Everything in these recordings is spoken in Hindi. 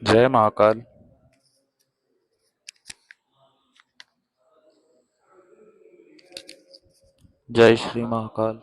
जय महाकाल। जय श्री महाकाल।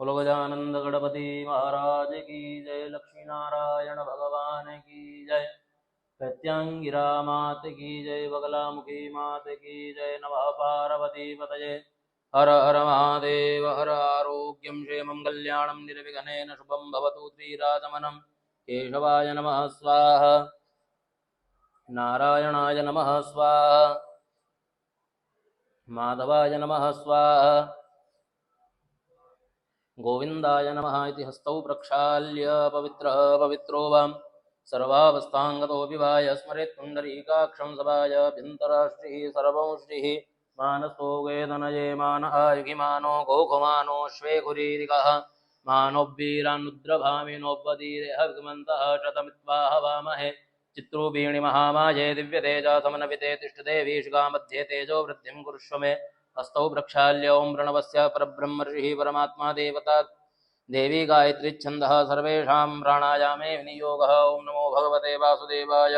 बोलो गजानंद गणपति महाराज की जय। लक्ष्मी नारायण भगवान की जय। प्रत्यांगिरा मात की जय। बगलामुखी मात की जय। नमः पार्वती पतये। हर हर महादेव। हर आरोग्यं क्षेमं कल्याणं निर्विघ्नेन शुभं भवतु श्रीराजमनं। केशवाय नमः स्वाहा। नारायणाय नमः स्वाहा। माधवाय नमः स्वाहा। गोविंदाय नमः इति हस्तौ प्रक्षाल्य पवित्रः पवित्रो वां सर्वावस्थांगतो विवाय स्मरेत् पुण्डरीकाक्षं सभायाभ्यन्तराश्रिः सर्वंश्रिः मानसो वेदनये मान आयुगिमानो गोकुमानो श्वेकुरीरिकः मानोवीरानुद्रभामिनोपदीरे हविमन्तः शतमित्वा हवामहे चित्रूपीणि महामाये दिव्यतेजा समनविते तिष्ठदेवी शिखामध्ये तेजो वृद्धिं कुरुष्व मे। हस्तौ प्रक्षाल्य ओं प्रणवस्य परब्रह्मर्षिः परमात्मा देवता देवी गायत्री छन्दः सर्वेषां प्राणायामे विनियोगः। ओं नमो भगवते वासुदेवाय।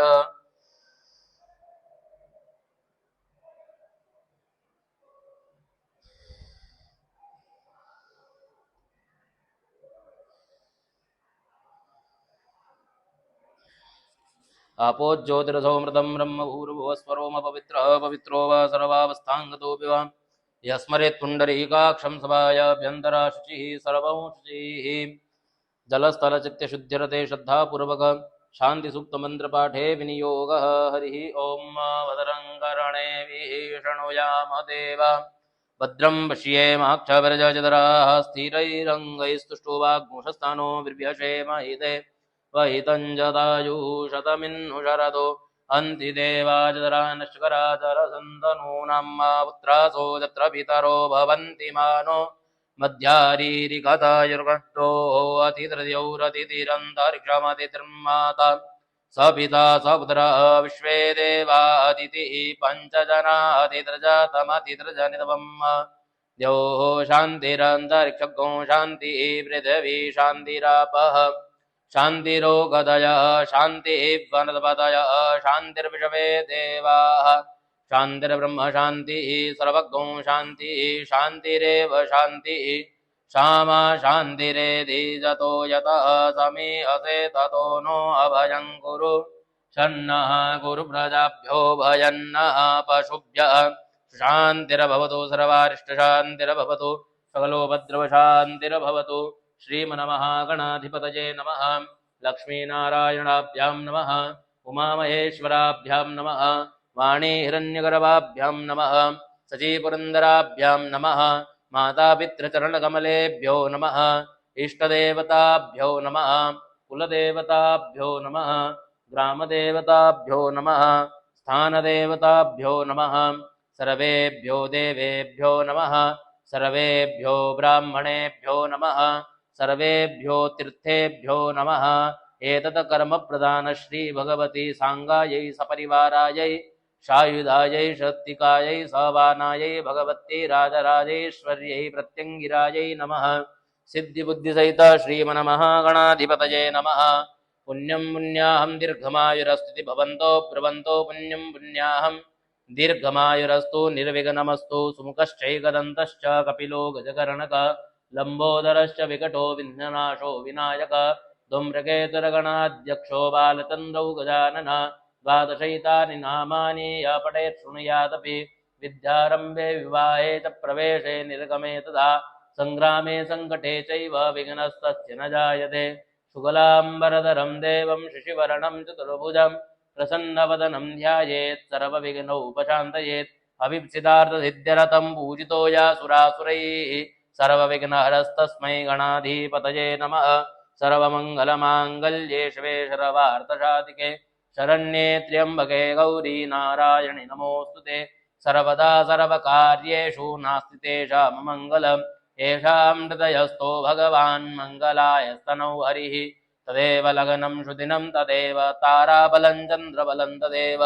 आपो ज्योतिरसोमृतं ब्रह्म भूर्भुवस्वरोमपवित्रः पवित्रो वा सर्वावस्थाङ्गतोऽपि वा यस्मरेत् पुण्डरीकाक्षं सभायाभ्यन्तराशुचिः सर्वं शुचिः। जलस्थलचित्तशुद्धिरते श्रद्धापूर्वक शान्तिसूक्तमन्त्रपाठे विनियोगः। हरिः ॐ वदरङ्करणेभिः शृणुयाम देवा भद्रं पश्येमाक्षभिर्जजदराः स्थिरैरङ्गैस्तुष्टुवाग्मुषस्थानो बिभ्यशेम हिते वहितञ्जदायुः शतमिन्नु शरदो अन्ति देवाजदरा नश्कराचरसन्तनूनां मा पुत्रासो यत्र पितरो भवन्ति मानो मध्यारीरिकथायुर्गड्डोः अतिथ्यौरतिथिरन्तरिक्षमतिथिर्माता स पिता स पुत्रः विश्वे देवादितिः पञ्चजनातिथ्रजातमतिथ्रजनितवम् द्योः शान्तिरन्तरिक्षगो शान्तिः पृथिवी शान्तिरापः शान्तिरोगदयः शान्तिः वनस्पतयः शान्तिर्विश्वे देवाः शान्तिर्ब्रह्म शान्तिः सर्वगो शान्तिः शान्तिरेव शान्तिः क्षमा शान्तिरेधि जतो यतः समीहसे ततो नो अभयं कुरु शन्नः कुरु प्रजाभ्यो भयन्नः पशुभ्यः शान्तिर्भवतु सर्वारिष्टशान्तिर्भवतु सकलोपद्रवशान्तिर्भवतु। श्रीमन्महागणाधिपतये नमः। लक्ष्मीनारायणाभ्यां नमः। उमामहेश्वराभ्यां नमः। वाणी हिरण्यगर्भाभ्यां नमः। सचीपुरन्दराभ्यां नमः। मातापितृचरणकमलेभ्यो नमः। इष्टदेवताभ्यो नमः। कुलदेवताभ्यो नमः। ग्रामदेवताभ्यो नमः। स्थानदेवताभ्यो नमः। सर्वेभ्यो देवेभ्यो नमः। सर्वेभ्यो ब्राह्मणेभ्यो नमः। सर्वेभ्यो तीर्थेभ्यो नमः। एतत् कर्मप्रदान श्री भगवती सांगायै सपरिवारायै सायुधायै शक्तिकायै सवानायै भगवती राजराजेश्वर्यै प्रत्यङ्गिरायै नमः। सिद्धिबुद्धिसहित श्रीमन्महागणाधिपतये नमः। पुण्यं पुण्याहं दीर्घमायुरस्तुति भवन्तो ब्रुवन्तो पुण्यं पुण्याहं दीर्घमायुरस्तु निर्विघ्नमस्तु। सुमुखश्चैकदन्तश्च कपिलो गजकर्णक लम्बोदरश्च विकटो विघ्ननाशो विनायक धूम्रकेतुरगणाध्यक्षो बालचन्द्रौ गजानन द्वादशैतानि नामानि य पठेत् शृणुयादपि विद्यारम्भे विवाहे च प्रवेशे निर्गमे तथा सङ्ग्रामे सङ्कटे चैव विघ्नस्तस्य न जायते। शुक्लाम्बरधरं देवं शशिवर्णं चतुर्भुजं प्रसन्नवदनं ध्यायेत् सर्वविघ्नोपशान्तयेत्। अभीप्सितार्थसिद्ध्यर्थं पूजितो यासुरासुरैः सर्वविघ्नहरस्तस्मै गणाधिपतये नमः। सर्वमङ्गलमाङ्गल्ये शिवे सर्वार्थसाधिके शरण्ये त्र्यम्बके गौरी नारायणि नमोऽस्तुते। सर्वदा सर्वकार्येषु नास्ति तेषाममङ्गलम्। येषां हृदयस्थो भगवान् मङ्गलायस्तनौ हरिः तदेव लग्नं शुदिनं तदेव ताराबलं चन्द्रबलं तदेव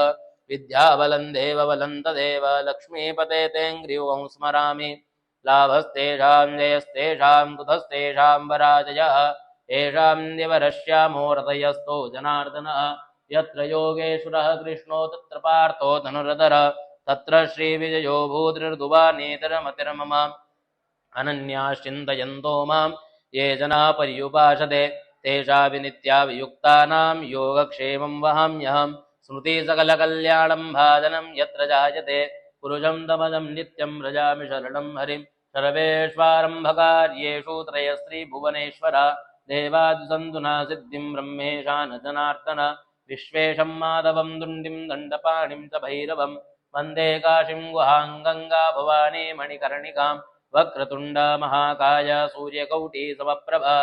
विद्याबलं देवबलं तदेव लक्ष्मीपते तेऽङ्घ्रियुगं स्मरामि। लाभस्तेषां जयस्तेषां कुतस्तेषां पराजयः येषां दिवरश्यामो हृदयस्थो जनार्दनः। यत्र योगेश्वरः कृष्णो तत्र पार्थो धनुर्धर तत्र श्रीविजयो भूतिर्दुवा नेतरमतिर्मम। अनन्याश्चिन्तयन्तो मां ये जना पर्युपासते तेषापि नित्याभियुक्तानां योगक्षेमं वहाम्यहम् स्मृतिसकलकल्याणं भाजनं यत्र जायते पुरुषं तमजं नित्यं व्रजामि शरणं हरिं सर्वेष्वारम्भकार्येषु त्रयस्त्रीभुवनेश्वर देवादिसन्तुना सिद्धिं ब्रह्मेशान जनार्दन विश्वेशं माधवं दुण्डिं दण्डपाणिं च भैरवं वन्दे काशीं गुहां गङ्गा भवानी मणिकर्णिकां वक्रतुण्ड महाकाय सूर्यकौटी समप्रभा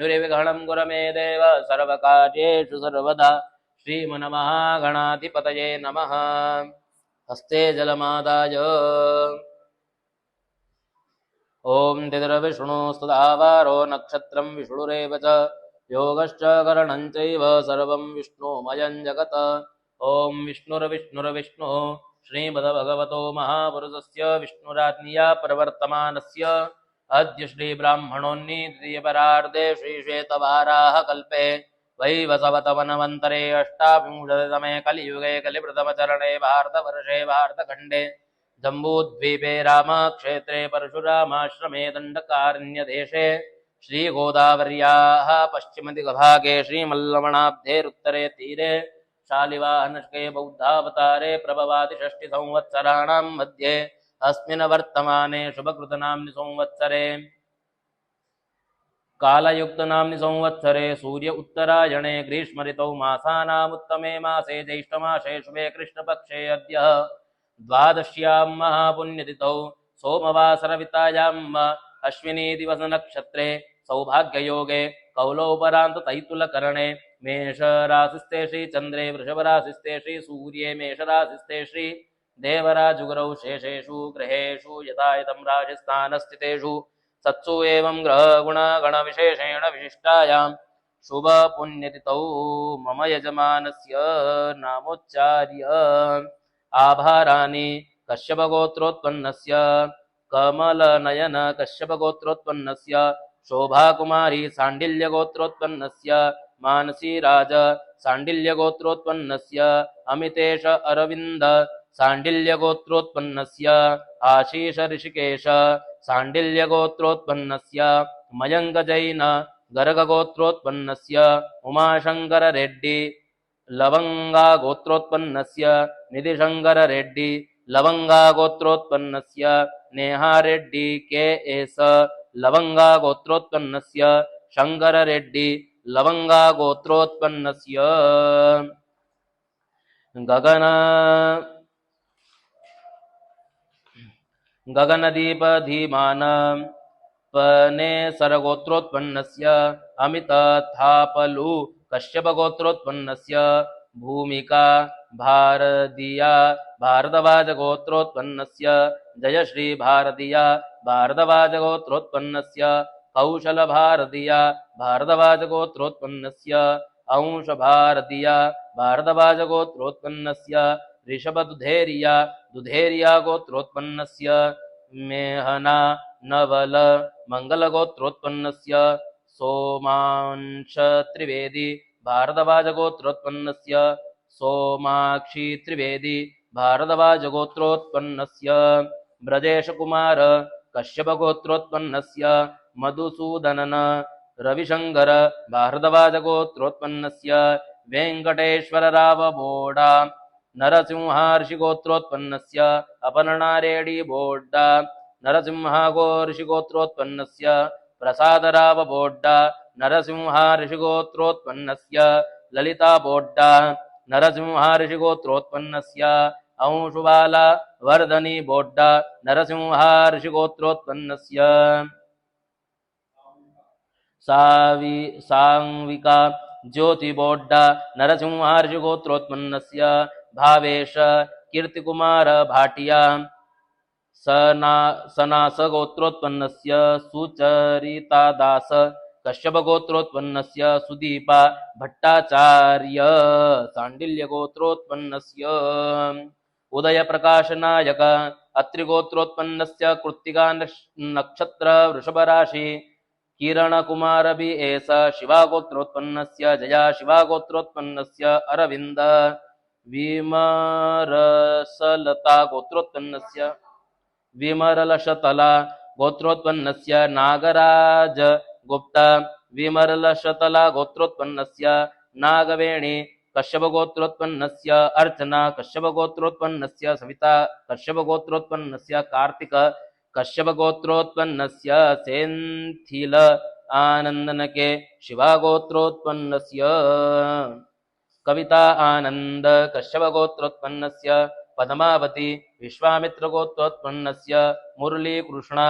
निर्विघ्नं कुरु मे देव सर्वकार्येषु सर्वदा श्रीमन्महागणाधिपतये नमः। हस्ते जलमादाय ॐ तिथिर्विष्णुस्तदावारो नक्षत्रं विष्णुरेव च योगश्च करणं चैव सर्वं विष्णुमयं जगत् ॐ विष्णुर्विष्णुर्विष्णुः श्रीमद्भगवतो महापुरुषस्य विष्णुराज्ञया प्रवर्तमानस्य अद्य श्रीब्राह्मणोन्नी द्वितीयपरार्धे श्रीश्वेतवाराह कल्पे वैवसवतवनवन्तरे अष्टाविंशतितमे कलियुगे कलिप्रथमचरणे भारतवर्षे भारतखण्डे जम्बूद्वीपे रामक्षेत्रे परशुरामाश्रमे दण्डकारण्यदेशे श्रीगोदावर्याः पश्चिमदिग्भागे श्रीमल्लवणाब्धेरुत्तरे तीरे शालिवाहनशके बौद्धावतारे प्रभवादिषष्टिसंवत्सराणां मध्ये अस्मिन् वर्तमाने शुभकृतनाम्नि संवत्सरे कालयुक्तनाम्नि संवत्सरे सूर्य उत्तरायणे ग्रीष्मऋतौ मासानामुत्तमे मासे ज्येष्ठमासे शुभे कृष्णपक्षे अद्य द्वादश्यां महापुण्यतिथौ सोमवासरवितायाम् अश्विनी दिवसनक्षत्रे सौभाग्ययोगे कौलोपरान्ततैतुलकरणे मेषराशिस्ते श्रीचन्द्रे वृषभराशिस्ते श्रीसूर्ये मेषराशिस्ते श्री देवराजुगुरौ शेषेषु ग्रहेषु यथायतं राशिस्थानस्थितेषु सत्सु एवं ग्रहगुणगणविशेषेण विशिष्टायां शुभपुण्यतिथौ मम यजमानस्य नामोच्चार्य आभाराणि कश्यपगोत्रोत्पन्नस्य कमलनयन कश्यपगोत्रोत्पन्नस्य शोभाकुमारी साण्डिल्यगोत्रोत्पन्नस्य मानसीराज साण्डिल्यगोत्रोत्पन्नस्य अमितेश अरविन्द साण्डिल्यगोत्रोत्पन्नस्य आशीष ऋषिकेश साण्डिल्यगोत्रोत्पन्नस्य मयङ्कजैन गर्गगोत्रोत्पन्नस्य उमाशङ्कररेड्डी लवंगा गोत्रोत्पन्नस्य निधिशंकर रेड्डी लवंगा गोत्रोत्पन्नस्य नेहा रेड्डी के एस लवंगा गोत्रोत्पन्नस्य शंकर रेड्डी लवंगा गोत्रोत्पन्नस्य गगन गगनदीप धीमान पने सरगोत्रोत्पन्नस्य अमित थापलु कश्यपगोत्रोत्पन्नस्य भूमिका भारतीया भारद्वाजगोत्रोत्पन्नस्य जयश्री भारतीया भारद्वाजगोत्रोत्पन्नस्य कौशल भारतीया भारद्वाजगोत्रोत्पन्नस्य अंश भारतीया भारद्वाजगोत्रोत्पन्नस्य ऋषभदुधेरिया दुधेरिया गोत्रोत्पन्नस्य मेहना नवल मंगलगोत्रोत्पन्नस्य सोमांश त्रिवेदी भारद्वाजगोत्रोत्पन्नस्य सोमाक्षी त्रिवेदी भारद्वाजगोत्रोत्पन्नस्य ब्रजेश कुमार कश्यपगोत्रोत्पन्नस्य मधुसूदनन रविशंकर भारद्वाजगोत्रोत्पन्नस्य वेंकटेश्वर राव बोडा नरसिंहर्षिगोत्रोत्पन्नस्य अपर्णारेड्डी बोड्डा नरसिंहर्षिगोत्रोत्पन्नस्य प्रसादराव बोड्डा नरसिंहर्षिगोत्रोत्पन्नस्य ललिता बोड्डा नरसिंहर्षिगोत्रोत्पन्नस्य अंशुबाला वर्धनी बोड्डा नरसिंहर्षिगोत्रोत्पन्नस्य सांविका ज्योति बोड्डा नरसिंहर्षिगोत्रोत्पन्नस्य भावेश कीर्तिकुमार भाटिया सनास गोत्रोत्पन्नस्य सुचरितादास कश्यपगोत्रोत्पन्नस्य सुदीपा भट्टाचार्य सांडिल्यगोत्रोत्पन्नस्य उदय प्रकाश नायक अत्रिगोत्रोत्पन्नस्य कृत्तिका नक्षत्र वृषभराशि किरण कुमार भी एस शिवागोत्रोत्पन्नस्य जया शिवागोत्रोत्पन्नस्य अरविंद विमरसलता गोत्रोत्पन्नस्य विमरलशतला गोत्रोत्पन्नस्य नागराज गुप्ता विमर्लशतला गोत्रोत्पन्नस्य नागवेणी कश्यपगोत्रोत्पन्नस्य अर्चना कश्यपगोत्रोत्पन्नस्य सविता कश्यपगोत्रोत्पन्नस्य कार्तिक कश्यपगोत्रोत्पन्नस्य सेन्थिल आनन्दनके शिवागोत्रोत्पन्नस्य कविता आनन्द कश्यपगोत्रोत्पन्नस्य पद्मावती विश्वामित्रगोत्रोत्पन्नस्य मुरलीकृष्णा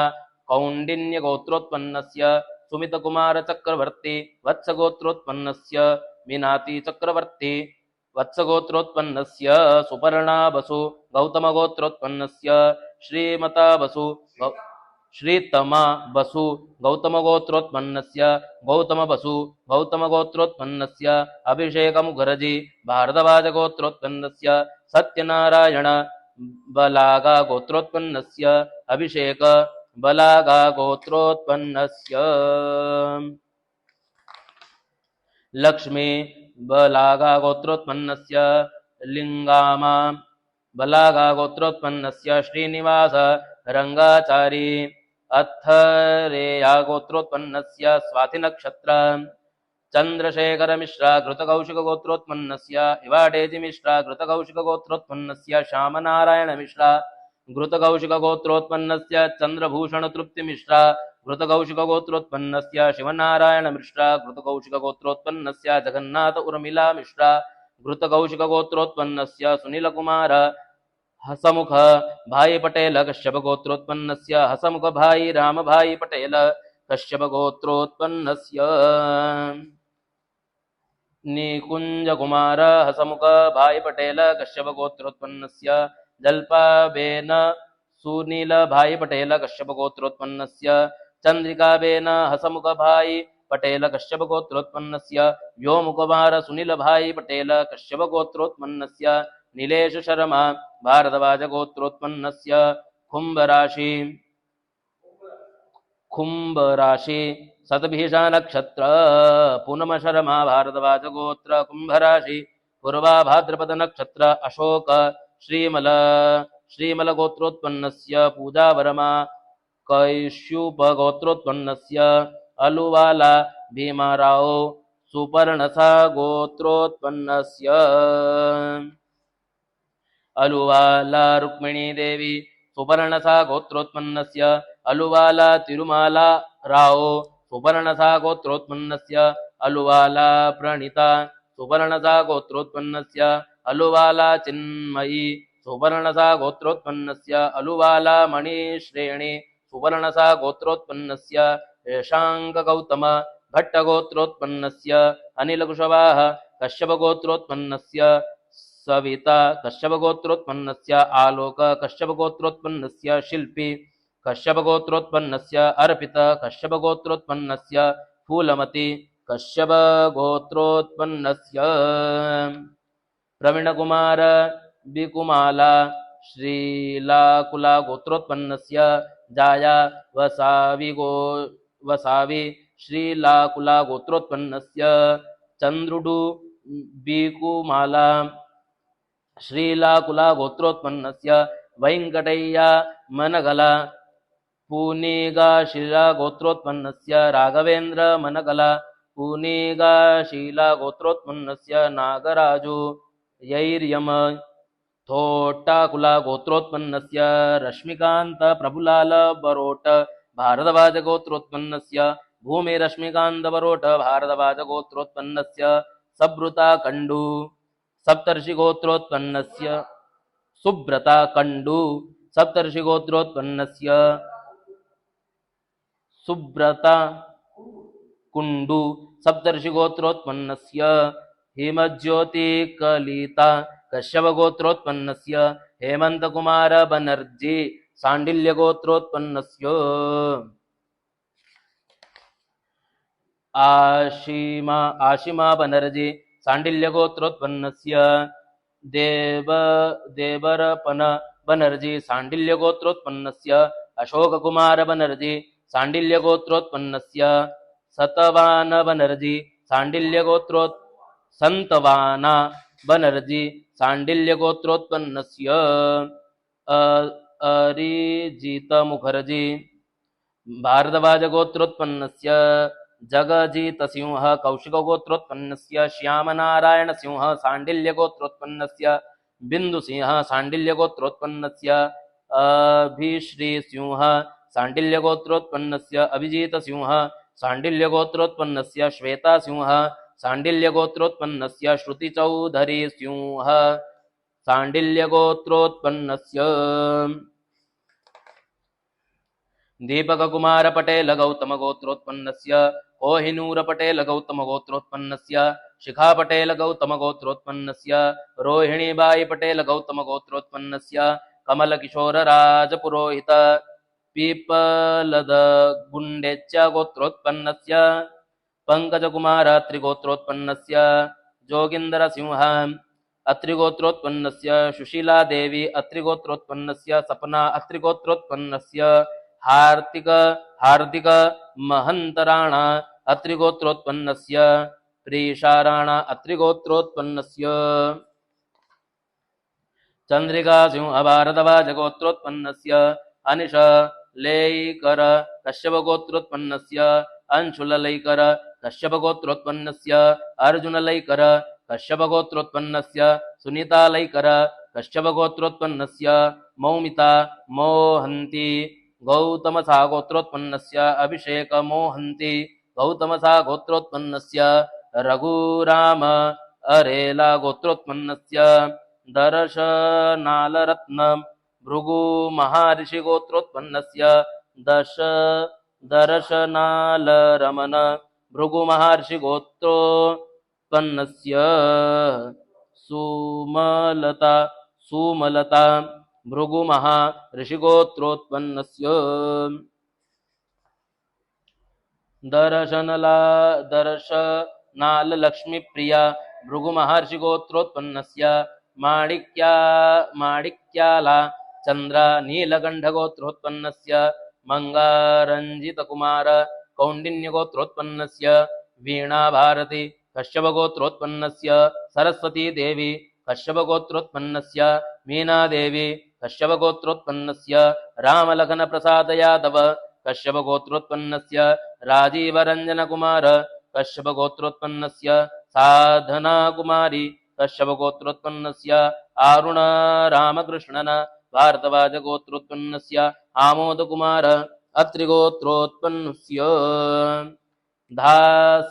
कौण्डिन्यगोत्रोत्पन्नस्य सुमितकुमारचक्रवर्ती वत्सगोत्रोत्पन्नस्य मीनाती चक्रवर्ती वत्सगोत्रोत्पन्नस्य सुपर्णा बसु गौतमगोत्रोत्पन्नस्य श्रीमता बसु श्रीतमा बसु गौतमगोत्रोत्पन्नस्य गौतम बसु गौतमगोत्रोत्पन्नस्य अभिषेक मुखर्जी भारद्वाजगोत्रोत्पन्नस्य सत्यनारायण बलागा गोत्रोत्पन्नस्य अभिषेक बलागा गोत्रोत्पन्नस्य लक्ष्मी बलागा गोत्रोत्पन्नस्य लिंगामा बलागा गोत्रोत्पन्नस्य श्रीनिवास रंगाचारी अत्थरेया गोत्रोत्पन्नस्य स्वाति नक्षत्र चंद्रशेखर मिश्रा घृतकौशिक गोत्रोत्पन्नस्य इवाडेजि मिश्रा घृतकौशिक गोत्रोत्पन्नस्य श्यामनारायण मिश्रा घृतकौशिक गोत्रोत्पन्नस्य चंद्रभूषण तृप्ति मिश्रा घृतकौशिक गोत्रोत्पन्नस्य शिवनारायण मिश्रा घृतकौशिक गोत्रोत्पन्नस्य जगन्नाथ उर्मिला मिश्रा घृतकौशिक गोत्रोत्पन्नस्य सुनील कुमार हसमुख भाई पटेल कश्यप गोत्रोत्पन्नस्य हसमुख भाई राम भाई पटेल कश्यप गोत्रोत्पन्नस्य निकुंज कुमार हसमुख भाई पटेल कश्यप गोत्रोत्पन्नस्य जल्पाबेन सुनील भाई पटेल कश्यप गोत्रोत्पन्नस्य चंद्रिकाबेन हसमुख भाई पटेल कश्यप गोत्रोत्पन्नस्य व्योमकुमार सुनील भाई पटेल कश्यप गोत्रोत्पन्नस्य नीलेश शर्मा भारद्वाज गोत्रोत्पन्नस्य कुंभ राशि सतभिषा नक्षत्र पूनम शर्मा भारद्वाज गोत्र कुंभ राशि पूर्वा भाद्रपद नक्षत्र अशोक श्रीमल गोत्रोत्पन्नस्य पूजा वर्मा कैश्युप गोत्रोत्पन्नस्य अलुवाला भीमाराव सुपर्णसा गोत्रोत्पन्नस्य अलुवाला रुक्मिणी देवी सुपर्णसा गोत्रोत्पन्नस्य अलुवाला तिरुमाला राव सुपर्णसा गोत्रोत्पन्नस्य अलुवाला प्रणिता सुपर्णसा गोत्रोत्पन्नस्य अलुवाला चिन्मयी सुपर्णसा गोत्रोत्पन्नस्य अलुवाला मणिश्रेणी सुपर्णसा गोत्रोत्पन्नस्य यशांक गौतम भट्ट गोत्रोत्पन्नस्य अनिल कुशवाह कश्यप गोत्रोत्पन्नस्य सविता कश्यप गोत्रोत्पन्नस्य आलोक कश्यप गोत्रोत्पन्नस्य शिल्पी कश्यप गोत्रोत्पन्नस्य अर्पित कश्यप गोत्रोत्पन्नस्य फूलमती कश्यप गोत्रोत्पन्नस्य प्रवीण कुमार बिकुमाला श्रीलाकुला गोत्रोत्पन्नस्य जाया वसावी श्रीलाकुला गोत्रोत्पन्नस्य चंद्रुडु बिकुमाला श्रीलाकुला गोत्रोत्पन्नस्य वैंकटय्या मनगला पूनिगाशिला गोत्रोत्पन्नस्य राघवेंद्र मनगला पूनिगाशिला गोत्रोत्पन्नस्य नागराजु यैर्यम थोट्टाकुला गोत्रोत्पन्नस्य रश्मिकांत प्रभुलाल बरोट भारद्वाज गोत्रोत्पन्नस्य भूमि रश्मिकांत बरोट भारद्वाज गोत्रोत्पन्नस्य सब्रुता कंडू सप्तर्षि गोत्रोत्पन्नस्य सुब्रता कंडू सप्तर्षि गोत्रोत्पन्नस्य सुब्रता कुंडू सप्तर्षि गोत्रोत्पन्नस्य हेमज्योति कलिता कश्यप गोत्रोत्पन्नस्य हेमंत कुमार बनर्जी सांडिल्य गोत्रोत्पन्नस्य आशिमा बनर्जी सांडिल्य गोत्रोत्पन्नस्य देवरपन बनर्जी सांडिल्य गोत्रोत्पन्नस्य अशोक कुमार बनर्जी सांडिल्य गोत्रोत्पन्नस्य सतवान बनर्जी सांडिल्य गोत्रोत् संतवाना बनर्जी सांडिल्य गोत्रोत्पन्नस्य अरिजित मुखर्जी भारद्वाज गोत्रोत्पन्नस्य जगजीतसिंह कौशिकगोत्रोत्पन्नस्य श्यामनारायणसिंह साण्डिल्यगोत्रोत्पन्नस्य बिन्दुसिंह साण्डिल्यगोत्रोत्पन्नस्य अभिश्रीसिंह साण्डिल्यगोत्रोत्पन्नस्य अभिजितसिंह साण्डिल्यगोत्रोत्पन्नस्य श्वेतासिंह साण्डिल्यगोत्रोत्पन्नस्य श्रुतिचौधरीसिंह साण्डिल्यगोत्रोत्पन्नस्य दीपककुमार पटेल गौतम गोत्रोत्पन्नस्य कोहिनूर पटेल गौतम गोत्रोत्पन्नस्य शिखा पटेल गौतम गोत्रोत्पन्नस्य रोहिणीबाई पटेल गौतम गोत्रोत्पन्नस्य कमल किशोर राजपुरोहित पीपलद गुण्डेच्च गोत्रोत्पन्नस्य पंकजकुमार त्रिगोत्रोत्पन्नस्य जोगींदर सिंह अत्रिगोत्रोत्पन्नस्य सुशीला देवी अत्रिगोत्रोत्पन्नस्य सपना अत्रिगोत्रोत्पन्नस्य हार्दिक महंतराणा अत्रिगोत्रोत्पन्नस्य प्रीशाराणा अत्रिगोत्रोत्पन्नस्य चंद्रिका सिंह भारद्वाज गोत्रोत्पन्नस्य अनिश लेकर कश्यप गोत्रोत्पन्नस्य अंशुल लेकर कश्यप गोत्रोत्पन्नस्य अर्जुन लेकर कश्यप गोत्रोत्पन्नस्य सुनीता लेकर कश्यप गोत्रोत्पन्नस्य मौमिता मोहंती गौतमसा गोत्रोत्पन्नस्य अभिषेक मोहंती गौतमसा गोत्रोत्पन्नस्य रघुराम अरेला गोत्रोत्पन्नस्य दर्शनालरत्न भृगु महर्षि गोत्रोत्पन्नस्य दर्शनालरमन भृगु महर्षि गोत्रोत्पन्नस्य सुमलता भृगु महर्षि गोत्रोत्पन्नस्य दर्शनाल लक्ष्मी प्रिया भृगु महर्षि गोत्रोत्पन्नस्य माणिक्याला चंद्र नीलगंध गोत्रोत्पन्नस्य मंगारंजित कुमार कौंडिन्य गोत्रोत्पन्नस्य वीणा भारती कश्यप गोत्रोत्पन्नस्य सरस्वती देवी कश्यप गोत्रोत्पन्नस्य मीना देवी कश्यप गोत्रोत्पन्नस्य रामलखन प्रसाद यादव कश्यप गोत्रोत्पन्नस्य राजीव रंजन कुमार कश्यप गोत्रोत्पन्नस्य साधना कुमारी कश्यप गोत्रोत्पन्नस्य आरुण रामकृष्णन भारद्वाज गोत्रोत्पन्नस्य आमोद कुमार अत्रिगोत्रोत्पन्नस्य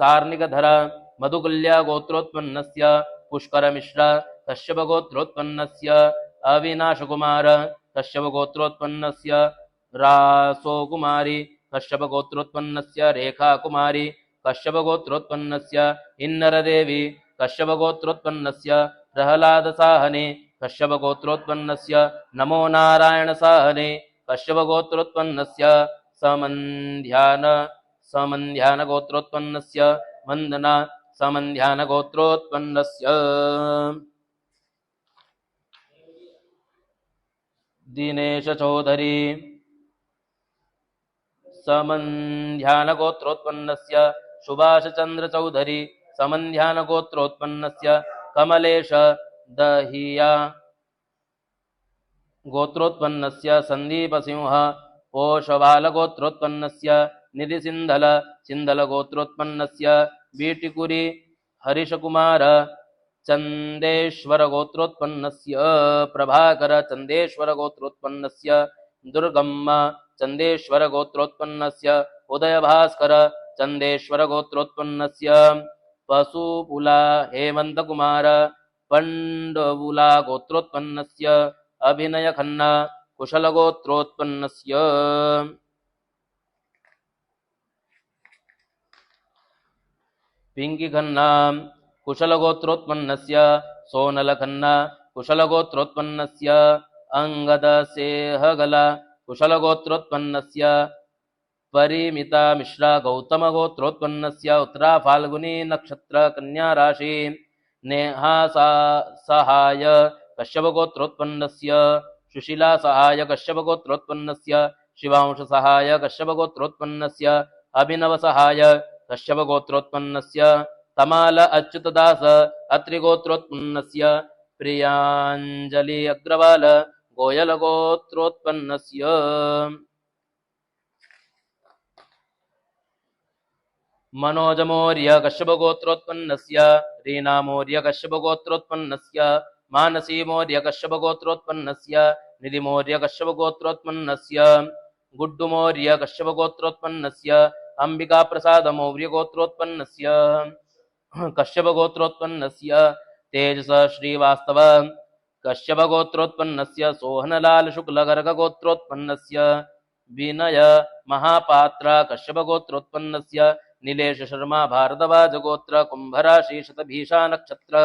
सार्णिकधर मधुकुल्या गोत्रोत्पन्नस्य पुष्कर मिश्र कश्यप गोत्रोत्पन्नस्य अविनाश कुमार कश्यप गोत्रोत्पन्नस्य रासो कुमारी कश्यप गोत्रोत्पन्नस्य रेखा कुमारी कश्यप गोत्रोत्पन्नस्य इन्नर देवी कश्यप गोत्रोत्पन्नस्य प्रहलाद साहने कश्यप गोत्रोत्पन्नस्य नमो नारायण साहने कश्यप गोत्रोत्पन्नस्य समन्ध्यान गोत्रोत्पन्नस्य वंदना समन्ध्यान गोत्रोत्पन्नस्य दिनेश चौधरी समन्ध्यान गोत्रोत्पन्नस्य सुभाष चंद्र चौधरी समन्ध्यान गोत्रोत्पन्नस्य कमलेश दहिया गोत्रोत्पन्नस्य संदीप सिंह पोषवाल गोत्रोत्पन्नस्य निधि सिंधल गोत्रोत्पन्नस्य बीटिकुरी हरीश कुमार चंदेश्वर गोत्रोत्पन्नस्य प्रभाकर चंदेश्वर गोत्रोत्पन्नस्य दुर्गम्म चंदेश्वर गोत्रोत्पन्नस्य उदय भास्कर चंदेश्वर गोत्रोत्पन्नस्य पशुपुला हेमंत कुमार पंडवुला गोत्रोत्पन्नस्य अभिनय खन्ना कुशल गोत्रोत्पन्नस्य पिंकी खन्ना कुशल गोत्रोत्पन्नस्य सोनल खन्ना कुशल गोत्रोत्पन्नस्य अंगद सेहगला कुशल गोत्रोत्पन्नस्य परिमिता मिश्रा गौतम गोत्रोत्पन्नस्य उत्तरा फाल्गुनी नक्षत्र कन्या राशि नेहा सहाय कश्यप गोत्रोत्पन्नस्य सुशीला सहाय कश्यप गोत्रोत्पन्नस्य शिवांश सहाय कश्यप गोत्रोत्पन्नस्य अभिनव सहाय कश्यप गोत्रोत्पन्नस्य तमाल अच्युतदास अत्रिगोत्रोत्पन्नस्य प्रियांजलि अग्रवाल गोयल गोत्रोत्पन्नस्य मनोजमौर्य कश्यपगोत्रोत्पन्नस्य रीनामौर्य कश्यपगोत्रोत्पन्नस्य मानसीमौर्य कश्यपगोत्रोत्पन्नस्य निधिमौर्य कश्यपगोत्रोत्पन्नस्य गुड्डुमौर्य कश्यपगोत्रोत्पन्नस्य अंबिकाप्रसादमौर्यगोत्रोत्पन्नस्य कश्यपगोत्रोत्पन्नस्य तेजस श्रीवास्तव कश्यपगोत्रोत्पन्नस्य सोहनलालशुक्लगर्गगोत्रोत्पन्नस्य विनय महापात्र कश्यपगोत्रोत्पन्नस्य नीलेश शर्मा भारद्वाजगोत्र कुंभराशि शतभीषा नक्षत्र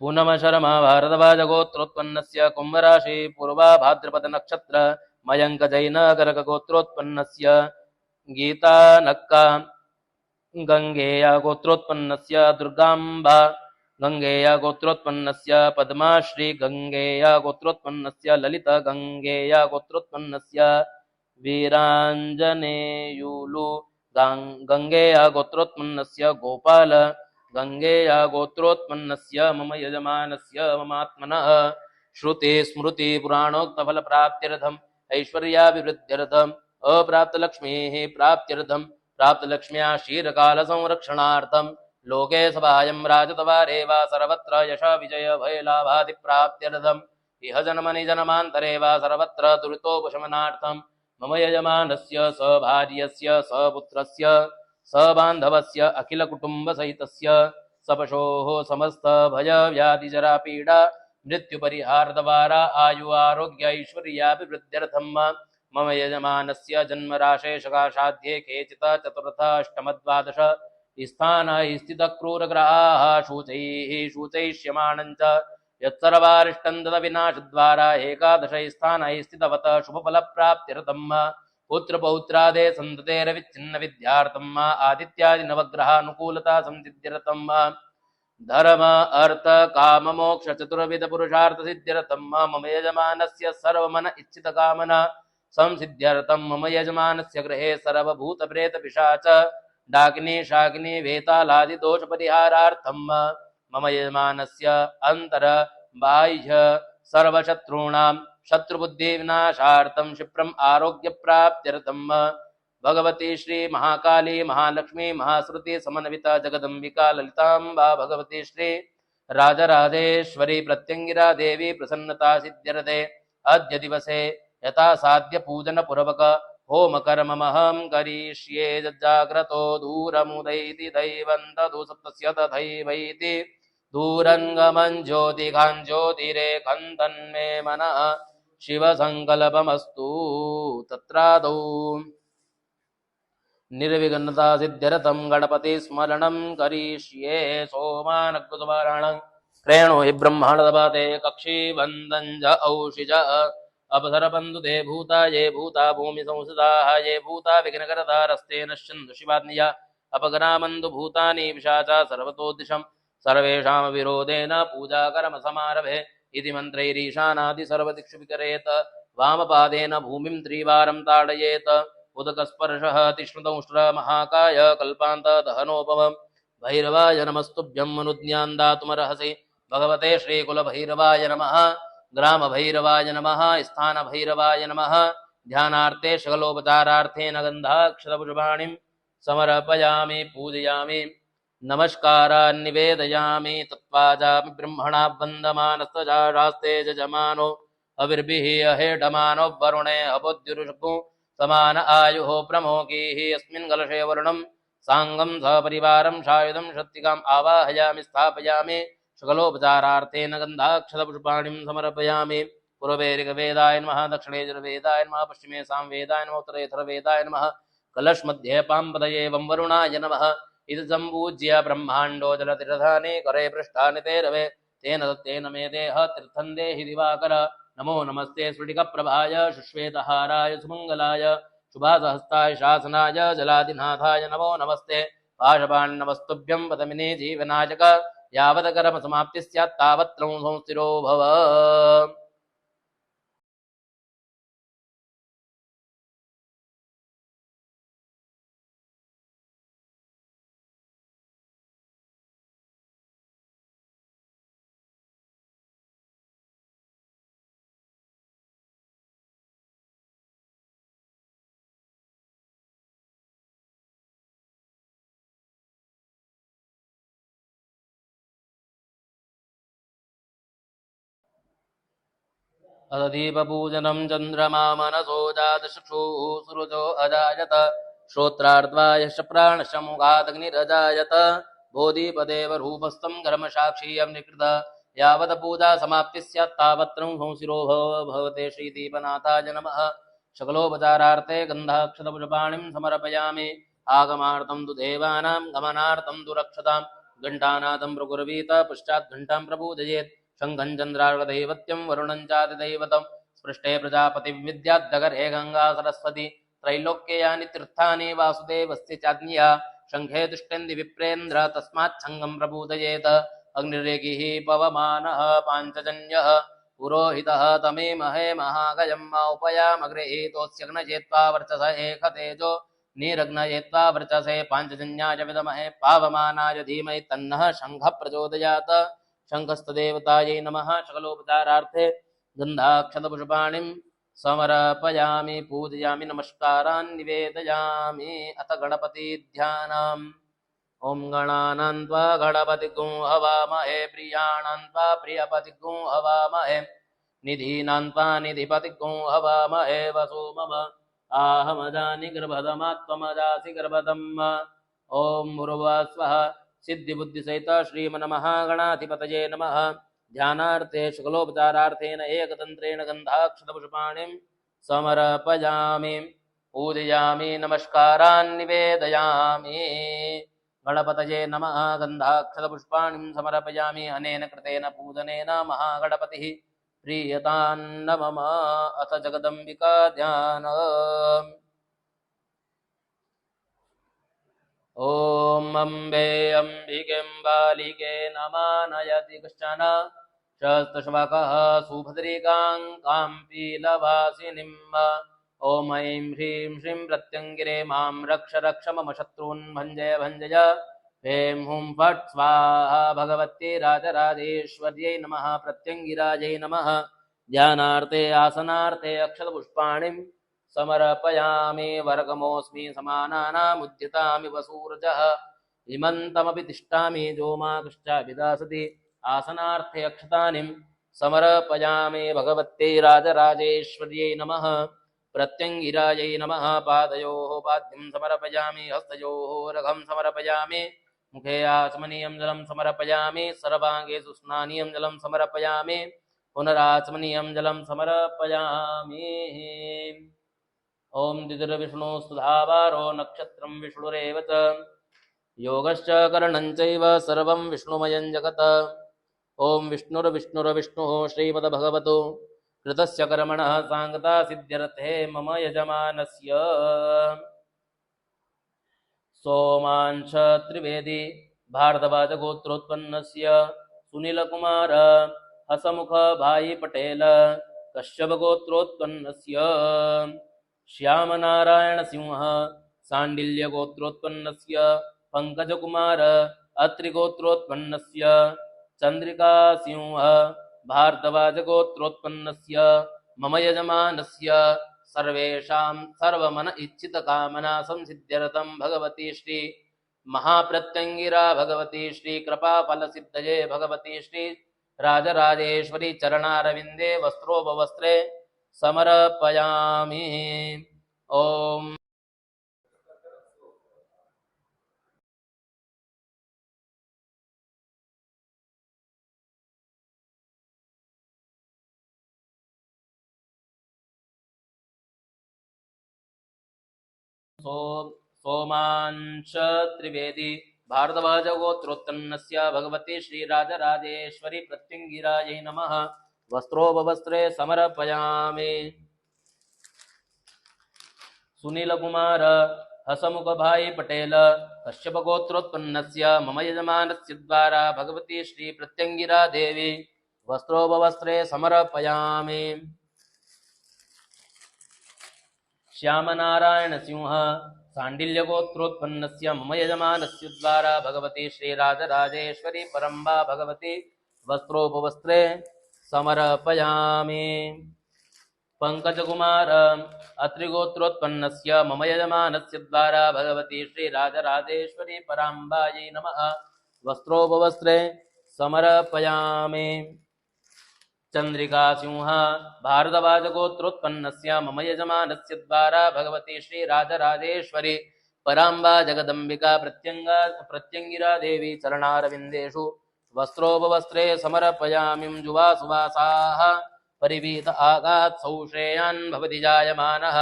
पूनम शर्मा भारद्वाजगोत्रोत्पन्नस्य कुंभराशि पूर्वा भाद्रपद नक्षत्र मयंक जैन गर्गगोत्रोत्पन्नस्य गीता नक्का गंगेय गोत्रोत्पन्नस्य दुर्गांबा गंगेय गोत्रोत्पन्नस्य पद्माश्री गंगेय गोत्रोत्पन्नस्य ललित गंगेय गोत्रोत्पन्नस्य वीरांजनेयुलु गंगेय गोत्रोत्पन्नस्य गोपाल गंगेय गोत्रोत्पन्नस्य मम यजमानस्य ममात्मनः श्रुति स्मृति पुराणोक्तफल प्राप्त्यर्थम ऐश्वर्याभिवृद्ध्यर्थम अप्राप्त लक्ष्मीः प्राप्त्यर्थम प्राप्त लक्ष्म्या क्षीरकाल संरक्षणार्थम लोके सभायं राजतवारे वा सर्वत्र यश विजय भयलाभादि प्राप्त्यर्थम इह जन्मनि जन्मान्तरे वा सर्वत्र दुरितोपशमनार्थम मम यजमानस्य सभार्यस्य सपुत्रस्य सबान्धवस्य अखिलकुटुम्बसहितस्य सपशोः समस्त भय व्याधि जरा पीडा मृत्युपरिहारद्वारा आयु आरोग्य ऐश्वर्याभिवृद्ध्यर्थम मम यजमानस्य जन्मराशेषकाशाध्ये केचित् चतुर्थाष्टमद्वादश स्थानाः स्थितक्रूरग्रहाः शूचयिष्यमाणञ्च यत्सर्वारिष्टं तदविनाशद्वारा एकादश स्थानाः स्थितवत् शुभफलप्राप्त्यर्थम् पुत्रपौत्रादे सन्ततेरविच्छिन्न विद्यार्थम् आदित्यादि नवग्रहानुकूलता संसिद्ध्यर्थम् धर्म अर्थ काम मोक्ष चतुर्विध पुरुषार्थ सिद्ध्यर्थम् मम यजमानस्य सर्वमन इच्छित कामना संसिद्ध्यर्थं मम यजमानस्य गृहे सर्वभूत प्रेत पिशाच डाकिनी शाकिनी वेतालादि दोष परिहारार्थं मम यजमानस्य अंतर बाह्य सर्वशत्रूणां शत्रुबुद्धि विनाशार्थं क्षिप्रम् आरोग्य प्राप्त्यर्थं भगवती श्री महाकाली महालक्ष्मी महाश्रुति समन्विता जगदंबिका ललितांबा भगवती श्री राजराजेश्वरी प्रत्यंगिरा देवी प्रसन्नता सिद्ध्यर्थे अद्य दिवसे यथा साध्य पूजन पूर्वक होम कर्ममहं करिष्ये जाग्रतो दूरमुदैति दैवन्तदु सप्तस्य तथैवैति दूरङ्गमं ज्योतिघां ज्योतिरेखं तन्मे मनः शिवसङ्कल्पमस्तु तत्रादौ निर्विघ्नता सिद्ध्यर्थं गणपति स्मरणं करिष्ये सोमानग्रसुवाराणं क्रेणो हि ब्रह्माण्डदपाते कक्षी वन्दञ्ज औषिज अपसरबन्धु ते भूता ये भूता भूमि संस्थिताः ये भूता विघ्नकरतारस्ते नश्यन्तु शिवात्मया अपगरामन्तु भूतानि पिशाचा सर्वतोदिशं सर्वेषां विरोधेन पूजाकर्म समारभे इति मन्त्रैरीशानादि सर्वदिक्षु विकरेत वामपादेन भूमिं त्रिवारं ताडयेत उदकस्पर्शः तिष्णुदंष्ट्र महाकाय कल्पान्त दहनोपमं भैरवाय नमस्तुभ्यं मनुज्ञान् दातुमर्हसि भगवते श्रीकुलभैरवाय नमः ग्राम भैरवाय नमः स्थान भैरवाय नमः ध्यानार्थे शकलोपचारार्थेन गन्धाक्षतपुष्पाणिं समर्पयामि पूजयामि नमस्कारान् निवेदयामि तत्त्वाजामि ब्रह्मणा वन्दमानस्तजास्ते जजमानो अविर्भिः अहेडमानो वरुणे अबोद्युरुषु समान आयुः प्रमोकीः अस्मिन् कलशे वरुणं साङ्गं सपरिवारं सायुधं शक्तिकाम् आवाहयामि स्थापयामि शकलोपचारार्थेन गन्धाक्षतपुष्पाणिं समर्पयामि पूर्वे ऋग्वेदाय नमः दक्षिणे यजुर्वेदाय नमः पश्चिमे सामवेदाय नमः उत्तरे अथर्ववेदाय नमः कलशमध्ये पाम्पतये वं वरुणाय नमः इति सम्पूज्य ब्रह्माण्डो जलतीर्थानि करे पृष्ठानि ते रवे तेन दत्तेन मे देह तीर्थं देहि दिवाकर नमो नमस्ते स्फटिकप्रभाय शुश्वेतहाराय सुमङ्गलाय शुभासहस्ताय शासनाय जलादिनाथाय नमो नमस्ते पाशपाण्डवस्तुभ्यं पदमिने जीवनायक यावत् कर्मसमाप्तिः स्यात् तावत् त्वं संस्थिरो भव। अदीपपूजनं चन्द्रमा मनसो जातचक्षुः सुरुचो अजायत श्रोत्रार्द्वा यश प्राणश मुखादग्निरजायत बोधिपदेव रूपस्थं कर्मसाक्षीयं निकृत यावत् पूजा समाप्ति स्यात् तावत्रं संशिरो भवते श्रीदीपनाथाय नमः सकलोपचारार्थे गन्धाक्षतपुष्पाणिं समर्पयामि आगमार्थं तु देवानां गमनार्थं तु रक्षतां घण्टानादं प्रकुर्वीत पश्चात् घण्टां प्रपूजयेत् शङ्खं चन्द्रार्कदैवत्यं वरुणं चादिदैवतं स्पृष्टे प्रजापतिविद्याद्दगरे गङ्गा सरस्वती त्रैलोक्ये यानि तीर्थानि वासुदेवस्य चाज्ञया शङ्खे तुष्टन्ति विप्रेन्द्र तस्मात् शङ्खं प्रपूजयेत् अग्निरेकिः पवमानः पाञ्चजन्यः पुरोहितः तमेमहे महागजं मा उपयामगृहीतोऽस्यग्नजेत्वा वर्चस एकतेजो निरग्नयेत्वा वर्चसे पाञ्चजन्याय विद्महे पावमानाय धीमहि तन्नः शङ्खः प्रचोदयात् शङ्खस्तदेवतायै नमः सकलोपचारार्थे गन्धाक्षतपुष्पाणिं समर्पयामि पूजयामि नमस्कारान् निवेदयामि अथ गणपतिध्यानम् ॐ गणानां त्वा गणपतिगुं हवामहे प्रियाणां त्वा प्रियपतिगुं हवामहे निधीनां त्वा निधिपतिगुं हवामहे वसो मम आहमजानि गर्भदमात्मजासि गर्भदम् ॐ भूर्भुवस्वः सिद्धिबुद्धिसहित श्रीमन्महागणाधिपतये नमः ध्यानार्थे शुक्लोपचारार्थेन एकतन्त्रेण गन्धाक्षतपुष्पाणिं समर्पयामि पूजयामि नमस्कारान् निवेदयामि गणपतये नमः गन्धाक्षतपुष्पाणिं समर्पयामि अनेन कृतेन पूजनेन महागणपतिः प्रीयतान्न मम अथ जगदम्बिका ध्यान ॐ अम्बे अम्बिकें बालिके नमानयति कश्चन शस्त्रश्वकः सुभद्रिकां कां पीलवासिनीम् ॐ ऐं ह्रीं श्रीं प्रत्यङ्गिरे मां रक्ष रक्ष मम शत्रून् भञ्जय भञ्जय ह्रीं हुं फट् स्वाहा भगवत्यै राजराजेश्वर्यै नमः प्रत्यङ्गिराजै नमः ध्यानार्थे आसनार्थे अक्षतपुष्पाणिं समर्पयामि वर्गमोऽस्मि समानानामुद्यतामि वसूरजः इमन्तमपि तिष्ठामि जोमाकृश्चाभिदासति आसनार्थे अक्षतानिं समर्पयामि भगवत्यै राजराजेश्वर्यै नमः प्रत्यङ्गिरायै नमः पादयोः पाद्यं समर्पयामि हस्तयोः रघं समर्पयामि मुखे आचमनीयं जलं समर्पयामि सर्वाङ्गेषु स्नानीयं जलं समर्पयामि पुनराचमनीयं जलं समर्पयामि ॐ दिदिर्विष्णुस्तुधावारो नक्षत्रं विष्णुरेव च योगश्च करणं चैव सर्वं विष्णुमयं जगत् ॐ विष्णुर्विष्णुर्विष्णुः श्रीमद्भगवतो कृतस्य कर्मणः साङ्गता सिद्ध्यर्थे मम यजमानस्य सोमांश त्रिवेदी भारद्वाजगोत्रोत्पन्नस्य सुनीलकुमार हसमुख भाई पटेल कश्यपगोत्रोत्पन्नस्य श्यामनारायण सिंह सांडिल्यगोत्रोत्पन्नस्य पंकजकुमार अत्रिगोत्रोत्पन्नस्य चंद्रिका सिंह भारद्वाजगोत्रोत्पन्नस्य मम यजमानस्य सर्वेषां सर्वमन इच्छितकामना संसिद्ध्यर्थं भगवती श्री महाप्रत्यङ्गिरा भगवती श्री कृपाफलसिद्धये भगवती श्री राजराजेश्वरी चरणारविन्दे वस्त्रोपवस्त्रे समर्पयामि ॐ सोमांश त्रिवेदी भारद्वाजगोत्रोत्पन्नस्य भगवती श्रीराजराजेश्वरी प्रत्यङ्गिरायै नमः वस्त्रोपवस्त्रे समर्पयामि सुनीलकुमार हसमुख भाई पटेल कश्यपगोत्रोत्पन्नस्य मम यजमानस्य द्वारा भगवती श्री प्रत्यङ्गिरा देवी वस्त्रोपवस्त्रे समर्पयामि श्यामनारायण सिंह सांडिल्यगोत्रोत्पन्नस्य मम यजमानस्य द्वारा भगवती श्रीराजराजेश्वरी परम्बा भगवती वस्त्रोपवस्त्रे समर्पयामि पंकजकुमार अत्रिगोत्रोत्पन्नस्य मम यजमानस्य द्वारा भगवती श्रीराजराजेश्वरी पराम्बायै नमः वस्त्रोपवस्त्रे समर्पयामि चंद्रिका सिंह भारद्वाजगोत्रोत्पन्नस्य मम यजमानस्य द्वारा भगवती श्रीराजराजेश्वरी पराम्बा जगदम्बिका प्रत्यंगिरा देवी चरणारविन्देषु वस्त्रोपवस्त्रे समर्पयामि जुवासुवासाः परिवीत आगात् सौश्रेयान् भवति जायमानः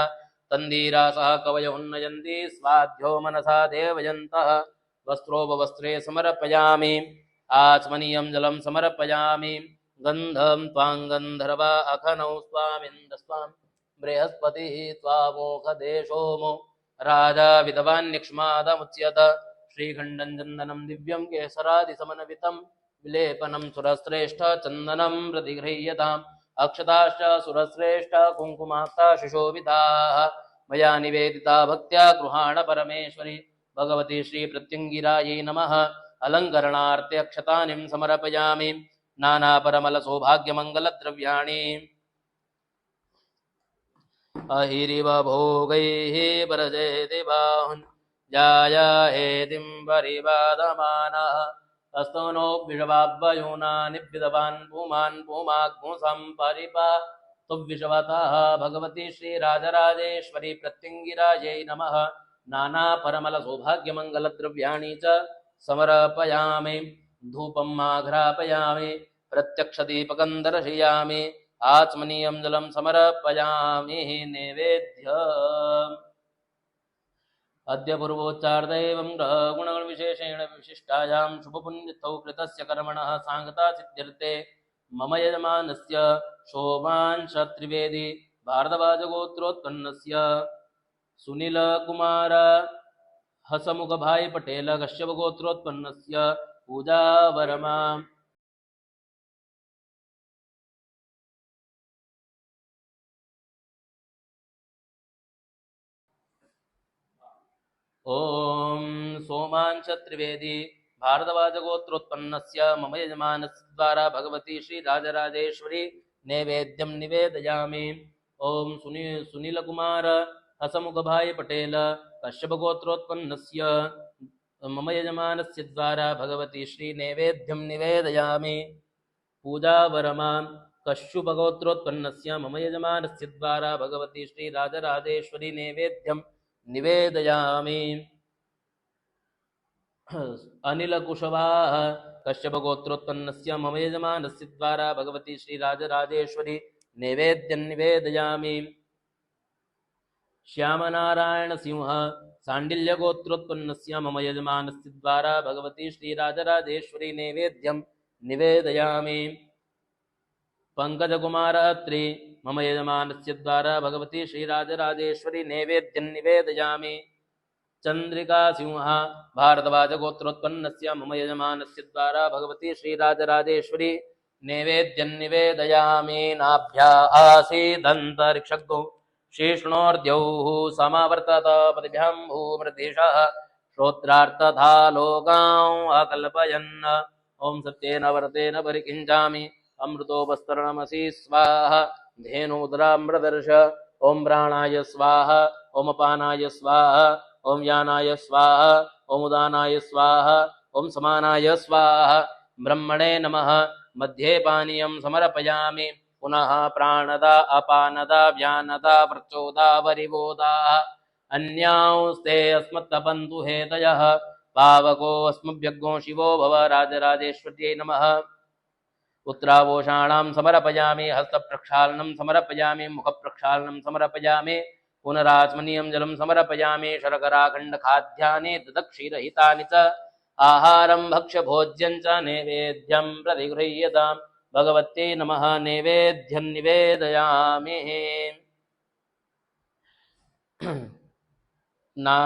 तन्दीरासः कवय उन्नयन्ति स्वाध्यो मनसा देवयन्तः वस्त्रोपवस्त्रे समर्पयामि आचमनीयं जलं समर्पयामि गन्धं त्वां गन्धर्वा अखनौ स्वामिन्दस्त्वां बृहस्पतिः त्वामोखदेशोमो राजा विधवान्यक्ष्मादमुच्यत श्रीखण्डं चन्दनं दिव्यं केसरादिसमन्वितं विलेपनं सुरश्रेष्ठ चन्दनं प्रतिगृह्यताम् अक्षताश्च सुरश्रेष्ठ कुङ्कुमाक्ता शिशोभिताः मया निवेदिता भक्त्या गृहाण परमेश्वरी भगवती श्रीप्रत्यङ्गिरायै नमः अलङ्करणार्थे अक्षतानिं समर्पयामि नानापरमलसौभाग्यमङ्गलद्रव्याणि अहिरिव भोगैः परजयति बाहुन् जाया हेतिं परिवादमानः अस्तो नो विषवाब्वयूनानिभ्युदवान् पुमान् पुमाग्मुसं परिपा तुविषवतः भगवती श्रीराजराजेश्वरी प्रत्यङ्गिरायै नमः नानापरमलसौभाग्यमङ्गलद्रव्याणि च समर्पयामि धूपं माघ्रापयामि प्रत्यक्षदीपकं दर्शयामि आचमनीयं जलं समर्पयामि नैवेद्य अद्य पूर्वोच्चार्दैवं ग्रहगुणविशेषेण विशिष्टायां शुभपुण्यतिथौ कृतस्य कर्मणः सांगता सिद्ध्यर्थे मम यजमानस्य शोभांशत्रिवेदी भारद्वाजगोत्रोत्पन्नस्य सुनीलकुमार हसमुखभाई पटेल कश्यपगोत्रोत्पन्नस्य पूजावरमा ओम सोमांश त्रिवेदी भारद्वाजगोत्रोत्पन्नस्य मम यजमानस्य द्वारा भगवती श्रीराजराजेश्वरी नैवेद्यं निवेदयामि। ओम सुनीलकुमार हसमुखभाई पटेल कश्यपगोत्रोत्पन्नस्य मम यजमानस्य द्वारा भगवती श्री नैवेद्यं निवेदयामि। पूजावरमा कश्यपगोत्रोत्पन्नस्य मम यजमानस्य द्वारा भगवती श्रीराजराजेश्वरी नैवेद्यं निवेदयामि। अनिलकुशवाः कश्यपगोत्रोत्पन्नस्य मम यजमानस्य द्वारा भगवती श्रीराजराजेश्वरी नैवेद्यं निवेदयामि। श्यामनारायणसिंह सांडिल्यगोत्रोत्पन्नस्य मम यजमानस्य द्वारा भगवती श्रीराजराजेश्वरी नैवेद्यं निवेदयामि। पंकजकुमार अत्रि मम यजमानस्य द्वारा भगवती श्रीराजराजेश्वरी नैवेद्यं निवेदयामि। चंद्रिका सिंह भारद्वाजगोत्रोत्पन्नस्य मम यजमानस्य द्वारा भगवती श्रीराजराजेश्वरी नैवेद्यं निवेदयामि। नाभ्या आसीदन्तरिक्षगौ शीर्ष्णोर्द्यौः समावर्तत पतिभ्यां भूमृतिशः श्रोत्रार्थधा लोकाम् अकल्पयन्। ओं सत्येन वर्तेन परिकिञ्चामि अमृतोपस्तरणमसि स्वाहा धेनुमुद्रामृदर्श। ओं प्राणाय स्वाहा ओं अपानाय स्वाहा ओं यानाय स्वाहा ओं उदानाय स्वाहा ओं समानाय स्वाहा। ब्रह्मणे नमः। मध्ये पानीयं समर्पयामि। पुनः प्राणदा अपानदा व्यानदा प्रचोदा वरिवोदा अन्यांस्ते अस्मत्तपन्तु हेतयः पावको अस्मभ्यग्गो शिवो भव। राजराजेश्वर्यै नमः। उत्तरावोषाणां समर्पयामि। हस्तप्रक्षालनं समर्पयामि। मुखप्रक्षालनं समर्पयामि। पुनराचमनीयं जलं समर्पयामि। शर्कराखण्डखाद्यानि ददक्षीरहितानि च आहारं भक्ष्यभोज्यं च नैवेद्यं प्रतिगृह्यताम्। भगवत्यै नमः। नैवेद्यं निवेदयामि। ना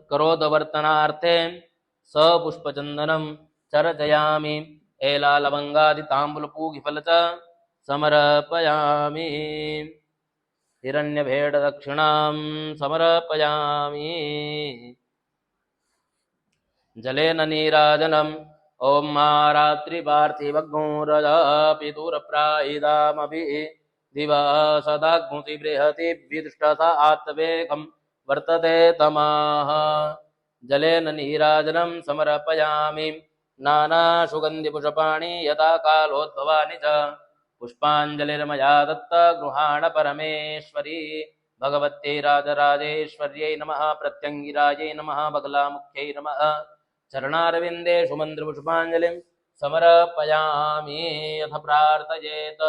करोदवर्तनार्थे सपुष्पचन्दनं चर्चयामि। एलालवङ्गादिताम्बूलपूगिफल च समर्पयामि। हिरण्यभेडदक्षिणां समर्पयामि। जलेन नीराजनम्। ॐ मारात्रिपार्थिवग्नोरजापितुरप्रायिदामभि दिवा सदाग्मुति बृहतिभिदृष्टसा आत्तवेकं वर्तते तमाः। जलेन नीराजनं समर्पयामि। नानासुगन्धिपुष्पाणि यथा कालोद्भवानि च पुष्पाञ्जलिर्मया दत्त गृहाण परमेश्वरी। भगवत्यै राजराजेश्वर्यै नमः। प्रत्यङ्गिरायै नमः। बगलामुख्यै नमः। चरणारविन्देषु मन्त्रपुष्पाञ्जलिं समर्पयामि। अथ प्रार्थयेत्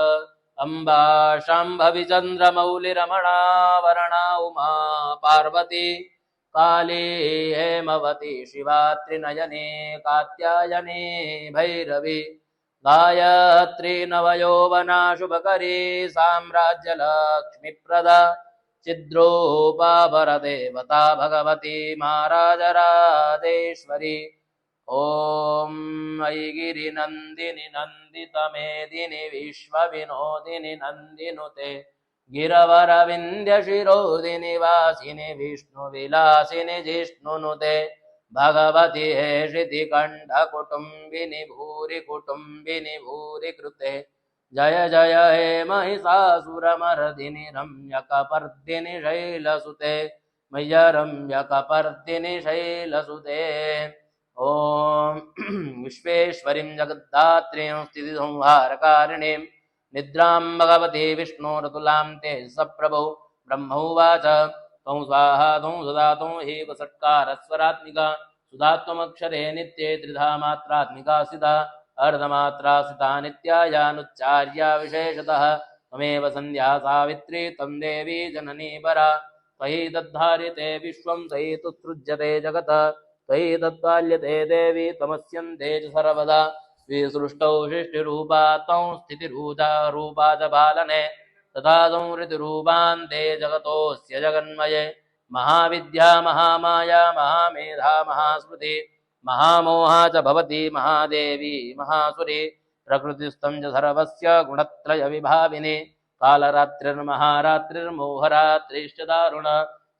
अम्बा शाम्भवी चन्द्रमौलिरमणा वरणा उमा पार्वती काली हेमवती शिवा त्रिनयने कात्यायनी भैरवी गायत्री नवयौवना शुभकरी साम्राज्यलक्ष्मीप्रदा चिद्रूपा वरदेवता भगवती महाराजराजेश्वरी। ॐ ऐगिरिनन्दिनि नन्दितमेदिनि विश्वविनोदिनि नन्दिनुते गिरवरविन्द्यशिरोदिनि वासिनि विष्णुविलासिनि जिष्णुनुते भगवति हेशितिकण्ठकुटुम्बिनि भूरि कुटुम्बिनि भूरि कृते। जय जय हे महिषासुरमर्दिनि रम्यकपर्दिनि शैलसुते मय्य रम्यकपर्दिनि शैलसुते। ॐ विश्वेश्वरीं जगद्धात्रीं स्थितिसंहारकारिणीं निद्रां भगवती विष्णोरतुलां ते सप्रभौ ब्रह्मोवाच त्वं स्वाहा त्वं सदा त्वं हि वषट्कारस्वरात्मिका सुधा त्वमक्षरे नित्ये त्रिधा मात्रात्मिका स्थिता अर्धमात्रा स्थिता नित्यायानुच्चार्या विशेषतः त्वमेव सन्ध्या सावित्री त्वं देवी जननी परा त्वयि तद्धार्यते विश्वं त्वयि तुत्सृज्यते जगत् त्वयि तत्पाल्यते देवी त्वमस्यन्ते च सर्वदा विसृष्टौ सृष्टिरूपा त्वं स्थितिरूपा च पालने तथा संहृतिरूपान्ते जगतोऽस्य जगन्मये महाविद्या महामाया महामेधा महास्मृति महामोहा च भवती महादेवी महासुरी प्रकृतिस्थं च सर्वस्य गुणत्रयविभाविनी कालरात्रिर्महारात्रिर्मोहरात्रिश्च दारुण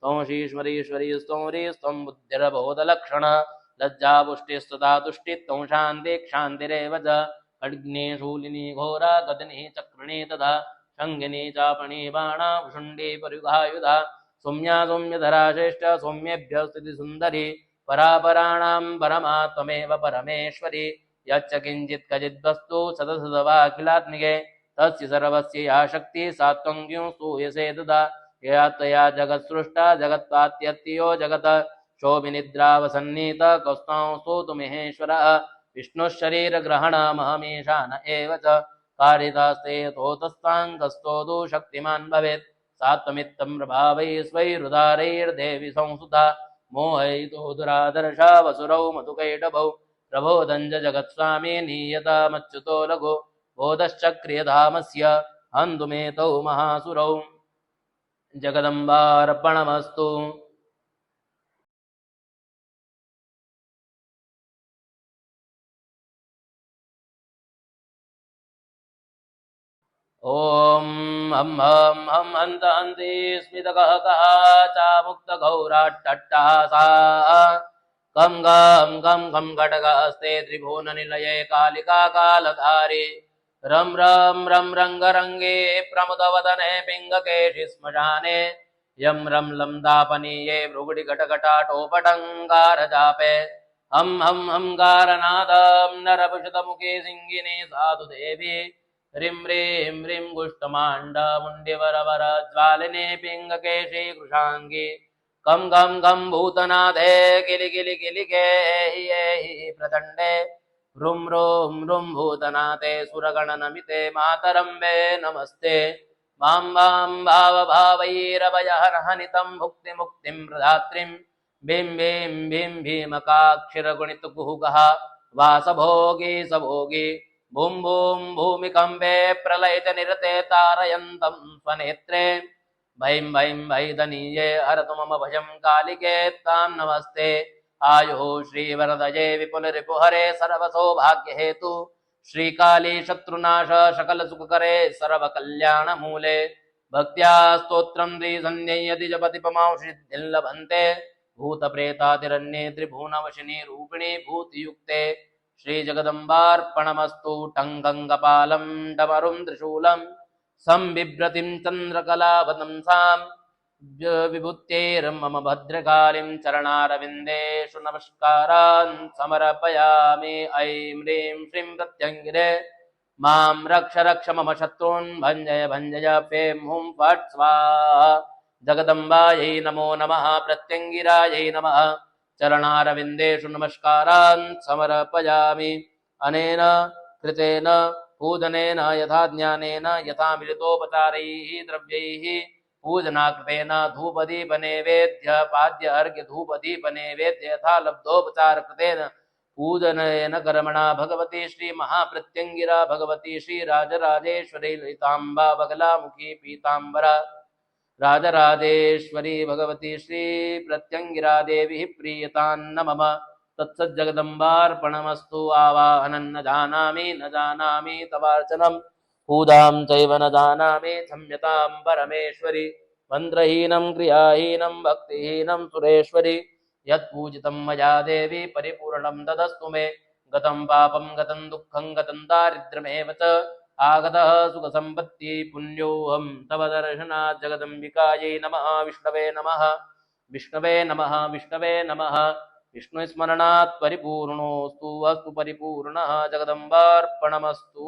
त्वं श्रीश्वरीश्वरी स्तौरी स्त्वं बुद्धिर्बोधलक्षण लज्जा पुष्टिस्तदा तुष्टि त्वं शान्ति क्षान्तिरेव च खड्गिनी शूलिनी घोरा गदिनी चक्रिणी तथा शङ्गिनी चापणी बाणा भुषुण्डी परियुधा सौम्या सौम्यधरा श्रेष्ठ सौम्येभ्य स्थितिसुन्दरी परापराणां परमा त्वमेव परमेश्वरी यच्च किञ्चित् क्वचिद्वस्तु सदसदवाखिलात्मिके तस्य सर्वस्य या शक्तिः सा त्वं किं स्तूयसे तदा यया त्वया जगत्सृष्टा जगत्पात्यत्यो जगत् शोभिनिद्रावसन्नीत कौस्तां स्तोतुमहेश्वरः विष्णुशरीरग्रहणमहमीशान एव च कारितास्ते तोतस्ताङ्कस्तोतु शक्तिमान् भवेत् सा त्वमित्थं प्रभावैः स्वैरुदारैर्देवि संसुता मोहयितो दुरादर्शा वसुरौ मधुकैटभौ प्रबोधञ्च जगत्स्वामी नीयतामच्युतो लघु बोधश्चक्रियधामस्य हन्तुमेतौ महासुरौ जगदम्बार्पणमस्तु। ॐ हं हं हं हन्त हन्ति स्मितकहकः चामुक्तगौराट्टट्टहासा कं गं गं गं घटकहस्ते त्रिभुवननिलये कालिका कालधारी रं रं रं रङ्गरङ्गे प्रमुदवदने पिङ्गकेशि श्मशाने यं रं लं दापनीये भृगुडिघटघटाटोपटङ्गारजापे हं हं हंकारनादं नरभुषतमुखे सिंहिनी साधुदेवी ह्रीं ह्रीं ह्रीं गुष्टमाण्डमुण्डिवरवर ज्वालिनी पिङ्गकेशी कृशाङ्गी कं गं गं भूतनाथे किलि किलि किलिके हि प्रचण्डे रुं रुं रुं भूतनाथे सुरगणनमिते मातरम्बे नमस्ते मां वां भावभावैरभयहरहनितं भुक्तिमुक्तिं प्रदात्रीं भीं भीं भीं भीमकाक्षिरगुणितकुहुगः वासभोगी सभोगी भूं भूं भूमिकम्पे प्रलयजनिरते तारयन्तं स्वनेत्रे भैं भैं भैदनीये हरतु मम भयं कालिके तां नमस्ते आयुः श्रीवरदये विपुलरिपुहरे सर्वसौभाग्यहेतु श्रीकाली शत्रुनाश सकलसुखकरे सर्वकल्याणमूले भक्त्या स्तोत्रं द्विसन्ध्ययति जपति पमांसिद्धिं लभन्ते भूतप्रेतातिरन्ये त्रिभुवनवशिनी रूपिणी भूतियुक्ते श्रीजगदम्बार्पणमस्तु टङ्कङ्कपालं डमरुं त्रिशूलं संबिभ्रतिं चन्द्रकलावतंसां विभूत्यैर्मम भद्रकालीं चरणारविन्देषु नमस्कारान् समर्पयामि। ऐं ह्रीं श्रीं प्रत्यङ्गिरे मां रक्ष रक्ष मम शत्रून् भञ्जय भञ्जय फें हुं फट् स्वाहा जगदम्बायै नमो नमः प्रत्यङ्गिरायै नमः चरणारविन्देषु नमस्कारान् समर्पयामि अनेन कृतेन पूजनेन यथा ज्ञानेन यथा मिलितोपचारैः द्रव्यैः पूजनाकृतेन धूपदीपनैवेद्य पाद्य अर्घ्य धूपदीपनैवेद्य यथा लब्धोपचारकृतेन पूजनेन कर्मणा भगवती श्री महाप्रत्यङ्गिरा भगवती श्री राजराजेश्वरी ललिताम्बा बगलामुखी पीताम्बरा राजराजेश्वरी भगवती श्री प्रत्यङ्गिरा देवी प्रीयतान्न मम तत्सज्जगदम्बार्पणमस्तु आवाहनं न जानामि तवार्चनं पूजां चैव न जानामि क्षम्यतां परमेश्वरि मन्त्रहीनं क्रियाहीनं भक्तिहीनं सुरेश्वरि यत्पूजितं मया देवी परिपूर्णं ददस्तु मे गतं पापं गतं दुःखं गतं दारिद्र्यमेव च आगतः सुखसम्पत्ति पुण्योऽहं तव दर्शनात् जगदम्बिकायै नमः विष्णवे नमः विष्णवे नमः विष्णवे नमः विष्णुस्मरणात् परिपूर्णोऽस्तु अस्तु परिपूर्णः जगदम्बार्पणमस्तु।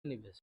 निवेश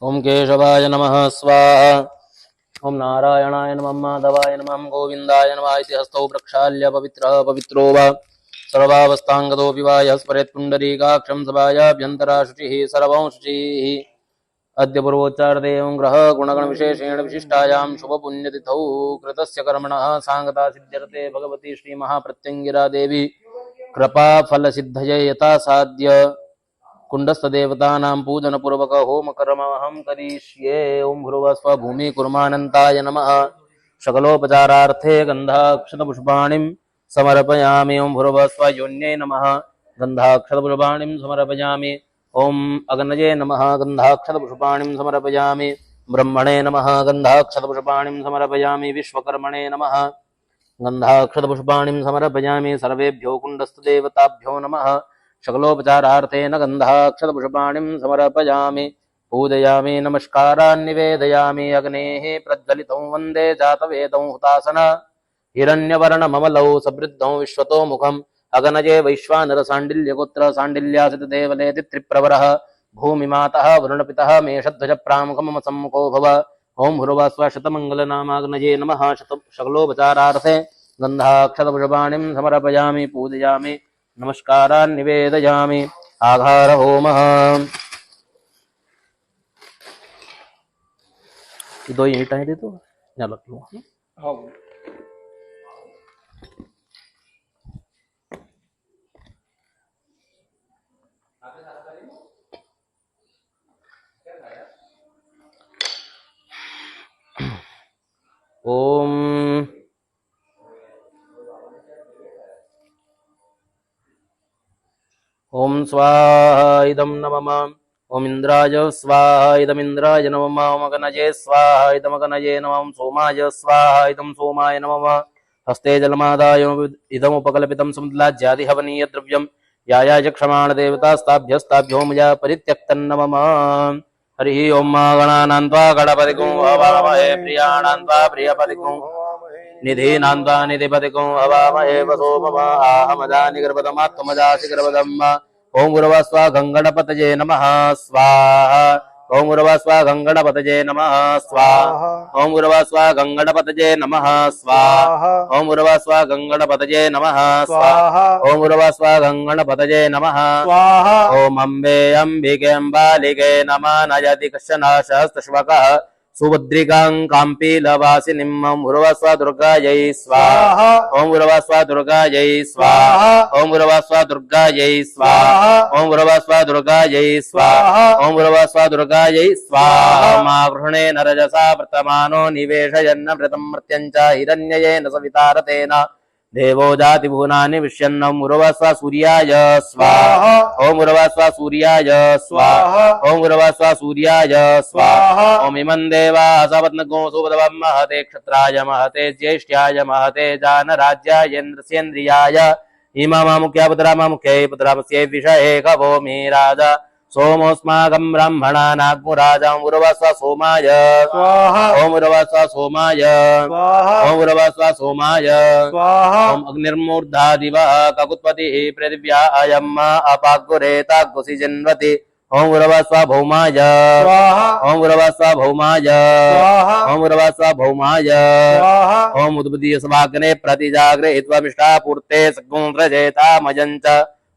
ओम केशवाय नमः स्वाहा। ओम नारायणाय नमः माधवाय नमः गोविंदाय नमः इति हस्तौ प्रक्षाल्य पवित्रः पवित्रो वा सर्वावस्थाङ्गतोऽपि वा यः स्मरेत् पुण्डरीकाक्षं सभायाभ्यन्तरा शुचिः सर्वं शुचिः। अद्य पूर्वोच्चार्दे एवं ग्रह गुणगणविशेषेण विशिष्टायां शुभपुण्यतिथौ कृतस्य कर्मणः साङ्गता सिद्ध्यर्थे भगवती श्रीमहाप्रत्यङ्गिरा देवी कृपाफलसिद्धये यथा साध्य कुण्डस्थदेवतानां पूजनपूर्वक होमकर्महं करिष्ये। ओं भूर्भुवस्सुवः भूमि कुर्मानन्ताय नमः। सकलोपचारार्थे गन्धाक्षतपुष्पाणिं समर्पयामि। ओं भूर्भुवस्सुवः योन्यै नमः। गन्धाक्षतपुष्पाणिं समर्पयामि। ओं अग्नये नमः। गन्धाक्षतपुष्पाणिं समर्पयामि। ब्रह्मणे नमः। गन्धाक्षतपुष्पाणिं समर्पयामि। विश्वकर्मणे नमः। गन्धाक्षतपुष्पाणिं समर्पयामि। सर्वेभ्यो कुण्डस्थदेवताभ्यो नमः। सकलोपचारार्थेन गन्धाक्षतपुष्पाणिं समर्पयामि। पूजयामि नमस्कारान् निवेदयामि। अग्नेः प्रज्वलितं वन्दे जातवेदं हुतासन हिरण्यवर्णममलौ समृद्धं विश्वतो मुखम् अगनये वैश्वानरसाण्डिल्यगोत्र साण्डिल्यासितदेवलेति त्रिप्रवरः भूमिमातः वरुणपितः मेषध्वजप्रामुखं मम सम्मुखो भव। ओम भूर्भुवः शतमङ्गलनामाग्नये नमः शकलोपचारार्थे गन्धाक्षतपुष्पाणिं समर्पयामि पूजयामि नमस्कारान् निवेदयामि आधार होमः दो ईंटें दे दो यहाँ रख लो ओम ओम स्वाहा इदं नमः ओम इंद्राय स्वाहा इदमिंद्राय नमः ओम अग्नये स्वाहा इदमग्नये नमः ओम सोमाय स्वाहा इदं सोमाय नमः हस्ते जलमादाय इदमुपकल्पितं समुद्लाज्यादि हवनीय द्रव्यं याया चक्षमाण देवतास्ताभ्यस्ताभ्यो मया परित्यक्तं नमः हरि ओम गणानां त्वा गणपतिगुं हवामहे प्रियाणां त्वा प्रियपतिगुं निधीनां त्वा निधिपतिगुं हवामहे वसोममाहमदानि गर्भदमात्मजासि गर्भदम् ओम गुरवः स्वाहा गङ्गणपतये नमः स्वाहा ओम गुरवः स्वाहा गङ्गणपतये नमः स्वाहा ओम गुरवः स्वाहा गङ्गणपतये नमः स्वाहा ओम गुरवः स्वाहा गङ्गणपतये नमः स्वाहा ओम गुरवः स्वाहा गङ्गणपतये नमः स्वाहा ओम अम्बे अम्बिके अम्बालिके नमः नयति कश्चन सहस्रश्वकः सुभद्रिकां काम्पीलवासिनीं ओम गुरवः स्वाहा दुर्गायै स्वाहा ओम गुरवः स्वाहा दुर्गायै स्वाहा ओम गुरवः स्वाहा दुर्गायै स्वाहा ओम गुरवः स्वाहा दुर्गायै स्वाहा ओम गुरवः स्वाहा दुर्गायै स्वाहा मा गृह्णे नरजसा वर्तमानो निवेशयन्न मृतं मर्त्यं च हिरण्ययेन सवितारतेन देवो जाति भुवनानि विश्यन् ओम गुरवः स्वाहा सूर्याय स्वाहा ओम गुरवः स्वाहा सूर्याय स्वाहा ओम गुरवः स्वाहा सूर्याय स्वाहा ओम इमं देवा सपत्नगो सुपदवं महते क्षत्राय महते ज्येष्ठ्याय महते जानराज्यायेन्द्रस्येन्द्रियाय इमामुख्यपुत्रामुख्यै पुत्रामस्यै विषये कवो मे राजा सोमोऽस्माकं ब्रह्मणानाग्मुराजा ओम गुरवः स्वाहा सोमाय स्वाहा ओम गुरवः स्वाहा सोमाय स्वाहा ओम गुरवः स्वाहा सोमाय स्वाहा ओम अग्निर्मूर्धा दिवः ककुत्पतिः पृथिव्या अयम् अपाग्गुरेताग्गुसि जन्वति ओम गुरवः स्वाहा भौमाय स्वाहा ओम गुरवः स्वाहा भौमाय स्वाहा ओम गुरवः स्वाहा भौमाय स्वाहा ओम उद्बुद्धि सभाग्ने प्रतिजागृहीत्वा मिष्टापूर्ते सगुंद्रजेतामयञ्च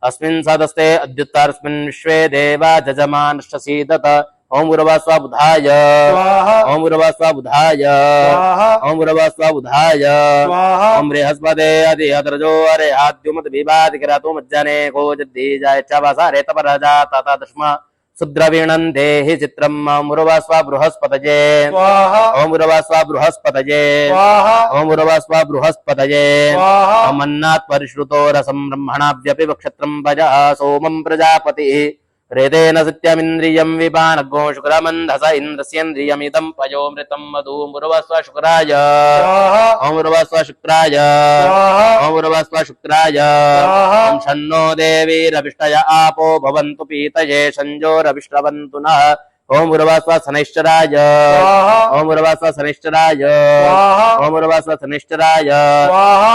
अस्मिन् सदस्ते अद्युत्तरस्मिन् विश्वे देवा जजमानश्चसीदत ओम गुरवः स्वाहा बुधाय स्वाहा ओम गुरवः स्वाहा बुधाय स्वाहा ओम गुरवः स्वाहा बुधाय स्वाहा ओम बृहस्पते अधिहतरजो अरेहाद्युमत विवादिकरातो मज्जने को जद्दीजाय चवसा रेतपरजा तथा दश्मा सुद्रवीणं देहि चित्रम् ओम गुरवः स्वाहा बृहस्पतये स्वाहा ओम गुरवः स्वाहा बृहस्पतये स्वाहा ओम गुरवः स्वाहा बृहस्पतये स्वाहा ओम अन्नात् परिश्रुतो रसं ब्रह्मणाभ्यपि वक्षत्रं भजः सोमं प्रजापतिः रेतेन सत्यमिन्द्रियं विपानगो शुक्रमन्धस इन्द्रस्येन्द्रियमिदं पयोमृतं मधु ओम गुरवः स्वाहा शुक्राय स्वाहा ओम गुरवः स्वाहा शुक्राय स्वाहा ओम गुरवः स्वाहा शुक्राय स्वाहा ओम शन्नो देवीरभिष्टय आपो भवन्तु पीतये संजोरभिष्टवन्तु नः ओम गुरवः स्वाहा शनैश्चराय स्वाहा ओम गुरवः स्वाहा शनैश्चराय स्वाहा ओम गुरवः स्वाहा शनैश्चराय स्वाहा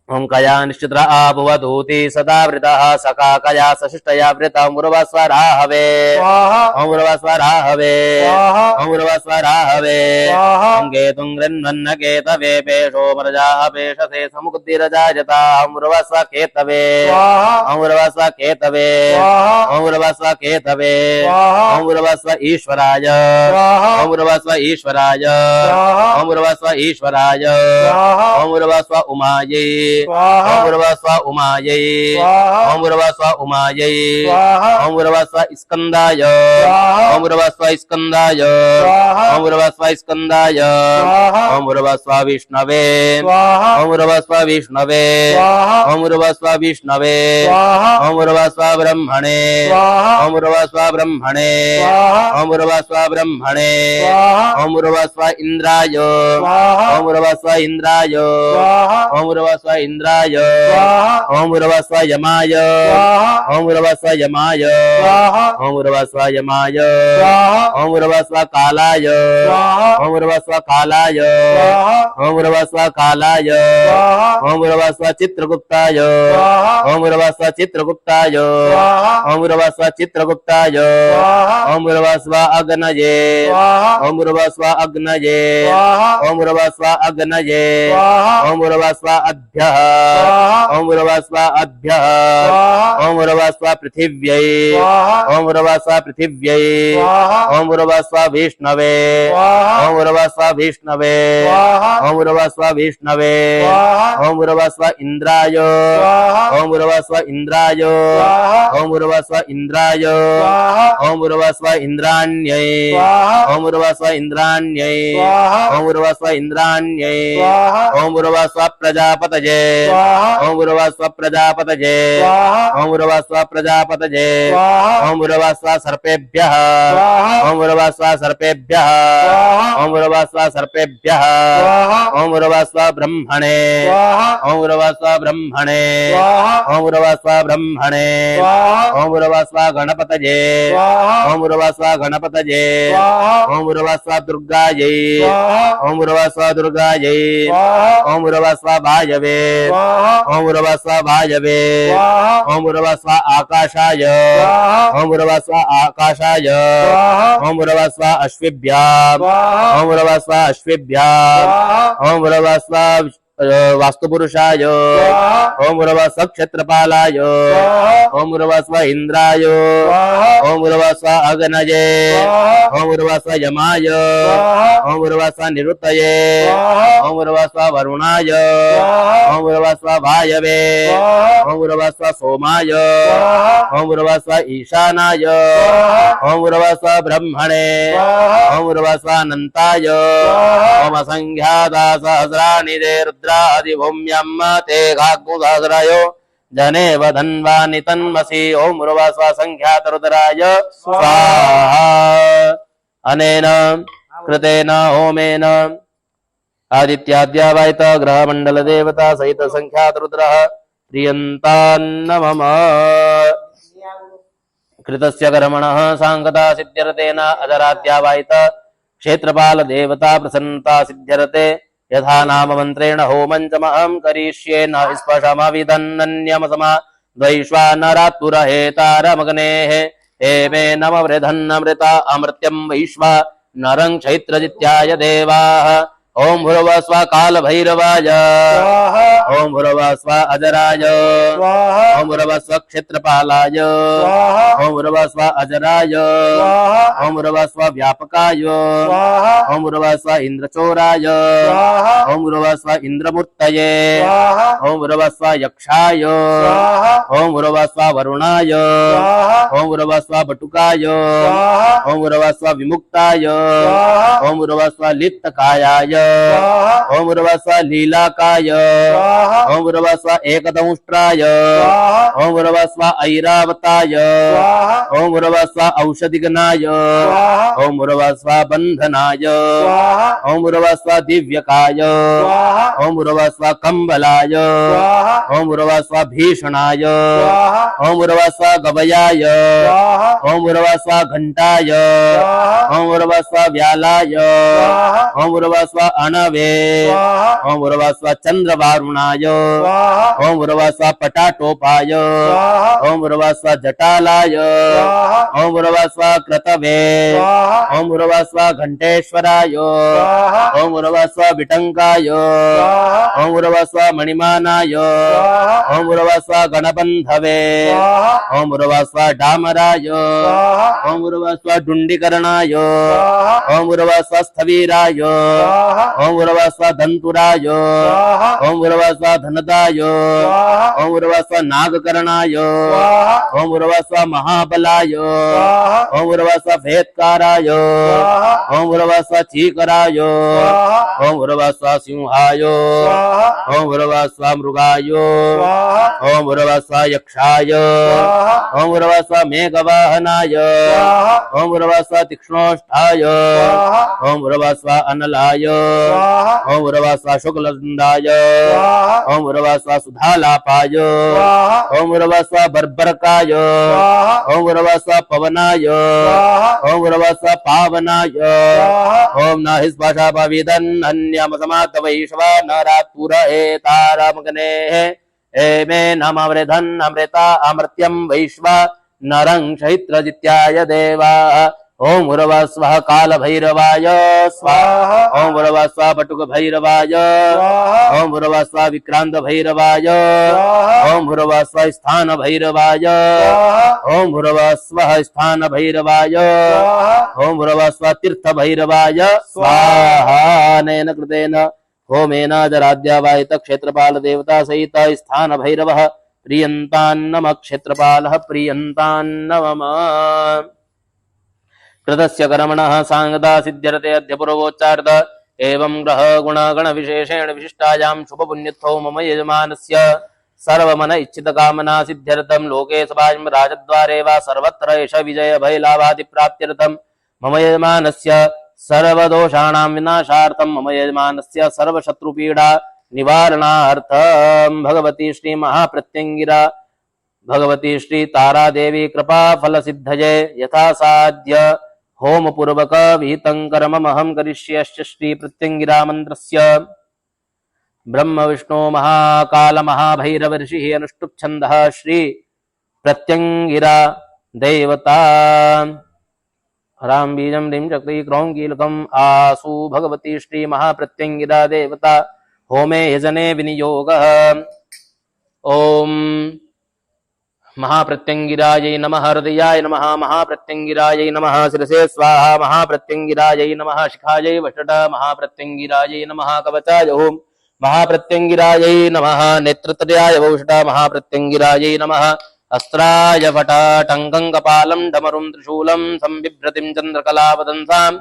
ओम कया निश्चित्र आभुवधूति सदा वृतः सका कया सशिष्टया वृता ओम गुरवः स्वाहा राहवे स्वाहा ओम गुरवः स्वाहा राहवे स्वाहा ओम गुरवः स्वाहा राहवे स्वाहा ओम केतुं गृह्णन्न केतवे पेशो मरजाः पेशसे समुद्दिरजायता ओम गुरवः स्वाहा केतवे स्वाहा ओम गुरवः स्वाहा केतवे स्वाहा ओम गुरवः स्वाहा केतवे स्वाहा ओम गुरवः स्वाहा ईश्वराय स्वाहा ओम गुरवः स्वाहा ईश्वराय स्वाहा ओम गुरवः स्वाहा ईश्वराय स्वाहा ओम गुरवः स्वाहा उमायै स्वाहा ओम गुरवः स्वाहा उमायै स्वाहा ओम गुरवः स्वाहा उमायै स्वाहा ओम गुरवः स्वाहा स्कंदाय स्वाहा ओम गुरवः स्वाहा स्कंदाय स्वाहा ओम गुरवः स्वाहा स्कंदाय स्वाहा ओम गुरवः स्वाहा विष्णवे स्वाहा ओम गुरवः स्वाहा विष्णवे स्वाहा ओम गुरवः स्वाहा विष्णवे स्वाहा ओम गुरवः स्वाहा ब्रह्मणे स्वाहा ओम गुरवः स्वाहा ब्रह्मणे स्वाहा ओम गुरवः स्वाहा ब्रह्मणे स्वाहा ओम गुरवः स्वाहा इंद्राय स्वाहा ओम गुरवः स्वाहा इंद्राय स्वाहा ओम गुरवः स्वाहा इंद्राय स्वाहा ओम भूर्भुवस्व यमाय स्वाहा ओम भूर्भुवस्व यमाय स्वाहा ओम भूर्भुवस्व यमाय स्वाहा ओम भूर्भुवस्व कालाय स्वाहा ओम भूर्भुवस्व कालाय स्वाहा ओम भूर्भुवस्व कालाय स्वाहा ओम भूर्भुवस्व चित्रगुप्ताय स्वाहा ओम भूर्भुवस्व चित्रगुप्ताय स्वाहा ओम भूर्भुवस्व चित्रगुप्ताय स्वाहा ओम भूर्भुवस्व अग्नये स्वाहा ओम भूर्भुवस्व अग्नये स्वाहा ओम भूर्भुवस्व अग्नये स्वाहा ओम भूर्भुवस्व अभ्यः स्वाहा ओम भूर्भुवस्व अभ्यः स्वाहा ओम भूर्भुवस्व पृथिव्यै स्वाहा ओम भूर्भुवस्व पृथिव्यै स्वाहा ओम भूर्भुवस्व विष्णवे स्वाहा ओम भूर्भुवस्व विष्णवे स्वाहा ओम भूर्भुवस्व विष्णवे स्वाहा ओम भूर्भुवस्व इंद्राय स्वाहा ओम भूर्भुवस्व इंद्राय स्वाहा ओम भूर्भुवस्व इंद्राय स्वाहा ओम भूर्भुवस्व इंद्राण्यै स्वाहा ओम भूर्भुवस्व इंद्राण्यै स्वाहा ओम भूर्भुवस्व इंद्राण्यै स्वाहा ओम भूर्भुवस्व प्रजापतये स्वाहा ओम भूर्भुवस्व प्रजापतये स्वाहा ओम भूर्भुवस्व प्रजापतये स्वाहा ओम भूर्भुवस्व सर्पेभ्यः स्वाहा ओम भूर्भुवस्व सर्पेभ्यः स्वाहा ओम भूर्भुवस्व सर्पेभ्यः स्वाहा ओम भूर्भुवस्व ब्रह्मणे स्वाहा ओम भूर्भुवस्व ब्रह्मणे स्वाहा ओम भूर्भुवस्व ब्रह्मणे स्वाहा ओम भूर्भुवस्व गणपतये स्वाहा ओम भूर्भुवस्व गणपतये स्वाहा ओम भूर्भुवस्व दुर्गायै स्वाहा ओम भूर्भुवस्व दुर्गायै स्वाहा ओम भूर्भुवस्व भायवे स्वाहा ओम भूर्भुवस्व भायवे स्वाहा ओम भूर्भुवस्व आकाशाय स्वाहा ओम भूर्भुवस्व आकाशाय स्वाहा ओम भूर्भुवस्व अश्विभ्याम् स्वाहा ओम भूर्भुवस्व अश्विभ्याम् स्वाहा ओम भूर्भुवस्व वास्तुपुरुषाय स्वाहा ओम भूर्भुवस्व क्षेत्रपालाय स्वाहा ओम भूर्भुवस्व इंद्राय स्वाहा ओम भूर्भुवस्व अग्नये स्वाहा ओम भूर्भुवस्व यमाय स्वाहा ओम भूर्भुवस्व निरुतये स्वाहा ओम भूर्भुवस्व वरुणाय स्वाहा ओम भूर्भुवस्व भायवे स्वाहा ओम भूर्भुवस्व सोमाय स्वाहा ओम भूर्भुवस्व ईशानाय स्वाहा ओम भूर्भुवस्व ब्रह्मणे स्वाहा ओम भूर्भुवस्व अनन्ताय स्वाहा ओम असंख्याता सहस्राणि ते रुद्रादिभूम्यं ते गाग्मुसहस्रायो जनेव धन्वानि तन्मसि ओम भूर्भुवस्व संख्यात रुद्राय स्वाहा अनेन कृतेन होमेन आदित्याद्यावायत ग्रहमण्डल देवता सहित संख्यात रुद्रः प्रियन्तान्न मम कृतस्य कर्मणः सांगता सिद्ध्यर्तेन अजराद्यावायत क्षेत्रपाल देवता प्रसन्नता सिद्ध्यर्ते यथा नाम मन्त्रेण होमं च महं करिष्ये न स्पशमविदन्नन्यमसमा द्वैश्वानरात्पुरहेतारमग्नेः हेमे नमवृधन्नमृता अमृत्यं वैश्वा नरं क्षैत्रजित्याय देवाः ओम भूर्भुवस्व काल भैरवाय स्वाहा ओम भूर्भुवस्व अजराय स्वाहा ओम भूर्भुवस्व क्षेत्रपालाय स्वाहा ओम भूर्भुवस्व अजराय स्वाहा ओम भूर्भुवस्व व्यापकाय स्वाहा ओम भूर्भुवस्व इंद्रचोराय स्वाहा ओम भूर्भुवस्व इंद्रमूर्तये स्वाहा ओम भूर्भुवस्व यक्षाय स्वाहा ओम भूर्भुवस्व वरुणाय स्वाहा ओम भूर्भुवस्व बटुकाय स्वाहा ओम भूर्भुवस्व विमुक्ताय स्वाहा ओम भूर्भुवस्व लिप्तकायाय स्वाहा ओम भूर्भुवस्व लीलाकाय स्वाहा ओम भूर्भुवस्व एकदंष्ट्राय स्वाहा ओम भूर्भुवस्व ऐरावताय स्वाहा ओम भूर्भुवस्व औषधिगणाय स्वाहा ओम भूर्भुवस्व बन्धनाय स्वाहा ओम भूर्भुवस्व दिव्यकाय स्वाहा ओम भूर्भुवस्व कम्बलाय स्वाहा ओम भूर्भुवस्व भीषणाय स्वाहा ओम भूर्भुवस्व गवयाय स्वाहा ओम भूर्भुवस्व घंटाय स्वाहा ओम भूर्भुवस्व व्यालाय स्वाहा ओम भूर्भुवस्व अणवे स्वाहा ओम भूर्भुवस्व चंद्रवारुणाय स्वाहा ओम भूर्भुवस्व पटाटोपाय स्वाहा ओम भूर्भुवस्व जटालाय स्वाहा ओम भूर्भुवस्व क्रतवे स्वाहा ओम भूर्भुवस्व घंटेश्वराय स्वाहा ओम भूर्भुवस्व विटंकाय स्वाहा ओम भूर्भुवस्व मणिमानाय स्वाहा ओम भूर्भुवस्व गणबंधवे स्वाहा ओम भूर्भुवस्व डामराय स्वाहा ओम भूर्भुवस्व डुंडिकरणाय स्वाहा ओम भूर्भुवस्व स्थवीराय स्वाहा ओम भूर्भुवस्व दंतुराय स्वाहा ओम भूर्भुवस्व धनदाय स्वाहा ओम भूर्भुवस्व नागकरणाय स्वाहा ओम भूर्भुवस्व महाबलाय स्वाहा ओम भूर्भुवस्व भेदकाराय स्वाहा ओम भूर्भुवस्व चीकराय स्वाहा ओम भूर्भुवस्व सिंहाय स्वाहा ओम भूर्भुवस्व मृगाय स्वाहा ओम भूर्भुवस्व यक्षाय स्वाहा ओम भूर्भुवस्व मेघवाहनाय स्वाहा ओम भूर्भुवस्व तीक्ष्णोष्ठाय स्वाहा ओम भूर्भुवस्व अनलाय स्वाहा ओम भूर्भुवः स्वः शुक्लवृन्दाय स्वाहा ओम भूर्भुवः स्वः सुधालापाय स्वाहा ओम भूर्भुवः स्वः बर्बरकाय स्वाहा ओम भूर्भुवः स्वः पवनाय स्वाहा ओम भूर्भुवः स्वः पावनाय स्वाहा ओम न हि स्पर्शः पविदन् अन्यमसमात वैश्वानरात्पुर एतारमग्नेः एमे नमवृधन् अमृता अमृत्यं वैश्वा नरं क्षयित्रजित्याय देवाः ओम भूर्भुवः स्वः कालभैरवाय स्वाहा ओम भूर्भुवः स्वः बटुकभैरवाय स्वाहा ओम भूर्भुवः स्वः विक्रान्तभैरवाय स्वाहा ओम भूर्भुवः स्वः स्थानभैरवाय स्वाहा ओम भूर्भुवः स्वः स्थानभैरवाय स्वाहा ओम भूर्भुवः स्वः तीर्थभैरवाय स्वाहा अनेन कृतेन होमेन जराद्यावायित क्षेत्रपाल देवता सहित स्थानभैरवः प्रियन्तान्नम क्षेत्रपालः प्रियन्तान्नमः कृतस्य कर्मणः सांगता सिद्ध्यर्थे अद्य पूर्वोच्चारित एवं ग्रह गुण गण विशेषेण विशिष्टायां शुभ पुण्यत्थो मम यजमानस्य सर्वमन इच्छित कामना सिद्ध्यर्थं लोके सभाजं राजद्वारे वा सर्वत्र एष विजय भय लाभादि प्राप्त्यर्थं मम यजमानस्य सर्वदोषाणां विनाशार्थं मम यजमानस्य सर्वशत्रुपीडा निवारणार्थं भगवती श्री महाप्रत्यंगिरा भगवती श्री तारा देवी कृपा फल सिद्धये यथा साध्य होम पूर्वक विहितं कर्ममहं करिष्यश्च श्री प्रत्यंगिरा मंत्रस्य ब्रह्म विष्णु महाकाल महाभैरव ऋषिः अनुष्टुप् छन्दः श्री प्रत्यंगिरा देवता हरां बीजं ह्रीं चक्री क्रौं कीलकम् आसु भगवती श्री महाप्रत्यंगिरा देवता होमे यजने विनियोगः ओम महाप्रत्यंगिरायै नमः हृदयाय नमः महाप्रत्यंगिरायै नमः शिरसे स्वाहा महाप्रत्यंगिरायै नमः शिखायै वषट महाप्रत्यंगिरायै नमः कवचाय ओम महाप्रत्यंगिरायै नमः नेत्रत्रयाय वौषट महाप्रत्यंगिरायै नमः अस्त्राय वट टङ्कं कपालं डमरुं त्रिशूलं संबिभ्रतिं चन्द्रकलावदंसां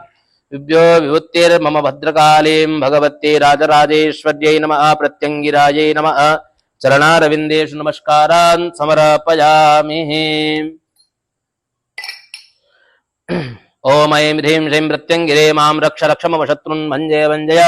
विभ्यो विभूतिर्मम भद्रकालीं भगवत्यै राजराजेश्वर्यै नमः प्रत्यंगिरायै नमः चरणारविन्देषु नमस्कारान् समर्पयामि ओम ऐं ह्रीं श्रीं प्रत्यंगिरे मां रक्ष रक्ष मम शत्रुन् भञ्जय भञ्जय